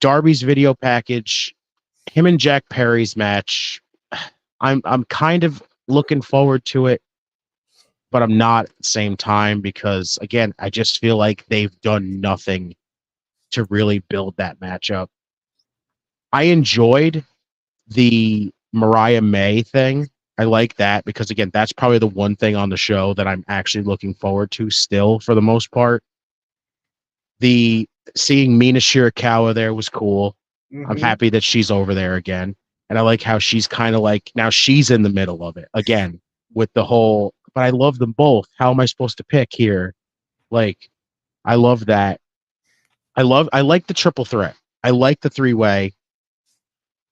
Darby's video package, him and Jack Perry's match, I'm kind of looking forward to it, but I'm not at the same time, because, again, I just feel like they've done nothing to really build that matchup. I enjoyed the Mariah May thing. I like that because, again, that's probably the one thing on the show that I'm actually looking forward to still, for the most part. Seeing Mina Shirakawa there was cool. I'm happy that she's over there again. And I like how she's kind of like, now she's in the middle of it again with the whole, but I love them both. How am I supposed to pick here? Like, I love that. I like the triple threat. I like the 3-way.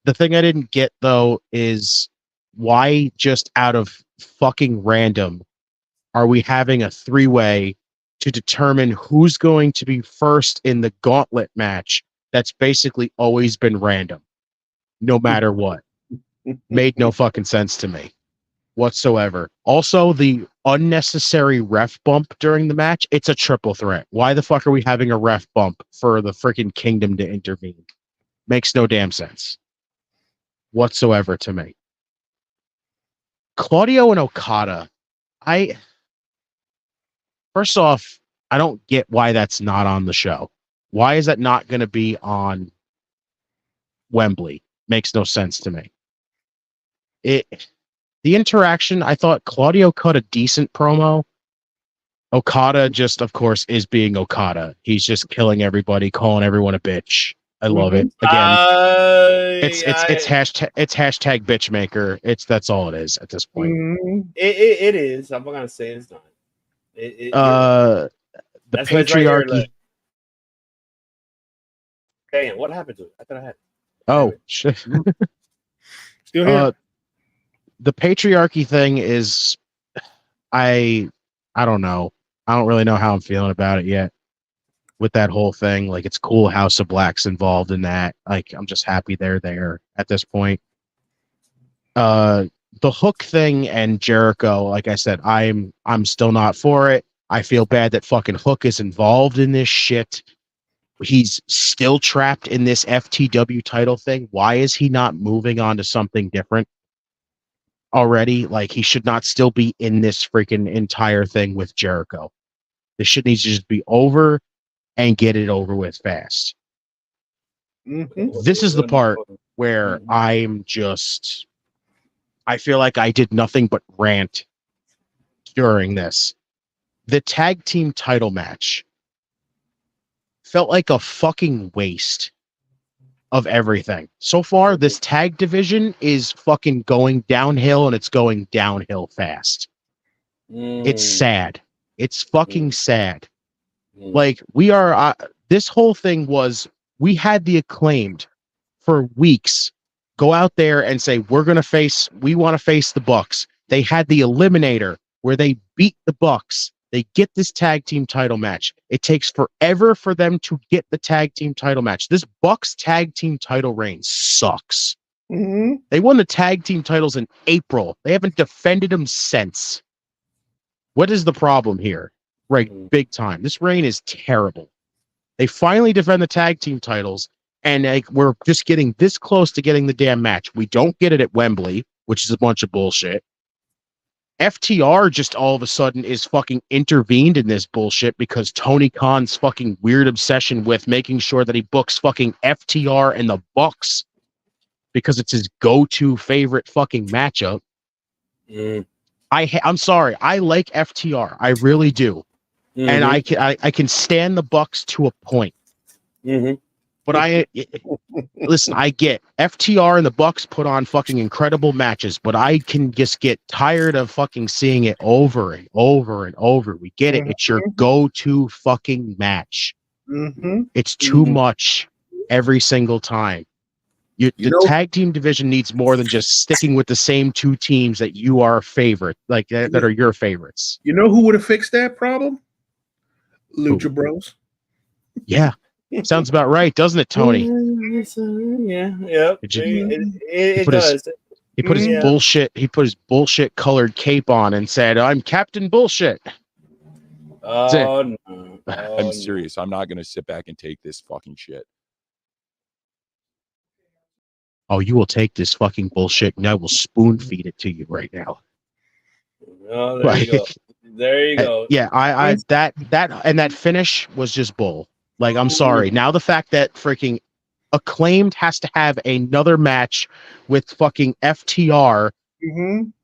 The thing I didn't get, though, is why just out of fucking random are we having a 3-way to determine who's going to be first in the gauntlet match that's basically always been random, no matter what? Made no fucking sense to me whatsoever. Also, the unnecessary ref bump during the match, it's a triple threat. Why the fuck are we having a ref bump for the freaking Kingdom to intervene? Makes no damn sense whatsoever to me. Claudio and Okada, first off, I don't get why that's not on the show. Why is that not going to be on Wembley? Makes no sense to me. The interaction, I thought Claudio cut a decent promo. Okada just, of course, is being Okada. He's just killing everybody, calling everyone a bitch. I love it. Again, it's hashtag bitchmaker. That's all it is at this point. It is. I'm not gonna say it's not. The patriarchy. Right. Damn, what happened to it? I thought I had. Oh shit! Still here. The patriarchy thing is, I don't know. I don't really know how I'm feeling about it yet. With that whole thing, like, it's cool House of Black's involved in that. Like, I'm just happy they're there at this point. the Hook thing and Jericho, like I said, I'm still not for it. I feel bad that fucking Hook is involved in this shit. He's still trapped in this FTW title thing. Why is he not moving on to something different already? Like, he should not still be in this freaking entire thing with Jericho. This shit needs to just be over and get it over with fast. This is the part where I feel like I did nothing but rant during this. The tag team title match felt like a fucking waste of everything. So far, this tag division is fucking going downhill, and it's going downhill fast. It's sad. It's fucking sad. Like, we are, this whole thing was, we had the Acclaimed for weeks go out there and say, we want to face the Bucks. They had the Eliminator where they beat the Bucks. They get this tag team title match. It takes forever for them to get the tag team title match. This Bucks tag team title reign sucks. They won the tag team titles in April. They haven't defended them since. What is the problem here? Right, big time. This reign is terrible. They finally defend the tag team titles, and like, we're just getting this close to getting the damn match. We don't get it at Wembley, which is a bunch of bullshit. FTR just all of a sudden is fucking intervened in this bullshit because Tony Khan's fucking weird obsession with making sure that he books fucking FTR and the Bucks because it's his go-to favorite fucking matchup. I'm sorry. I like FTR. I really do. And I can stand the Bucks to a point. But listen, I get FTR and the Bucks put on fucking incredible matches, but I can just get tired of fucking seeing it over and over and over. We get it. It's your go-to fucking match. It's too much every single time. The tag team division needs more than just sticking with the same two teams that you are favorite, like that are your favorites. You know who would have fixed that problem? Lucha Bros. Yeah. Sounds about right, doesn't it, Tony? Yeah. It does. He put his bullshit. He put his bullshit colored cape on and said, "I'm Captain Bullshit." No. I'm serious. I'm not gonna sit back and take this fucking shit. Oh, you will take this fucking bullshit, and I will spoon feed it to you right now. Oh, there you go. There you go. Yeah, I that finish was just bull. Like, I'm sorry. Now the fact that freaking Acclaimed has to have another match with fucking FTR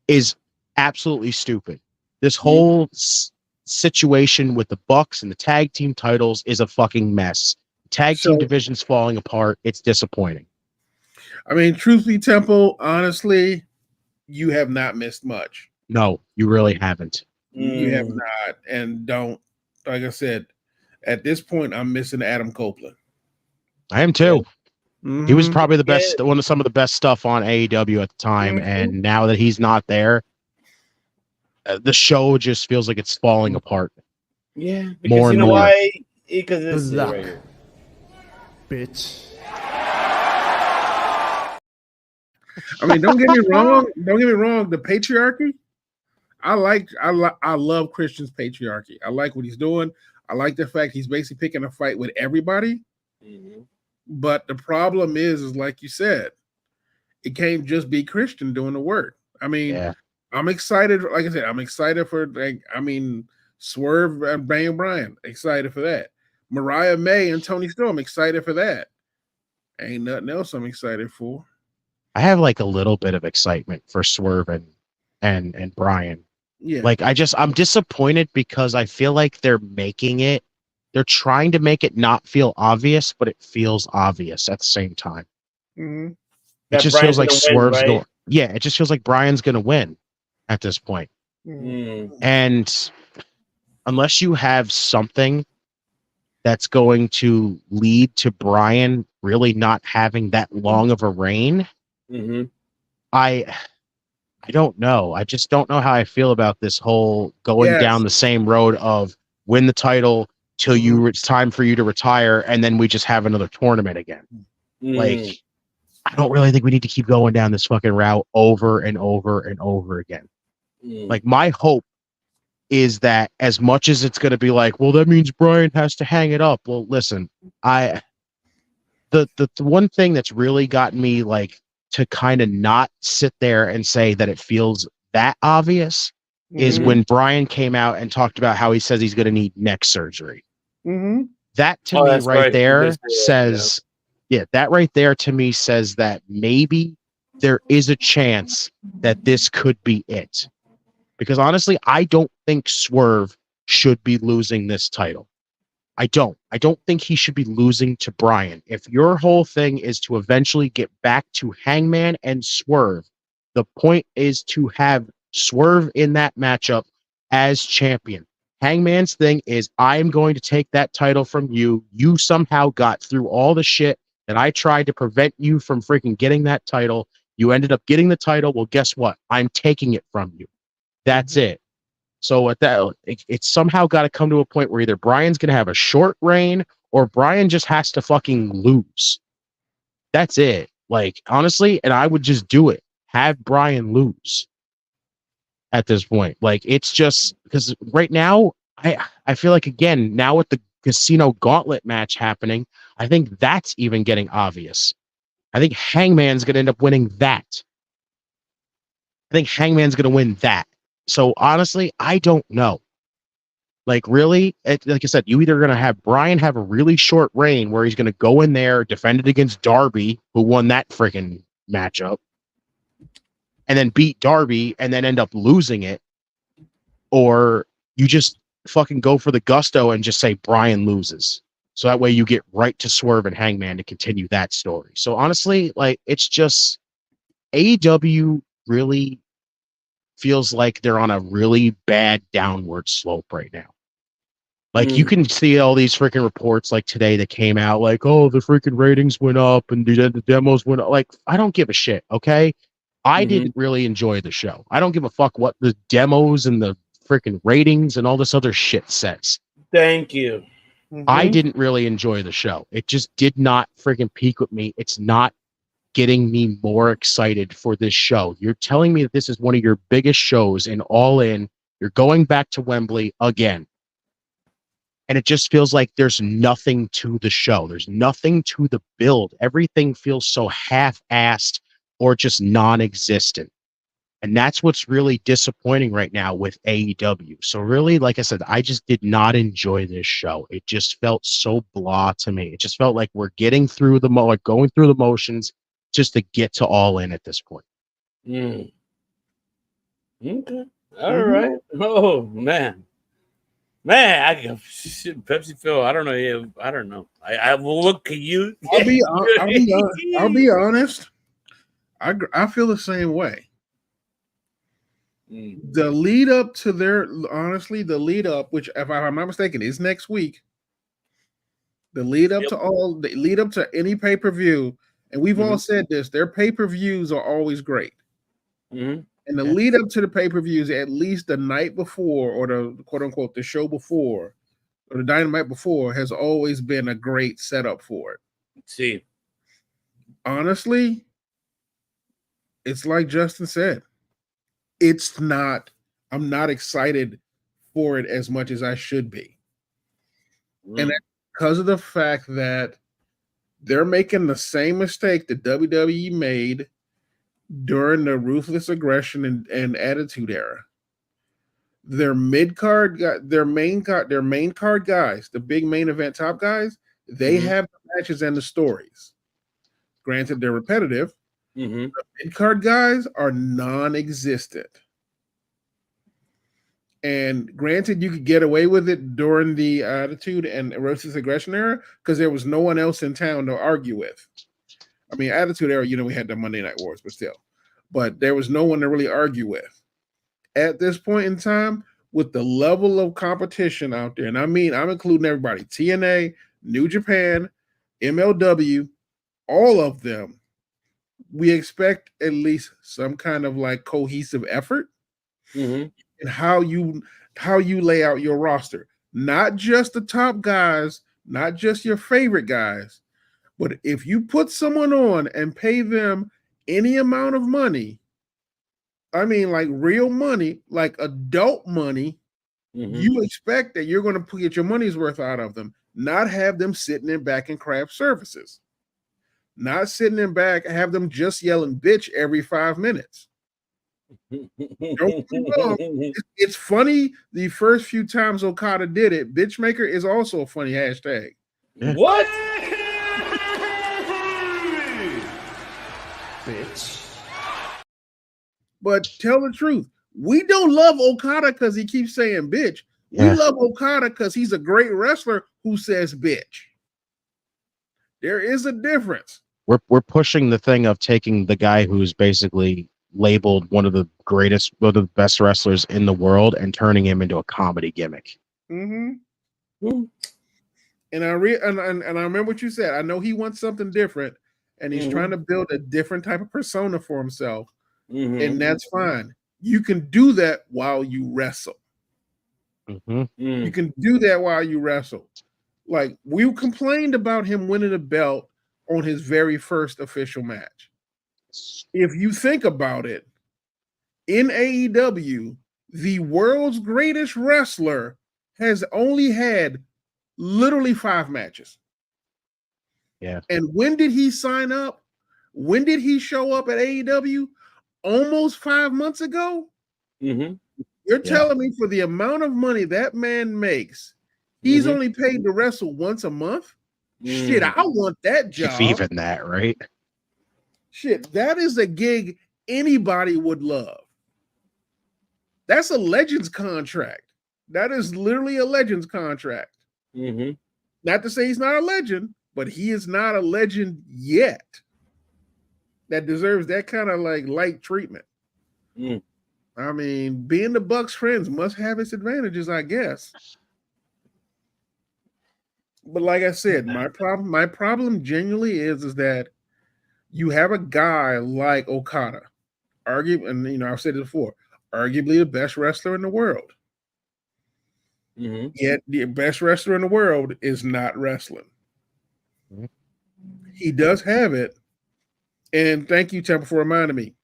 is absolutely stupid. This whole situation with the Bucks and the tag team titles is a fucking mess. Tag team division's falling apart. It's disappointing. I mean, truth be Temple, honestly, you have not missed much. No, you really haven't. You have not. And don't, like I said, at this point, I'm missing Adam Copeland. I am too. He was probably the best, some of the best stuff on AEW at the time. And now that he's not there, the show just feels like it's falling apart. Yeah, because you know why? Because this is right here. Bitch. I mean, don't get me wrong. Don't get me wrong. The patriarchy, I love Christian's patriarchy. I like what he's doing. I like the fact he's basically picking a fight with everybody. But the problem is like you said, it can't just be Christian doing the work. I mean, I'm excited. Like I said, I'm excited for, Swerve and Daniel Bryan. Excited for that. Mariah May and Tony Storm. Excited for that. Ain't nothing else I'm excited for. I have like a little bit of excitement for Swerve and Bryan. Yeah. Like, I'm disappointed because I feel like they're trying to make it not feel obvious, but it feels obvious at the same time. It just feels like Swerve's going. Yeah, it just feels like Bryan's going to win at this point. And unless you have something that's going to lead to Bryan really not having that long of a reign, I don't know. I just don't know how I feel about this whole going down the same road of win the title till it's time for you to retire, and then we just have another tournament again. Like, I don't really think we need to keep going down this fucking route over and over and over again. Like, my hope is that as much as it's going to be like, well, that means Brian has to hang it up. Well, listen, the one thing that's really gotten me like to kind of not sit there and say that it feels that obvious is when Brian came out and talked about how he says he's going to need neck surgery. That to me right there says, that right there to me says that maybe there is a chance that this could be it. Because honestly, I don't think Swerve should be losing this title. I don't think he should be losing to Brian. If your whole thing is to eventually get back to Hangman and Swerve, the point is to have Swerve in that matchup as champion. Hangman's thing is, I'm going to take that title from you. You somehow got through all the shit that I tried to prevent you from freaking getting that title. You ended up getting the title. Well, guess what? I'm taking it from you. That's it. So at that, it's somehow got to come to a point where either Brian's going to have a short reign or Brian just has to fucking lose. That's it. Like, honestly, and I would just do it. Have Brian lose at this point. Like, it's just because right now, I feel like, again, now with the Casino Gauntlet match happening, I think that's even getting obvious. I think Hangman's going to end up winning that. I think Hangman's going to win that. So honestly, I don't know. Like, really, like I said, you either going to have Brian have a really short reign where he's going to go in there, defend it against Darby, who won that freaking matchup, and then beat Darby and then end up losing it, or you just fucking go for the gusto and just say Brian loses. So that way you get right to Swerve and Hangman to continue that story. So honestly, like, it's just AEW really feels like they're on a really bad downward slope right now. Like, you can see all these freaking reports like today that came out like, oh, the freaking ratings went up and the demos went up. Like, I don't give a shit, okay? I didn't really enjoy the show. I don't give a fuck what the demos and the freaking ratings and all this other shit says. Thank you. I didn't really enjoy the show. It just did not freaking peak with me. It's not getting me more excited for this show. You're telling me that this is one of your biggest shows in All In. You're going back to Wembley again. And it just feels like there's nothing to the show. There's nothing to the build. Everything feels so half-assed or just non-existent. And that's what's really disappointing right now with AEW. So really, like I said, I just did not enjoy this show. It just felt so blah to me. It just felt like we're getting through like going through the motions just to get to All In at this point. Okay. All right. Oh, man. Man, shit, Pepsi Phil. I don't know. Yeah, I don't know. I will look at you. I'll be honest. I feel the same way. The lead up to the lead up, which if I'm not mistaken, is next week. The lead up to any pay-per-view, and we've all said this, their pay-per-views are always great. And the lead up to the pay-per-views, at least the night before, or the quote unquote the show before, or the dynamite before, has always been a great setup for it. See, honestly, it's like Justin said. I'm not excited for it as much as I should be. And that's because of the fact that they're making the same mistake that WWE made during the Ruthless Aggression and Attitude Era. Their main card guys, the big main event top guys, they have the matches and the stories. Granted, they're repetitive. The mid-card guys are non-existent. And granted, you could get away with it during the Attitude and Ruthless Aggression era because there was no one else in town to argue with. I mean, Attitude era, we had the Monday Night Wars, but still. But there was no one to really argue with. At this point in time, with the level of competition out there, and I mean, I'm including everybody, TNA, New Japan, MLW, all of them, we expect at least some kind of like cohesive effort in how you lay out your roster. Not just the top guys, not just your favorite guys, But if you put someone on and pay them any amount of money, I mean, like real money, like adult money, you expect that you're going to get your money's worth out of them, not have them sitting in back and craft services, not sitting in back, have them just yelling bitch every 5 minutes. Don't get me wrong, it's funny the first few times Okada did it. Bitchmaker is also a funny hashtag. What? Bitch. But tell the truth, we don't love Okada because he keeps saying bitch. Yeah. We love Okada because he's a great wrestler who says bitch. There is a difference. We're pushing the thing of taking the guy who's basically labeled one of the best wrestlers in the world and turning him into a comedy gimmick. And I remember what you said. I know he wants something different, and he's trying to build a different type of persona for himself, and that's fine. You can do that while you wrestle. You can do that while you wrestle. Like, we complained about him winning the belt on his very first official match. If you think about it, in AEW, the world's greatest wrestler has only had literally 5 matches. Yeah. And when did he sign up? When did he show up at AEW? Almost 5 months ago? You're telling me for the amount of money that man makes, he's only paid to wrestle once a month? Shit, I want that job. If even that, right? Shit, that is a gig anybody would love. That's a Legends contract. That is literally a Legends contract. Not to say he's not a legend, but he is not a legend yet that deserves that kind of like light treatment. I mean, being the Bucks friends must have its advantages, I guess. But like I said, my problem genuinely is that you have a guy like Okada, and I've said it before, arguably the best wrestler in the world. Yet the best wrestler in the world is not wrestling. He does have it. And thank you, Temple, for reminding me.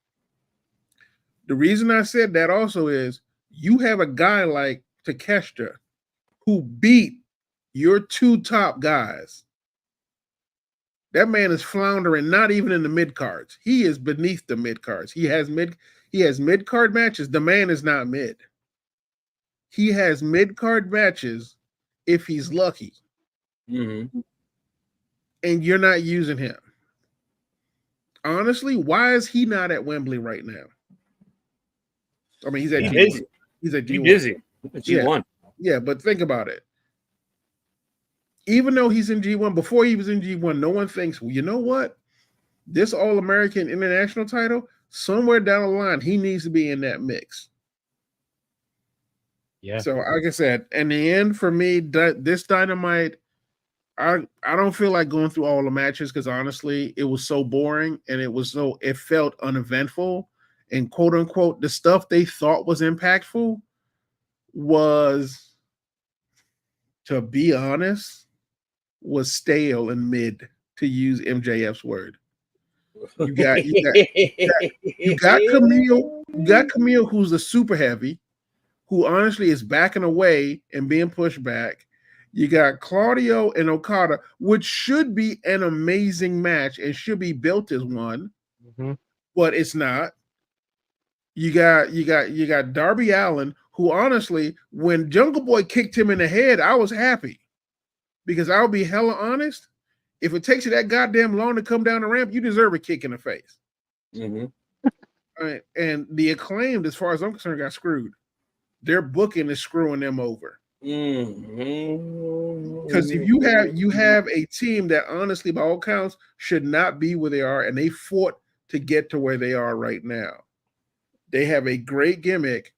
The reason I said that also is you have a guy like Takeshita who beat your 2 top guys. That man is floundering, not even in the mid cards. He is beneath the mid cards. He has mid card matches. The man is not mid. He has mid card matches if he's lucky. And you're not using him. Honestly, why is he not at Wembley right now? I mean, he's at G1. He's at G1. He's busy. G1. Yeah, but think about it. Even though he's in G1, before he was in G1, no one thinks, well, you know what? This All-American International title, somewhere down the line, he needs to be in that mix. Yeah. So, like I said, in the end, for me, this Dynamite, I don't feel like going through all the matches because honestly, it was so boring and it felt uneventful. And quote unquote, the stuff they thought was impactful was, to be honest, was stale and mid, to use MJF's word. You got Camille, who's a super heavy, who honestly is backing away and being pushed back. You got Claudio and Okada, which should be an amazing match and should be built as one, but it's not. You got Darby Allin, who honestly, when Jungle Boy kicked him in the head, I was happy. Because I'll be hella honest, if it takes you that goddamn long to come down the ramp, you deserve a kick in the face. And the Acclaimed, as far as I'm concerned, got screwed. Their booking is screwing them over. Because if you have a team that honestly, by all counts, should not be where they are, and they fought to get to where they are right now. They have a great gimmick,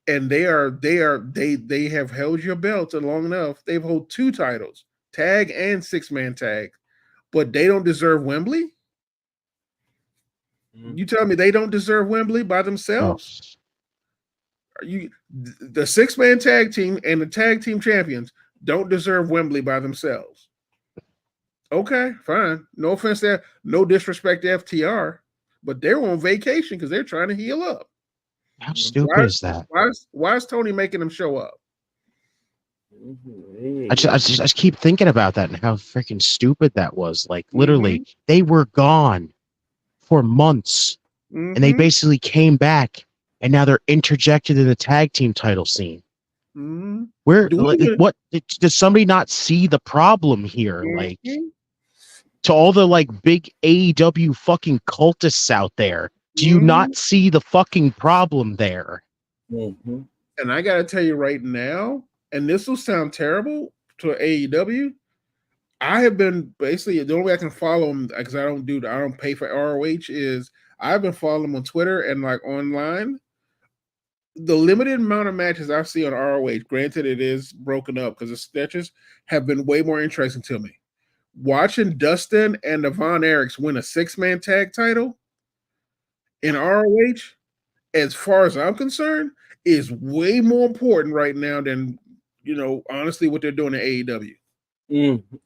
and they have held your belts long enough. They've held 2 titles, tag and 6-man tag, but they don't deserve Wembley. You tell me they don't deserve Wembley by themselves? The 6-man tag team and the tag team champions don't deserve Wembley by themselves. Okay, fine. No offense there. No disrespect to FTR, but they're on vacation because they're trying to heal up. How stupid is that? Why is Tony making them show up? I just keep thinking about that and how freaking stupid that was. Like literally, they were gone for months, and they basically came back, and now they're interjected in the tag team title scene. Where what does somebody not see the problem here? Like to all the like big AEW fucking cultists out there, do you not see the fucking problem there? And I gotta tell you right now, and this will sound terrible to AEW. I have been basically the only way I can follow them because I don't pay for ROH is I've been following them on Twitter and like online. The limited amount of matches I see on ROH, granted it is broken up because the sketches have been way more interesting to me. Watching Dustin and the Von Erichs win a 6-man tag title in ROH, as far as I'm concerned, is way more important right now than honestly what they're doing in AEW.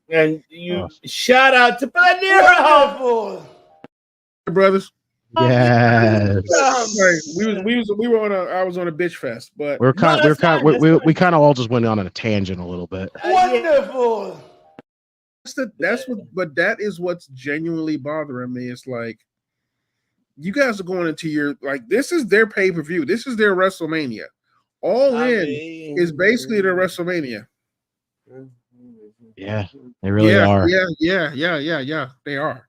And you shout out to Planero, brothers. Yes. We were on I was on a bitch fest, but we kind of all just went on a tangent a little bit. Wonderful. But that is what's genuinely bothering me. It's like you guys are going into your this is their pay-per-view. This is their WrestleMania. All in is basically their WrestleMania. Yeah, they really are. Yeah. They are.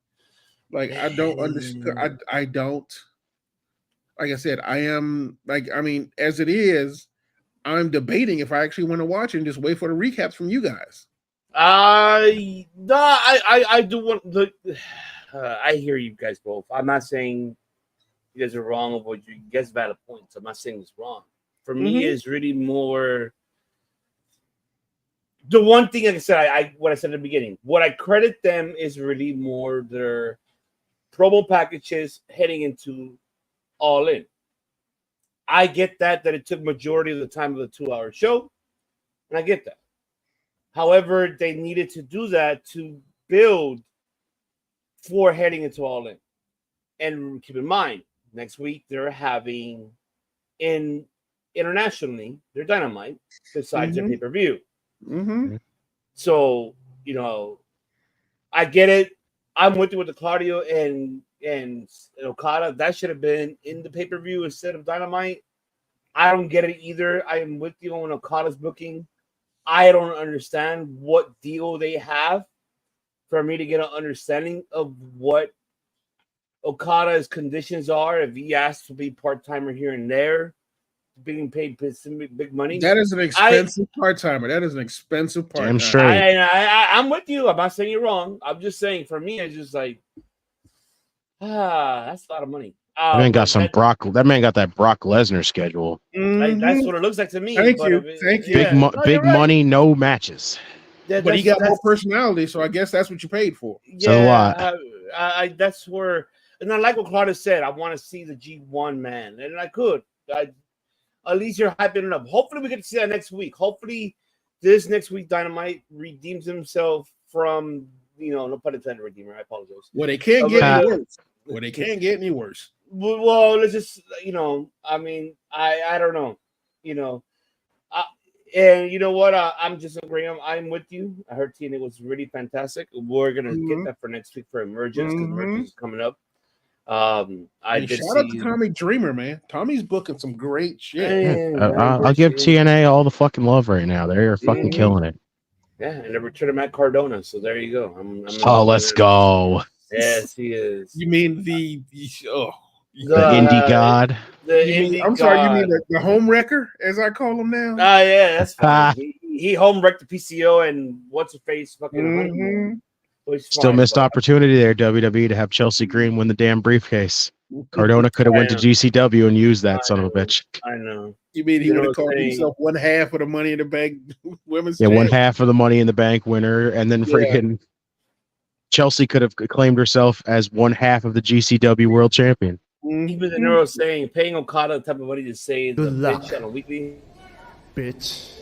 Like I don't understand. I don't. Like I said, I am as it is, I'm debating if I actually want to watch and just wait for the recaps from you guys. I do want the. I hear you guys both. I'm not saying you guys are wrong of what you guys have valid points. I'm not saying it's wrong. For me, it's really more. The one thing, like I said, what I said at the beginning, what I credit them is really more their promo packages heading into All In. I get that it took majority of the time of the 2-hour show, and I get that. However, they needed to do that to build for heading into All In. And keep in mind, next week they're having internationally their Dynamite besides their pay-per-view. So, I get it. I'm with you with the Claudio and Okada. That should have been in the pay-per-view instead of Dynamite. I don't get it either. I am with you on Okada's booking. I don't understand what deal they have for me to get an understanding of what Okada's conditions are. If he asks to be part-timer here and there, being paid big money. That is an expensive part-timer. That is an expensive part-timer. Damn straight. I'm with you. I'm not saying you're wrong. I'm just saying for me, it's just like, that's a lot of money. That man got that man got that Brock Lesnar schedule. That's what it looks like to me. Thank you. Big money, no matches. But he got more personality, so I guess that's what you paid for. Yeah, a lot. That's where, and I like what Claudia said. I want to see the G1 man, and I could. At least you're hyping it up. Hopefully, we get to see that next week. Hopefully, this next week Dynamite redeems himself from, no pun intended, redeemer. I apologize. Well, they can't get any worse. Well, they can't get any worse. Well, let's just, I don't know, and you know what? I'm just agreeing. I'm with you. I heard TNA was really fantastic. We're gonna get that for next week for Emergence because Emergence is coming up. Shout out to Tommy Dreamer, man. Tommy's booking some great shit. I'll give TNA all the fucking love right now. They're fucking killing it. Yeah, and the return of Matt Cardona. So there you go. Let's go. Yes, he is. You mean the indie god? You mean the home wrecker, as I call him now? Yeah, that's fine. he home wrecked the PCO and what's her face fucking. Still missed opportunity there, WWE, to have Chelsea Green win the damn briefcase. Cardona could have went to GCW and used that son of a bitch. I know. You mean he would have called himself one half of the Money in the Bank women's? Yeah, one half of the Money in the Bank winner, and then freaking Chelsea could have claimed herself as one half of the GCW World Champion. Even the Neuro saying paying Okada the type of money to say the bitch on a weekly. Bitch.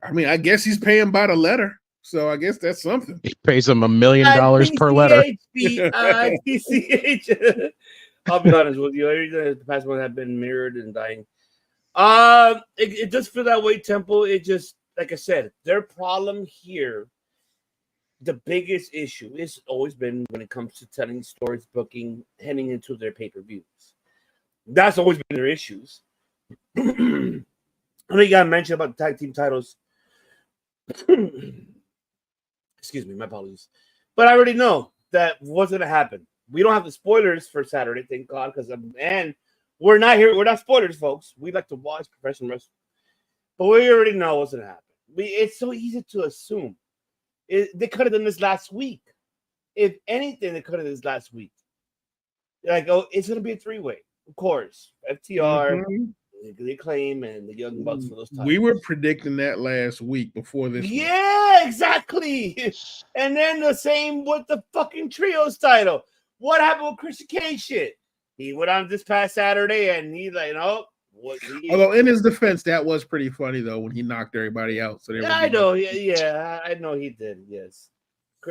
I mean, I guess he's paying by the letter. So I guess that's something. He pays him $1 million per letter. TCH. I'll be honest with you. Everything the past one have been mirrored and dying. It does feel that way, Temple. It just, like I said, their problem here, the biggest issue is always been when it comes to telling stories, booking, heading into their pay-per-views. That's always been their issues. I know you got to mention about the tag team titles. Excuse me, my apologies. But I already know that what's going to happen. We don't have the spoilers for Saturday, thank God, because and we're not here. We're not spoilers, folks. We like to watch professional wrestling, but we already know what's going to happen. It's so easy to assume. They could have done this last week. If anything, they could have done this last week. Like, oh, it's going to be a three-way, of course. FTR, they claim, and the Young Bucks for those titles. We were predicting that last week before this. Yeah, exactly. And then the same with the fucking trios title. What happened with Christian Cage shit? He went on this past Saturday, and he's like, "Oh." Although in his defense, that was pretty funny though when he knocked everybody out. So yeah, I know, I know he did. Yes,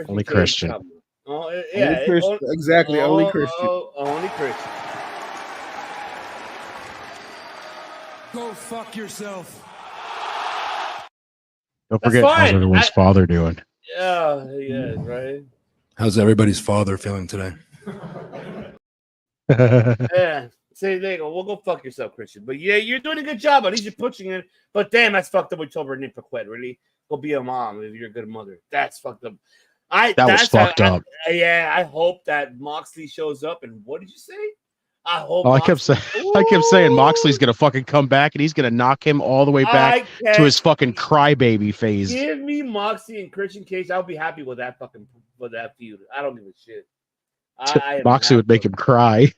only Christian. Oh, yeah, exactly. Only Christian. Only Christian. Go fuck yourself. Don't forget how's everyone's father doing. Yeah, right. How's everybody's father feeling today? Yeah. Say there you go. We'll go fuck yourself, Christian. But yeah, you're doing a good job. At least you're pushing it. But damn, that's fucked up. We told Renee Paquette. Really, go be a mom if you're a good mother. That's fucked up. That was fucked up. I hope that Moxley shows up. And what did you say? I hope. I kept saying Moxley's gonna fucking come back and he's gonna knock him all the way back to his fucking crybaby phase. Give me Moxley and Christian Cage. I'll be happy with that feud. I don't give a shit. Moxley would make him cry.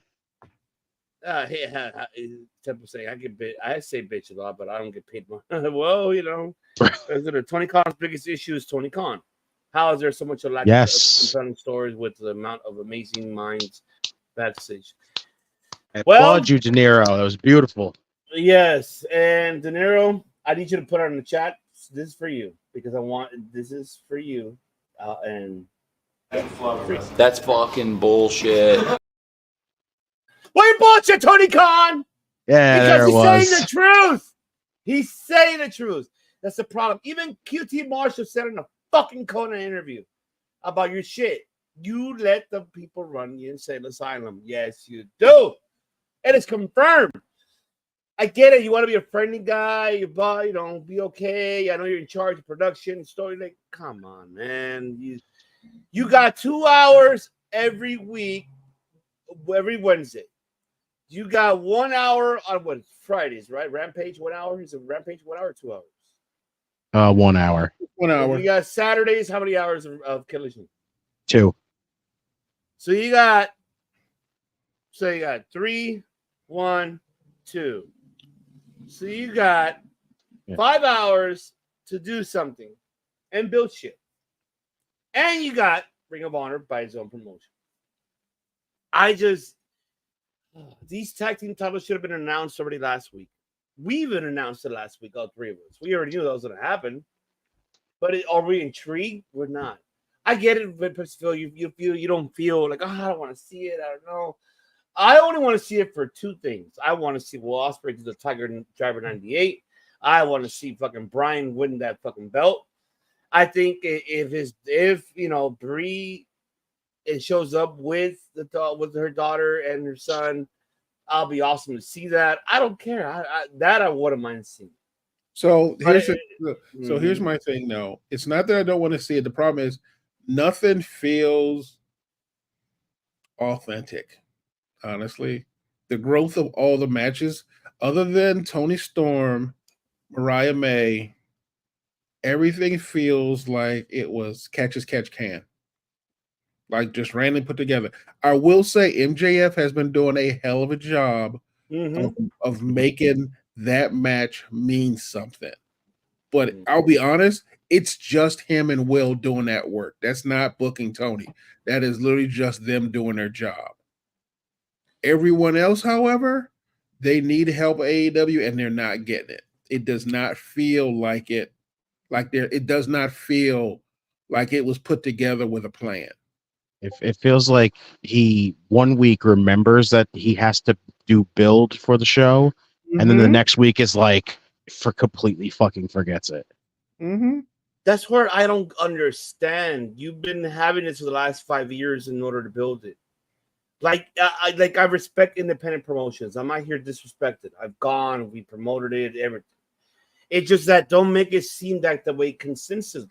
Temple saying I say bitch a lot, but I don't get paid more. Well, you know, Tony Khan's biggest issue is Tony Khan. How is there so much of lack of compelling stories with the amount of amazing minds backstage? Applaud you, De Niro. That was beautiful. Yes, and De Niro, I need you to put it in the chat. This is for you because this is for you, and That's fucking bullshit. Wait, bullshit, Tony Khan. Yeah, because he's saying the truth. He's saying the truth. That's the problem. Even QT Marshall said in a fucking Conan interview about your shit. You let the people run you insane asylum. Yes, you do. And it's confirmed. I get it. You want to be a friendly guy. You be okay. I know you're in charge of production, story. Like, come on, man. You got 2 hours every week, every Wednesday. You got 1 hour on Fridays, right? Rampage, 1 hour. Is it Rampage 1 hour or 2 hours? 1 hour. 1 hour. You got Saturdays. How many hours of Collision? 2. So you got 3, 1, 2. So you got 5 hours to do something and build shit. And you got Ring of Honor by his own promotion. These tag team titles should have been announced already last week. We even announced it last week, all three of us. We already knew that was going to happen. But are we intrigued? We're not. I get it, Phil. You don't feel like, I don't want to see it. I don't know. I only want to see it for two things. I want to see Will Ospreay do the Tiger Driver 98. I want to see fucking Brian win that fucking belt. I think if Brie it shows up with her daughter and her son, I'll be awesome to see that. I don't care. I wouldn't mind seeing. So here's my thing. No, it's not that I don't want to see it. The problem is nothing feels authentic. Honestly, the growth of all the matches, other than Tony Storm, Mariah May, everything feels like it was catch as catch can. Like just randomly put together. I will say MJF has been doing a hell of a job of making that match mean something. But I'll be honest, it's just him and Will doing that work. That's not booking Tony. That is literally just them doing their job. Everyone else, however, they need help at AEW and they're not getting it. It does not feel like it. It does not feel like it was put together with a plan. It feels like he 1 week remembers that he has to do build for the show, and then the next week is like for completely fucking forgets it. That's where I don't understand. You've been having this for the last 5 years in order to build it. Like I respect independent promotions. I'm not here disrespected. I've gone, we promoted it, everything. It's just that don't make it seem like the way consistently.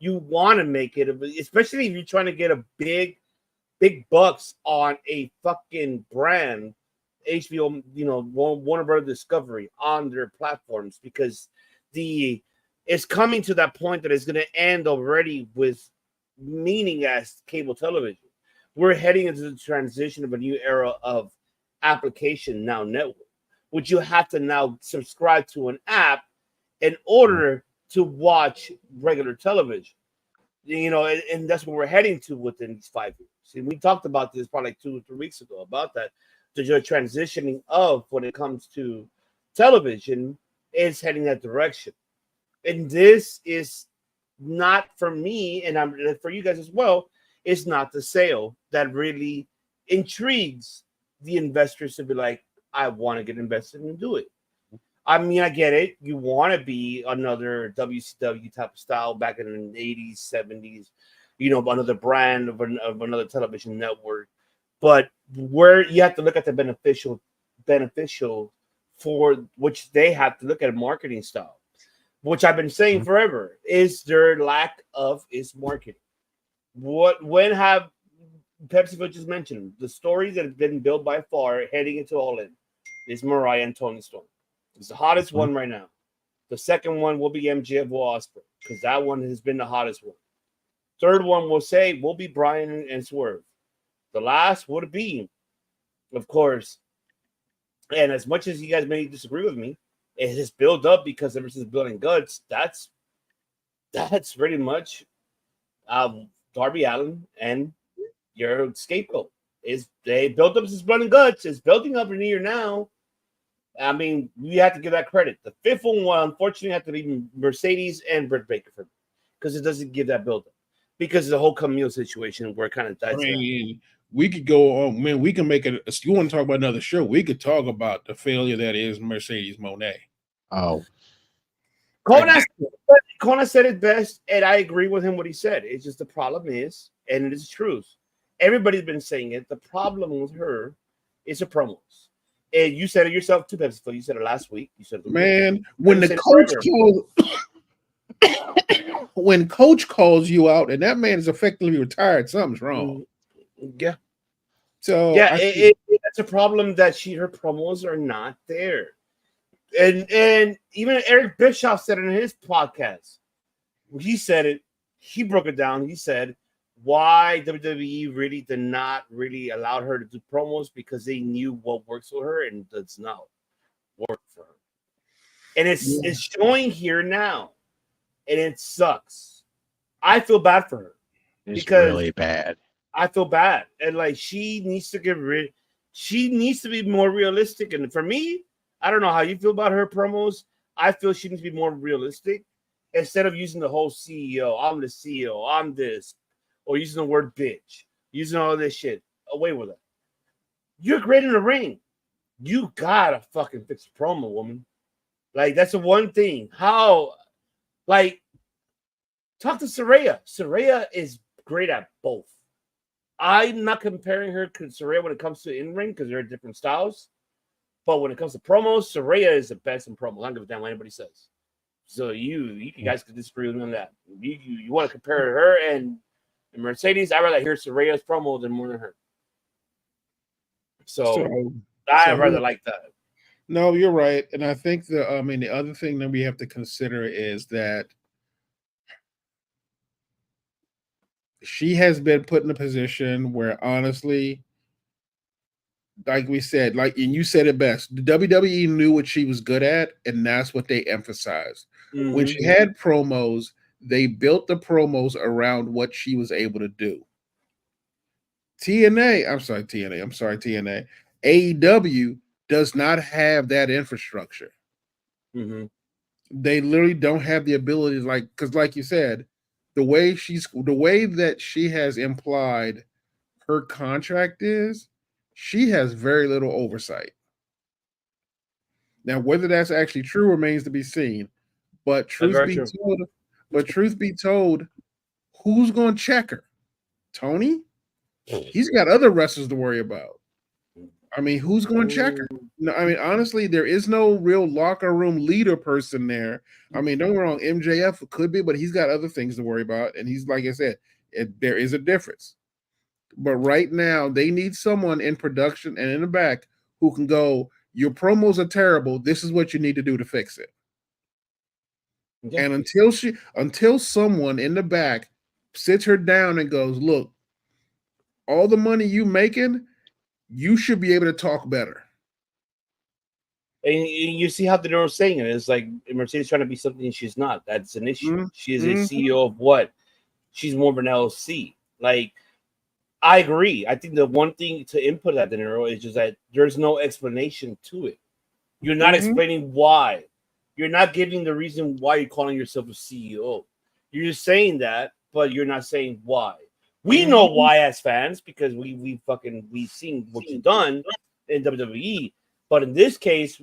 You want to make it, especially if you're trying to get a big bucks on a fucking brand, HBO, Warner Bros. Discovery on their platforms, because it's coming to that point that it's going to end already with meaning as cable television. We're heading into the transition of a new era of application now network, which you have to now subscribe to an app in order to watch regular television. And that's what we're heading to within these 5 years. And we talked about this probably like 2 or 3 weeks ago about that. The transitioning of when it comes to television is heading that direction. And this is not for me, and I'm for you guys as well. It's not the sale that really intrigues the investors to be like, I want to get invested and do it. I mean, I get it. You want to be another WCW type of style back in the 80s, 70s, another brand of another television network. But where you have to look at the beneficial for which they have to look at a marketing style, which I've been saying forever, is their lack of its marketing. When have PepsiCo just mentioned the stories that have been built by far heading into All In is Mariah and Toni Storm. It's the hottest one right now. The second one will be MJF Ospreay, because that one has been the hottest one. Third one will be Bryan and Swerve. The last would be, of course, and as much as you guys may disagree with me, it has built up because ever since Blood and Guts, that's pretty much Darby Allin and your scapegoat. They built up since Blood and Guts. It's building up in here now. I mean, we have to give that credit. The fifth one, unfortunately, had to be Mercedes and Britt Baker for me, because it doesn't give that build up, because of the whole Camille situation where it kind of dies. I mean, we could go on, man. We can make it. If you want to talk about another show, we could talk about the failure that is Mercedes Moné. Oh, Kona said it best, and I agree with him what he said. It's just the problem is, and it is truth. Everybody's been saying it. The problem with her is her promos. And you said it yourself too, PepsiCo. You said it last week. You said it. Man, when the coach calls you out, and that man is effectively retired, something's wrong. Yeah. So yeah, that's a problem that her promos are not there. And even Eric Bischoff said it in his podcast. He said it. He broke it down. He said why WWE really did not really allow her to do promos, because they knew what works for her and does not work for her. And it's showing here now, and it sucks. I feel bad for her. It's really bad. I feel bad, and like she needs to she needs to be more realistic. And for me, I don't know how you feel about her promos. I feel she needs to be more realistic instead of using the whole CEO. I'm the CEO. I'm this. Or using the word bitch, using all this shit. Away with it. You're great in the ring. You gotta fucking fix a promo, woman. Like, that's the one thing. Talk to Saraya. Saraya is great at both. I'm not comparing her to Saraya when it comes to in-ring, because they're different styles. But when it comes to promos, Saraya is the best in promos. I don't give a damn what anybody says. So you guys could disagree with me on that. You want to compare her and Mercedes? I'd rather hear Saraya's promo than more than her. So I'd rather like that. No, you're right. And I think the other thing that we have to consider is that she has been put in a position where, honestly, like we said, and you said it best, the WWE knew what she was good at, and that's what they emphasized. Mm-hmm. When she had promos, they built the promos around what she was able to do. TNA. AEW does not have that infrastructure. Mm-hmm. They literally don't have the ability, because like you said, the way that she has implied her contract is, she has very little oversight. Now, whether that's actually true remains to be seen. But truth be told, who's going to check her? Tony? He's got other wrestlers to worry about. I mean, who's going to check her? No, I mean, honestly, there is no real locker room leader person there. I mean, don't get me wrong, MJF could be, but he's got other things to worry about. And he's, like I said, there is a difference. But right now, they need someone in production and in the back who can go, your promos are terrible. This is what you need to do to fix it. Yeah. And until someone in the back sits her down and goes, look, all the money you making, you should be able to talk better. And you see how they're saying it. It's like Mercedes trying to be something she's not. That's an issue. Mm-hmm. She is a CEO of what? She's more of an LLC. Like, I agree. I think the one thing to input that, De Niro, is just that there's no explanation to it. You're not explaining why. You're not giving the reason why you're calling yourself a CEO. You're just saying that, but you're not saying why. We know why as fans, because we've seen what you've done in WWE. But in this case,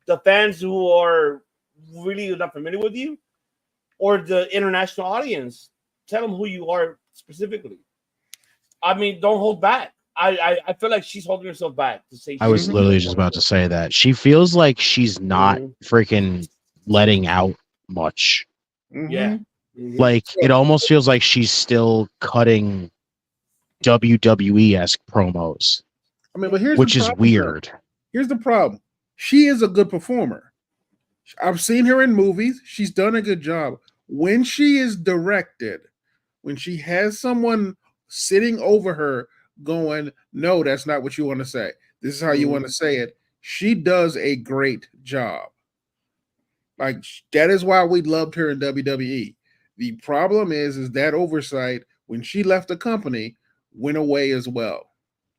the fans who are really not familiar with you, or the international audience, tell them who you are specifically. I mean, don't hold back. I feel like she's holding herself back to say. I was literally just about to say that. She feels like she's not freaking letting out much. Yeah. Like, it almost feels like she's still cutting WWE-esque promos. I mean, but here's which is weird. Though. Here's the problem. She is a good performer. I've seen her in movies. She's done a good job. When she is directed, when she has someone sitting over her going, no, that's not what you want to say. This is how you want to say it. She does a great job. Like, that is why we loved her in WWE. The problem is that oversight, when she left the company, went away as well.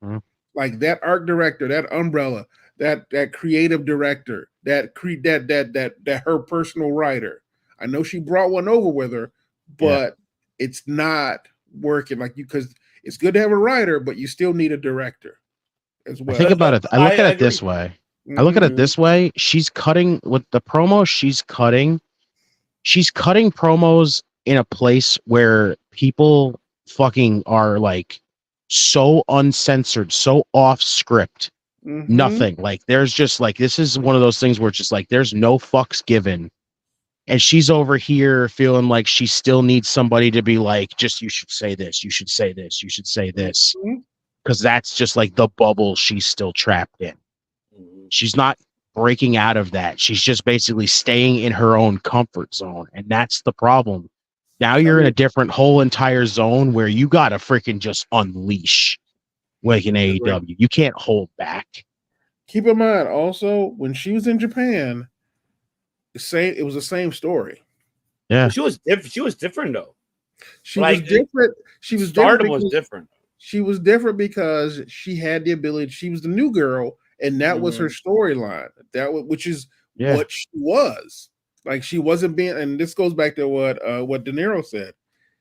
Mm-hmm. Like, that art director, that umbrella, that creative director, that her personal writer. I know she brought one over with her, but it's not working like you, because it's good to have a writer, but you still need a director as well. I think about it. I look at it this way. I look at it this way. She's cutting with the promo. She's cutting promos in a place where people fucking are like so uncensored, so off script. Nothing. Like, there's just like, this is one of those things where it's just like, there's no fucks given. And she's over here feeling like she still needs somebody to be like, just, you should say this, you should say this, you should say this. Because that's just like the bubble she's still trapped in. She's not breaking out of that. She's just basically staying in her own comfort zone. And that's the problem. Now you're in a different whole entire zone where you got to freaking just unleash. Like in AEW, you can't hold back. Keep in mind also, when she was in Japan, it was the same story. Yeah, but she was different though. She was different. She was different. She was different because she had the ability. She was the new girl, and that was her storyline. Which is what she was. Like, she wasn't being. And this goes back to what De Niro said.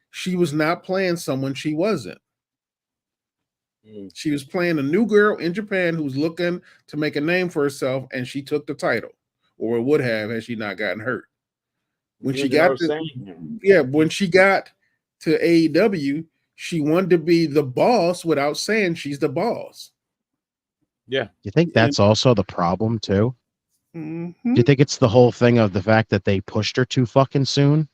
She was not playing someone she wasn't. She was playing a new girl in Japan who's looking to make a name for herself, and she took the title, or would have had she not gotten hurt. When she got when she got to AEW, she wanted to be the boss without saying she's the boss. Yeah. You think that's also the problem too? Do you think it's the whole thing of the fact that they pushed her too fucking soon?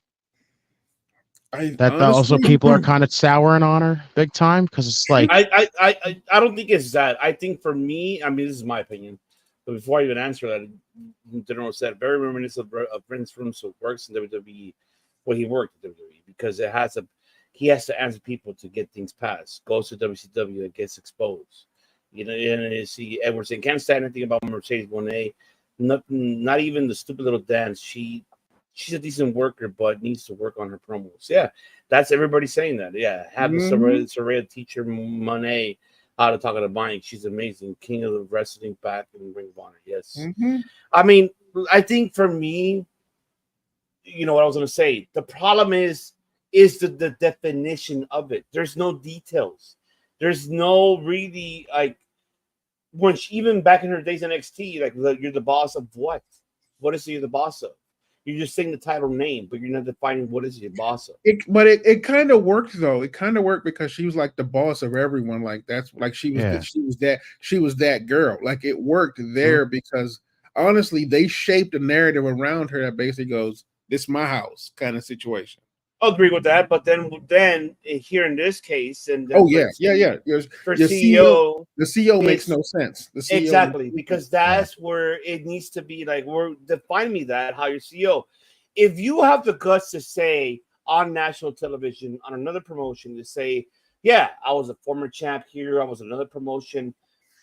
Also people are kind of souring on her big time, because it's like, I don't think it's that. I think for me, I mean, this is my opinion, but before I even answer that, General said very reminiscent of Vince Russo works in WWE. Well, he worked at WWE because he has to answer people to get things passed. Goes to WCW and gets exposed. You know, and you see Edwards saying, can't stand anything about Mercedes Moné. Not even the stupid little dance. She's a decent worker, but needs to work on her promos. Yeah, that's everybody saying that. Yeah, have the Soraya teacher Monet how to talk to the mic. She's amazing. King of the wrestling back in Ring of Honor. Yes. I mean, I think for me, you know what I was going to say. The problem is is the definition of it. There's no details. There's no really like when she, even back in her days in NXT, like you're the boss of what? What is you're the boss of? You're just saying the title name, but you're not defining what is your boss of. It kind of worked though. It kind of worked because she was like the boss of everyone. Like that's like she was that girl. Like it worked there because honestly, they shaped a narrative around her that basically goes, "This is my house" kind of situation. I'll agree with that, but then here in this case, and oh yeah. For your CEO, the CEO makes no sense. The CEO exactly because that's where it needs to be. Like, we're define me that how your CEO. If you have the guts to say on national television on another promotion to say, "Yeah, I was a former champ here. I was another promotion."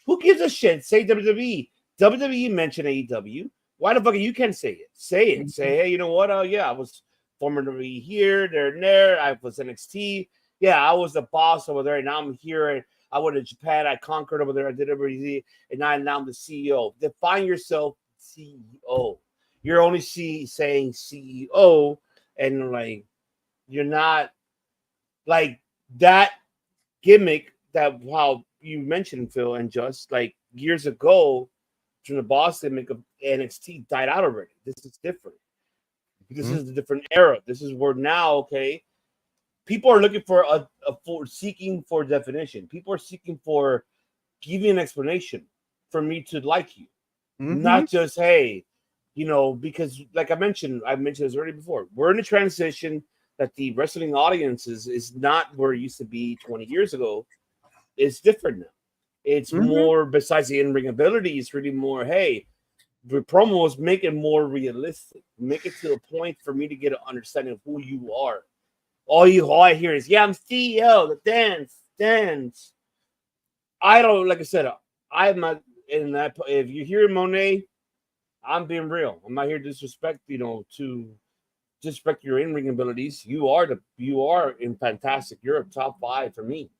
Who gives a shit? Say WWE. WWE mentioned AEW. Why the fuck you can't say it? Say it. Say, hey, you know what? Oh yeah, I was former WWE here, there, and there. I was NXT. Yeah, I was the boss over there, and now I'm here. And I went to Japan. I conquered over there. I did WWE, and now I'm the CEO. Define yourself, CEO. You're only saying CEO, and like you're not like that gimmick that how you mentioned, Phil, and just like years ago, from the boss gimmick of NXT died out already. This is different. This is a different era. This is where now, okay, people are looking for seeking for definition. People are seeking for giving an explanation for me to like you, not just hey, because like I mentioned this already before. We're in a transition that the wrestling audiences is not where it used to be 20 years ago. It's different now. It's more besides the in-ring ability. It's really more hey. The promos make it more realistic. Make it to a point for me to get an understanding of who you are. All I hear is, yeah, I'm CEO, the dance. I don't, like I said, I'm not in that. If you hear Monet, I'm being real. I'm not here to disrespect, to disrespect your in-ring abilities. You are in fantastic. You're a top 5 for me.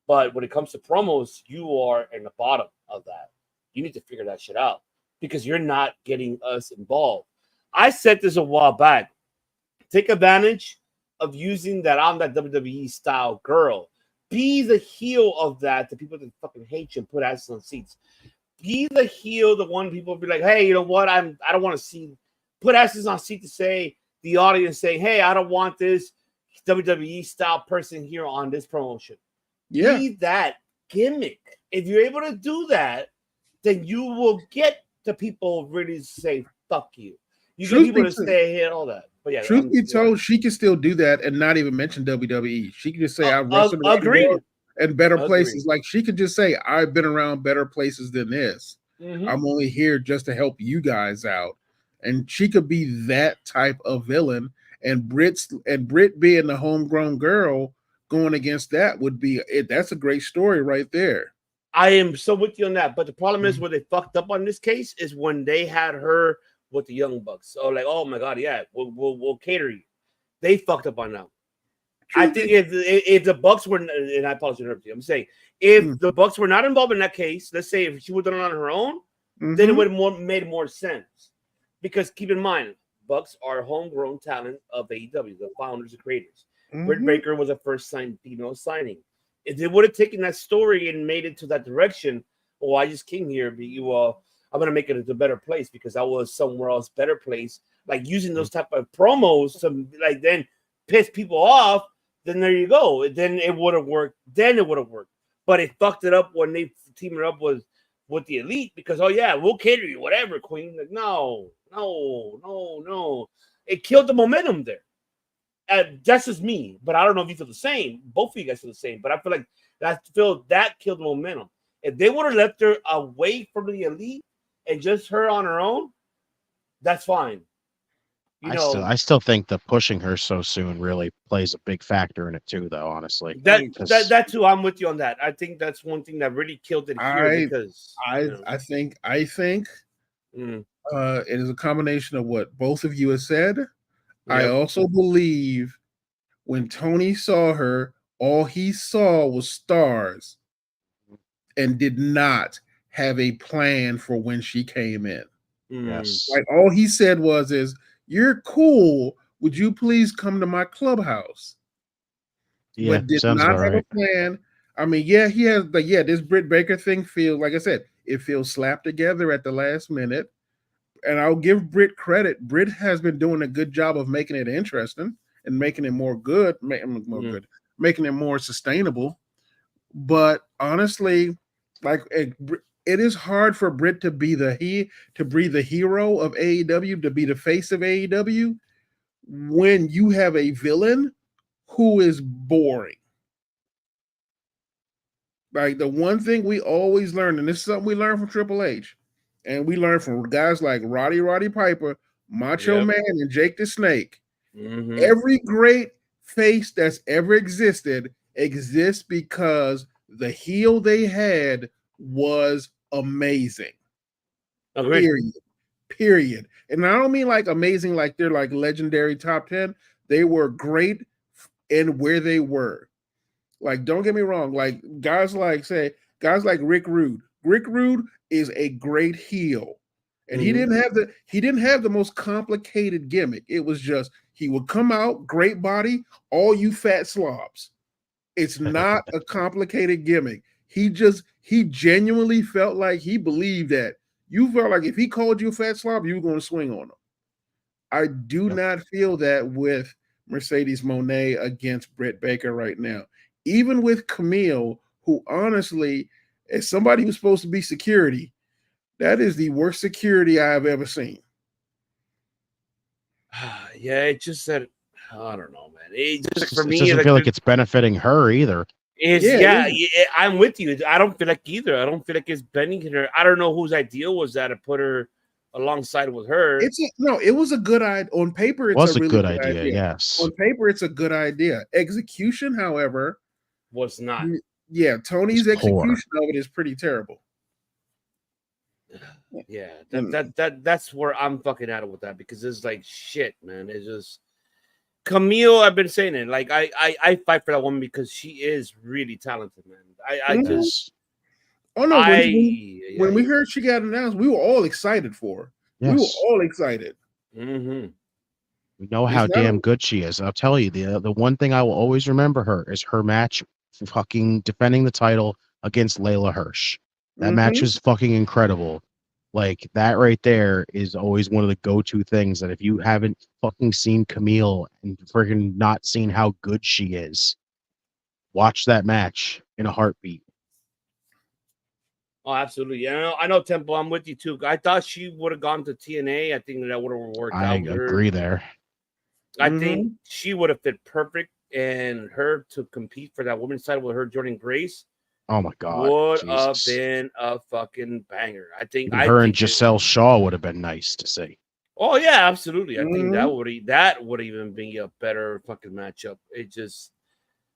But when it comes to promos, you are in the bottom of that. You need to figure that shit out. Because you're not getting us involved. I said this a while back. Take advantage of using that I'm that WWE style girl. Be the heel of that. The people that fucking hate you and put asses on seats. Be the heel. The one people be like, hey, you know what? I don't want to see. Put asses on seat to say the audience say, hey, I don't want this WWE style person here on this promotion. Yeah. Be that gimmick. If you're able to do that, then you will get the people really say fuck you. You get people to stay here and all that. But yeah, truth be told, she can still do that and not even mention WWE. She can just say I wrestled in better places. Like she could just say I've been around better places than this. I'm only here just to help you guys out. And she could be that type of villain. And Britt being the homegrown girl going against that would be it. That's a great story right there. I am so with you on that, but the problem is where they fucked up on this case is when they had her with the Young Bucks. So like, oh my god, yeah, we'll cater you. They fucked up on that. I think if the Bucks were, and I apologize, I'm saying if the Bucks were not involved in that case, let's say if she would have done it on her own, then it would have made more sense. Because keep in mind, Bucks are homegrown talent of AEW, the founders and creators. Britt Baker was a first female signing. If they would have taken that story and made it to that direction, I just came here, but I'm gonna make it a better place because I was somewhere else better place. Like using those type of promos to like then piss people off, then there you go. Then it would have worked. But it fucked it up when they teamed up with the Elite because we'll cater you, whatever, Queen. Like no. It killed the momentum there. That's just me, but I don't know if you feel the same. Both of you guys feel the same, but I feel like that killed the momentum. If they would have left her away from the Elite and just her on her own, that's fine. I still think the pushing her so soon really plays a big factor in it too, though. Honestly, that too, I'm with you on that. I think that's one thing that really killed it here because I think it is a combination of what both of you have said. Yep. I also believe when Tony saw her, all he saw was stars and did not have a plan for when she came in. Yes. Like all he said was, you're cool. Would you please come to my clubhouse? Yeah, but did sounds not about have right. a plan. I mean, yeah, he has this Britt Baker thing feels, like I said, it feels slapped together at the last minute. And I'll give Britt credit. Britt has been doing a good job of making it interesting and making it more good, making it more sustainable. But honestly, like it is hard for Britt to be the hero of AEW, to be the face of AEW, when you have a villain who is boring. Like the one thing we always learn, and this is something we learn from Triple H, and we learn from guys like Roddy Piper, Macho Man, and Jake the Snake. Mm-hmm. Every great face that's ever existed exists because the heel they had was amazing. Agreed. Period. And I don't mean like amazing, like they're like legendary top 10. They were great in where they were. Like, don't get me wrong. Like guys like Rick Rude. Rick Rude is a great heel. And he didn't have the most complicated gimmick. It was just he would come out, great body, all you fat slobs. It's not a complicated gimmick. He genuinely felt like he believed that you felt like if he called you a fat slob, you were going to swing on him. I do not feel that with Mercedes Moné against Britt Baker right now. Even with Camille, who honestly, as somebody who's supposed to be security, that is the worst security I have ever seen. Yeah, it just said, I don't know, man. It just for me, it doesn't feel like it's benefiting her either. I'm with you. I don't feel like either. I don't feel like it's benefiting her. I don't know whose idea was that to put her alongside with her. It was a good idea. On paper, it's a really good idea. Yes. On paper, it's a good idea. Execution, however, was not. Yeah, Tony's execution of it is pretty terrible. Yeah, that's where I'm fucking at with that, because it's like shit, man. It's just Camille. I've been saying it. Like I fight for that woman because she is really talented, man. I just. Oh no! When we heard she got announced, we were all excited for her. Yes. We were all excited. Mm-hmm. We know how damn good she is. I'll tell you, the one thing I will always remember her is her match fucking defending the title against Layla Hirsch. That match was fucking incredible. Like, that right there is always one of the go-to things that if you haven't fucking seen Camille and freaking not seen how good she is, watch that match in a heartbeat. Oh, absolutely. Yeah, I know, Temple. I'm with you too. I thought she would have gone to TNA. I think that would have worked out. I agree there. I think she would have fit perfect, and her to compete for that women's title with her joining Grace. Oh my God, would have been a fucking banger. I think her and Giselle Shaw would have been nice to see. Oh yeah, absolutely. I think that would even be a better fucking matchup. It just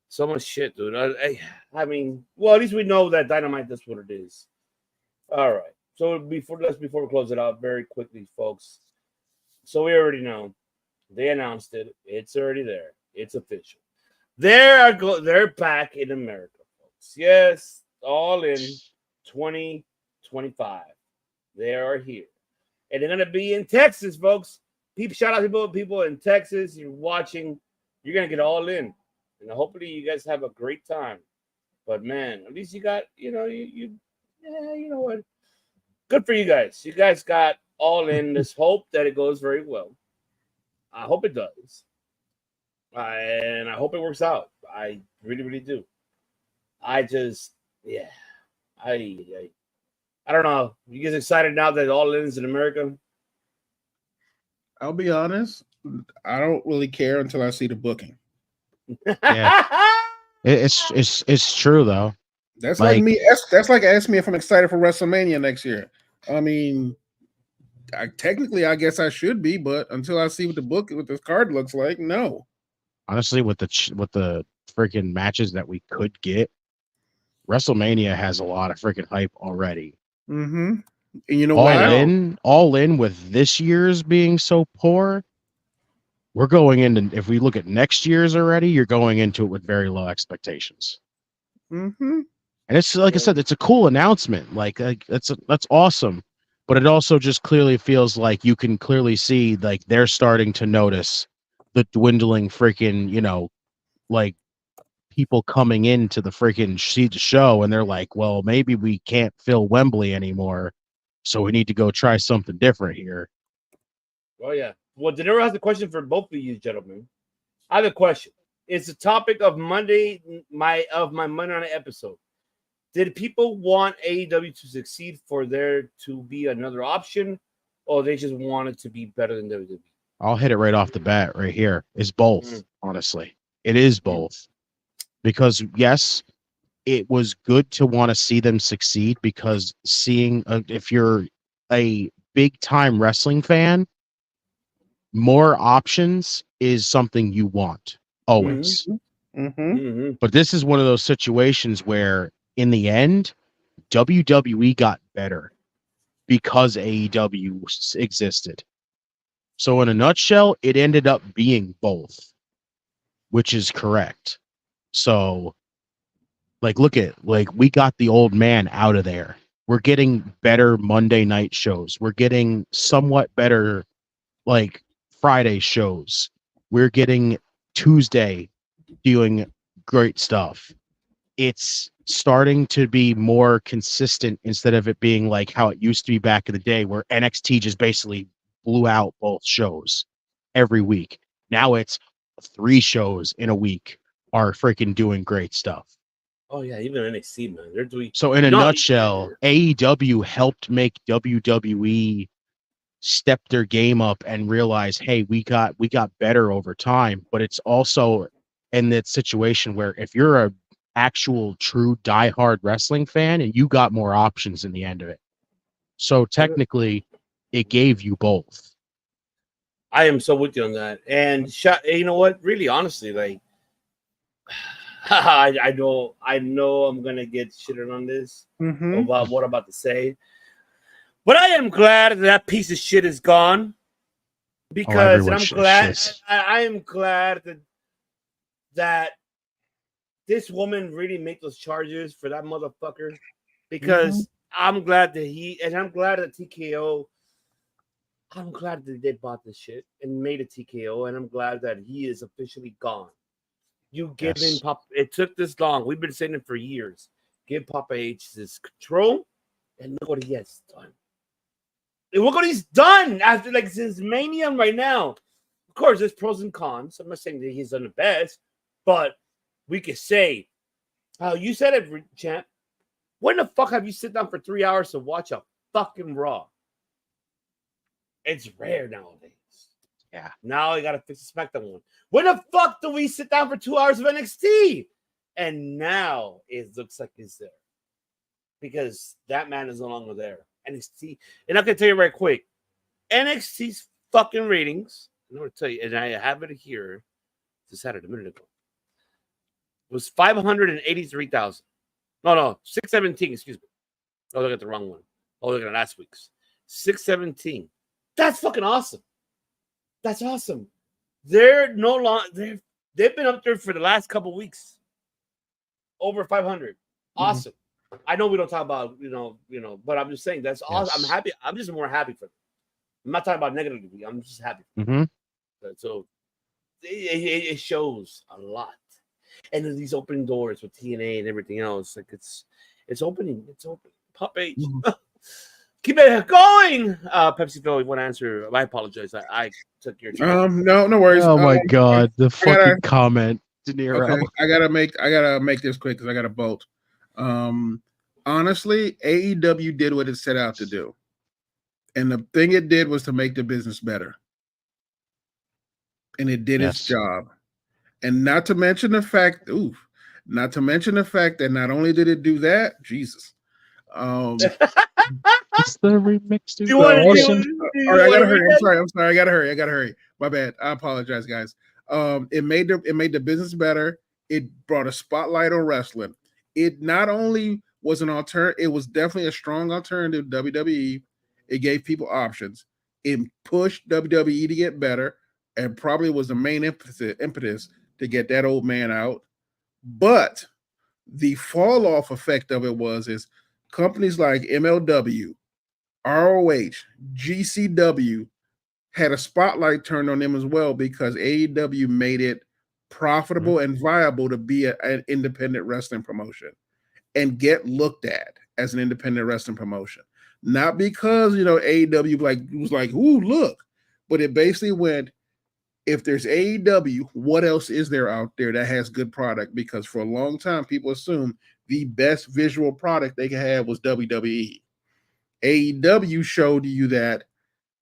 so much shit, dude. I mean, well, at least we know that Dynamite. That's what it is. All right. So before we close it out very quickly, folks. So we already know they announced it. It's already there. It's official. They're back in America. Yes, all in 2025. They are here. And they're going to be in Texas, folks. Shout out to people in Texas. You're watching. You're going to get all in. And hopefully you guys have a great time. But, man, at least you got, you know what? Good for you guys. You guys got all in. Let's hope that it goes very well. I hope it does. And I hope it works out. I really, really do. I don't know. You guys excited now that all in is in America? I'll be honest. I don't really care until I see the booking. Yeah. It's true though. That's like me. That's like asking me if I'm excited for WrestleMania next year. I mean, I guess I should be, but until I see what this card looks like, no. Honestly, with the freaking matches that we could get, WrestleMania has a lot of freaking hype already. Mm-hmm. And you know why? All in with this year's being so poor, we're going into, if we look at next year's already, you're going into it with very low expectations. Mm-hmm. And it's like I said, it's a cool announcement. Like that's awesome. But it also just clearly feels like you can clearly see like they're starting to notice the dwindling freaking, like people coming into the freaking show, and they're like, well, maybe we can't fill Wembley anymore, so we need to go try something different here. Oh yeah. Well, De Niro has a question for both of you gentlemen. I have a question. It's the topic of my Monday night episode. Did people want AEW to succeed for there to be another option, or they just wanted to be better than WWE? I'll hit it right off the bat right here. It's both, honestly. It is both. Because, yes, it was good to want to see them succeed because seeing, if you're a big-time wrestling fan, more options is something you want, always. But this is one of those situations where, in the end, WWE got better because AEW existed. So in a nutshell, it ended up being both, which is correct. So, like, look at, like, we got the old man out of there. We're getting better Monday night shows. We're getting somewhat better, like, Friday shows. We're getting Tuesday doing great stuff. It's starting to be more consistent instead of it being like how it used to be back in the day where NXT just basically blew out both shows every week. Now it's 3 shows in a week are freaking doing great stuff. Oh yeah, even NXT, man. They're doing So in a nutshell, AEW helped make WWE step their game up and realize, hey, we got better over time. But it's also in that situation where if you're a actual true diehard wrestling fan, and you got more options in the end of it. So technically it gave you both. I am so with you on that. And you know what? Really, honestly, like I know I'm gonna get shitted on this about what I'm about to say. But I am glad that piece of shit is gone. Because I am glad that this woman really made those charges for that motherfucker. Because I'm glad that I'm glad that TKO. I'm glad that they bought this shit and made a TKO, and I'm glad that he is officially gone. You give him Papa. It took this long. We've been saying it for years. Give Papa H this control, and look what he has done. And look what he's done after since Mania right now. Of course, there's pros and cons. I'm not saying that he's done the best, but we could say, you said it, champ. When the fuck have you sit down for 3 hours to watch a fucking Raw? It's rare nowadays. Yeah. Now I gotta fix the SmackDown one. When the fuck do we sit down for 2 hours of NXT? And now it looks like it's there. Because that man is no longer there. NXT. And I can tell you right quick. NXT's fucking ratings, I'm gonna tell you, and I have it here. Just had it a minute ago. Was 583,000. No, 617, excuse me. Oh, look at the wrong one. Oh, look at last week's. 617. That's fucking awesome. That's awesome. They're no longer they've been up there for the last couple weeks. Over 500. Awesome. I know we don't talk about, but I'm just saying that's awesome. I'm happy. I'm just more happy for them. I'm not talking about negatively. I'm just happy. So it shows a lot. And then these open doors with TNA and everything else, like it's opening. It's open. Pop H. Keep it going. Pepsi Phil, you want to answer? I apologize. I took your time. No worries. Oh my god, the fucking comment, De Niro. Okay, I gotta make this quick because I got a bolt. Honestly, AEW did what it set out to do, and the thing it did was to make the business better, and it did its job. And not to mention the fact that not only did it do that, Jesus. It's the remix. All right, I gotta hurry. I'm sorry. I gotta hurry. My bad. I apologize, guys. It made the business better. It brought a spotlight on wrestling. It not only was an alternative, it was definitely a strong alternative to WWE. It gave people options. It pushed WWE to get better, and probably was the main impetus to get that old man out. But the fall off effect of it is companies like MLW, ROH, GCW had a spotlight turned on them as well because AEW made it profitable and viable to be an independent wrestling promotion and get looked at as an independent wrestling promotion. Not because, AEW was like, ooh, look, but it basically went, if there's AEW, what else is there out there that has good product? Because for a long time, people assumed the best visual product they could have was WWE. AEW showed you that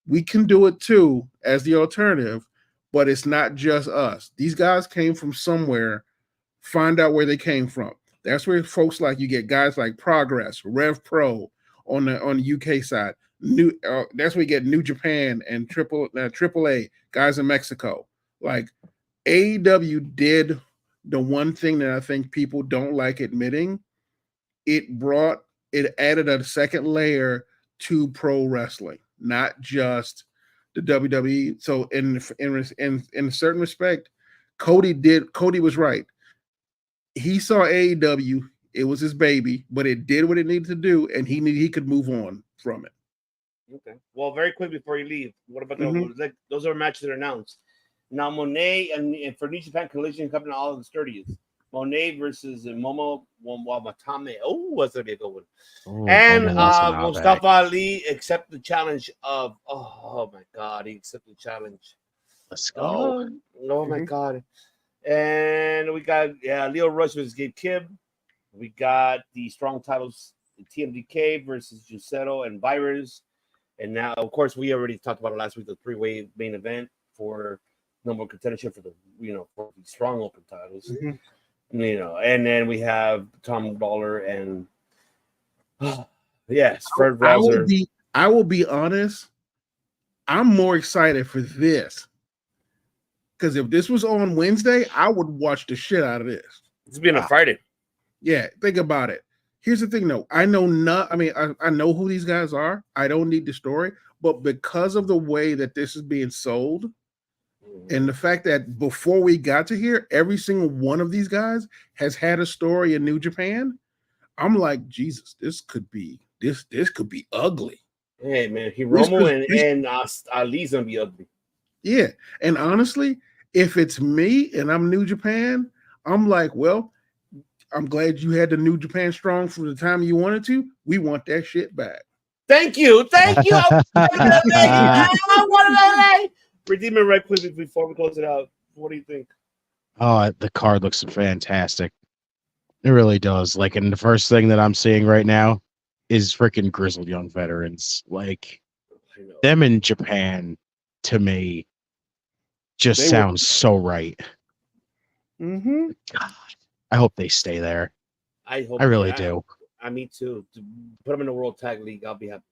we can do it too as the alternative, but it's not just us. These guys came from somewhere. Find out where they came from. That's where folks like you get guys like Progress, Rev Pro on the UK side. That's where you get New Japan and AAA guys in Mexico. Like AEW did the one thing that I think people don't like admitting. It added a second layer to pro wrestling, not just the WWE. So in a certain respect, Cody was right. He saw AEW, it was his baby, but it did what it needed to do, and he could move on from it. Okay. Well, very quick before you leave, what about those are matches that are announced. Now, Monet and for New Japan Collision coming all of the 30th. Monet versus Momo Wamatame. Oh, what's going to be a good one. And Mustafa Ali accept the challenge of, oh my God, he accepted the challenge. Let's go. Oh my God. And we got, Leo Rush versus Gabe Kidd. We got the strong titles, TMDK versus Juseto and Virus. And now, of course, we already talked about it last week, the three-way main event for number one contendership for the, for the strong open titles. And then we have Tom Lawler and Fred Rosser. I will be honest. I'm more excited for this because if this was on Wednesday, I would watch the shit out of this. It's being a Friday. Yeah, think about it. Here's the thing, though. I know I know who these guys are. I don't need the story, but because of the way that this is being sold, and the fact that before we got to here, every single one of these guys has had a story in New Japan. I'm like, Jesus, this could be ugly. Hey man, Hiromu and Ali's gonna be ugly. Yeah, and honestly, if it's me and I'm New Japan, I'm like, well, I'm glad you had the New Japan strong from the time you wanted to. We want that shit back. Thank you. Redeemer right quickly before we close it out. What do you think? Oh, the card looks fantastic. It really does. Like, and the first thing that I'm seeing right now is freaking grizzled young veterans. Like, them in Japan, to me, just sounds so right. Mm-hmm. God, I hope they stay there. I really do. Me too. To put them in the World Tag League, I'll be happy.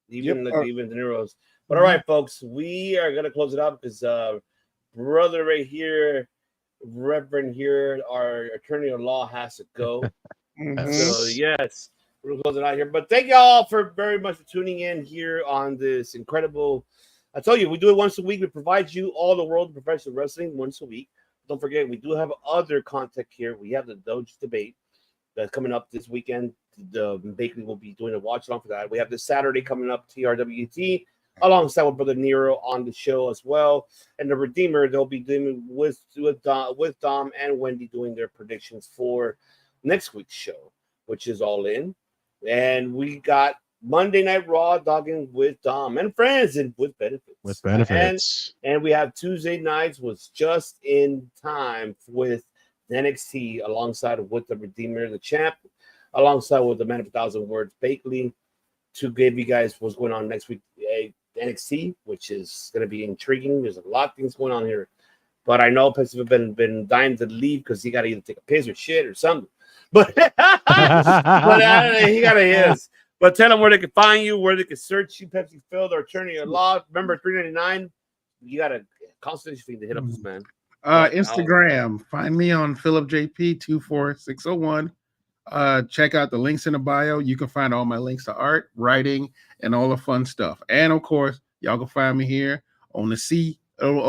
Even the Neros. But all right, folks, we are gonna close it up because brother right here, Reverend here, our attorney of law has to go. So yes, we're gonna close it out here. But thank y'all for very much for tuning in here on this incredible. I tell you, we do it once a week. We provide you all the world of professional wrestling once a week. Don't forget, we do have other content here. We have the Doge debate that's coming up this weekend. The Bakley will be doing a watch along for that. We have this Saturday coming up, TRWT, alongside with Brother Nero on the show as well. And the Redeemer, they'll be doing with Dom and Wendy doing their predictions for next week's show, which is All In. And we got Monday Night Raw dogging with Dom and friends and with benefits. With benefits. And we have Tuesday nights was just in time with NXT alongside with the Redeemer, the champ, alongside with the Man of 1,000 Words, Bakley, to give you guys what's going on next week. NXT, which is going to be intriguing. There's a lot of things going on here, but I know Pacific been dying to leave because he got to either take a piss or shit or something. But he got to his. But tell them where they can find you, where they can search you, Pepsi Phil, or attorney at law. Remember, $3.99. You got a consultation fee to hit up this man. Instagram. Find me on PhilipJP24601. Check out the links in the bio. You can find all my links to art, writing, and all the fun stuff. And of course, y'all can find me here on the COD. That's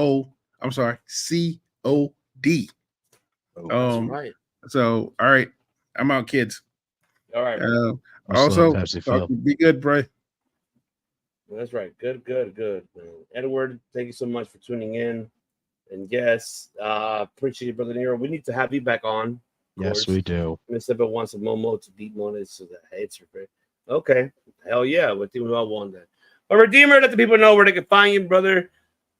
right. So, all right, I'm out, kids. All right. Also, be good, bro. That's right. Good, man. Edward, thank you so much for tuning in. And yes, appreciate you, Brother Nero. We need to have you back on. Yes, we do. Miss Ebba wants a Momo to beat Mona so that hates her. Okay. Hell yeah. We think we all want that. But Redeemer, let the people know where they can find you, brother.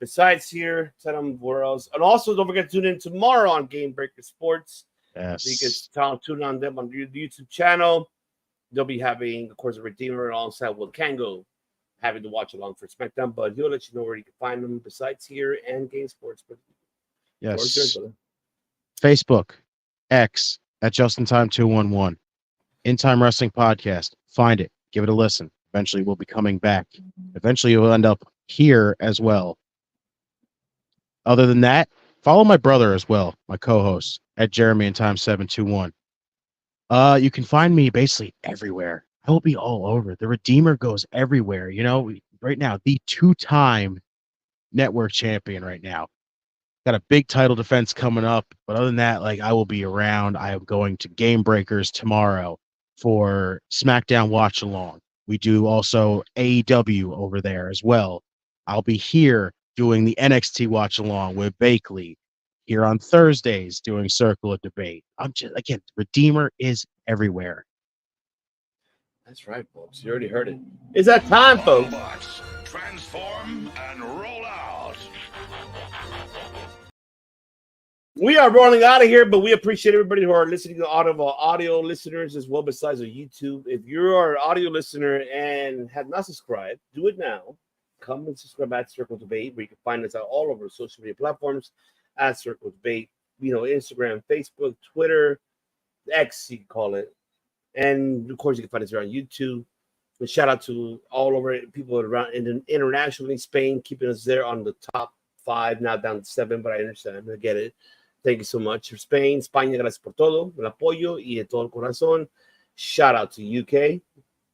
Besides here, tell them where else. And also, don't forget to tune in tomorrow on Game Breaker Sports. Yes. So you can tune on them on the YouTube channel. They'll be having, of course, a Redeemer alongside Will Kango having to watch along for SmackDown, but he'll let you know where you can find them besides here and Game Sports. Yes. Facebook, X at Just in Time 211. In Time Wrestling Podcast. Find it. Give it a listen. Eventually, we'll be coming back. Eventually, you'll end up here as well. Other than that, follow my brother as well, my co-host at Jeremy in Time 721. You can find me basically everywhere. I will be all over. The Redeemer goes everywhere. You know, right now, the 2-time network champion right now. Got a big title defense coming up. But other than that, like, I will be around. I am going to Game Breakers tomorrow for SmackDown Watch Along. We do also AEW over there as well. I'll be here doing the NXT Watch Along with Bakley. Here on Thursdays doing Circle of Debate. I'm just, again, Redeemer is everywhere. That's right, folks. You already heard it. It's that time, folks. Autobots, transform and roll out. We are rolling out of here, but we appreciate everybody who are listening to all of our audio listeners as well, besides our YouTube. If you are an audio listener and have not subscribed, do it now. Come and subscribe at Circle Debate, where you can find us on all over social media platforms at Circle Debate. You know, Instagram, Facebook, Twitter, X, you can call it. And, of course, you can find us here on YouTube. And shout out to all over people around internationally, Spain, keeping us there on the top 5, now down to 7, but I understand. I get it. Thank you so much for Spain. España, gracias por todo, el apoyo y de todo el corazón. Shout out to UK,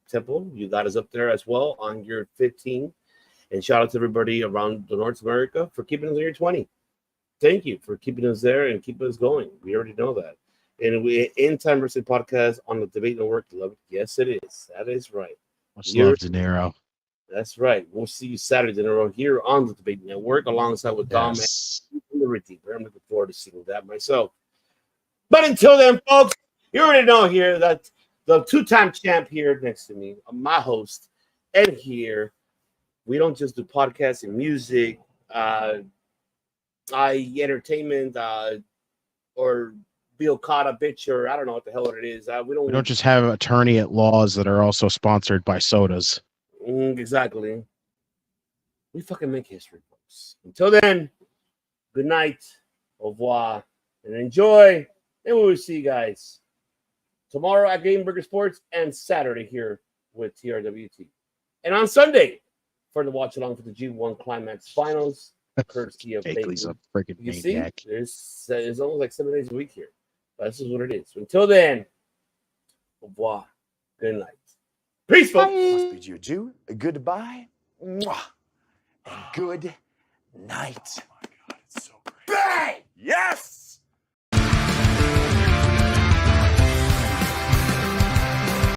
Temple. You got us up there as well on your 15. And shout out to everybody around the North America for keeping us on your 20. Thank you for keeping us there and keeping us going. We already know that. And we In Time Wrestling Podcast on the Debate Network. Love it. Yes, it is. That is right. Much love, De Niro. That's right. We'll see you Saturday in a row here on the Debate Network alongside with Dom and the Redeemer. I'm looking forward to seeing that myself. But until then, folks, you already know here that the 2-time champ here next to me, my host, Ed here. We don't just do podcasts and music, entertainment, or Bill Cotta bitch, or I don't know what the hell it is. We don't just have attorney at laws that are also sponsored by sodas. Exactly. We fucking make history, folks. Until then, good night, au revoir, and enjoy. And we will see you guys tomorrow at Game Burger Sports and Saturday here with TRWT. And on Sunday for the watch along for the G1 Climax Finals, courtesy of Bakley's a freaking maniac. See, there's almost like 7 days a week here. But this is what it is. Until then, au revoir. Good night. Peace, folks. Must bid you adieu, a goodbye, mwah, and good night. Oh my God, it's so great. Bang!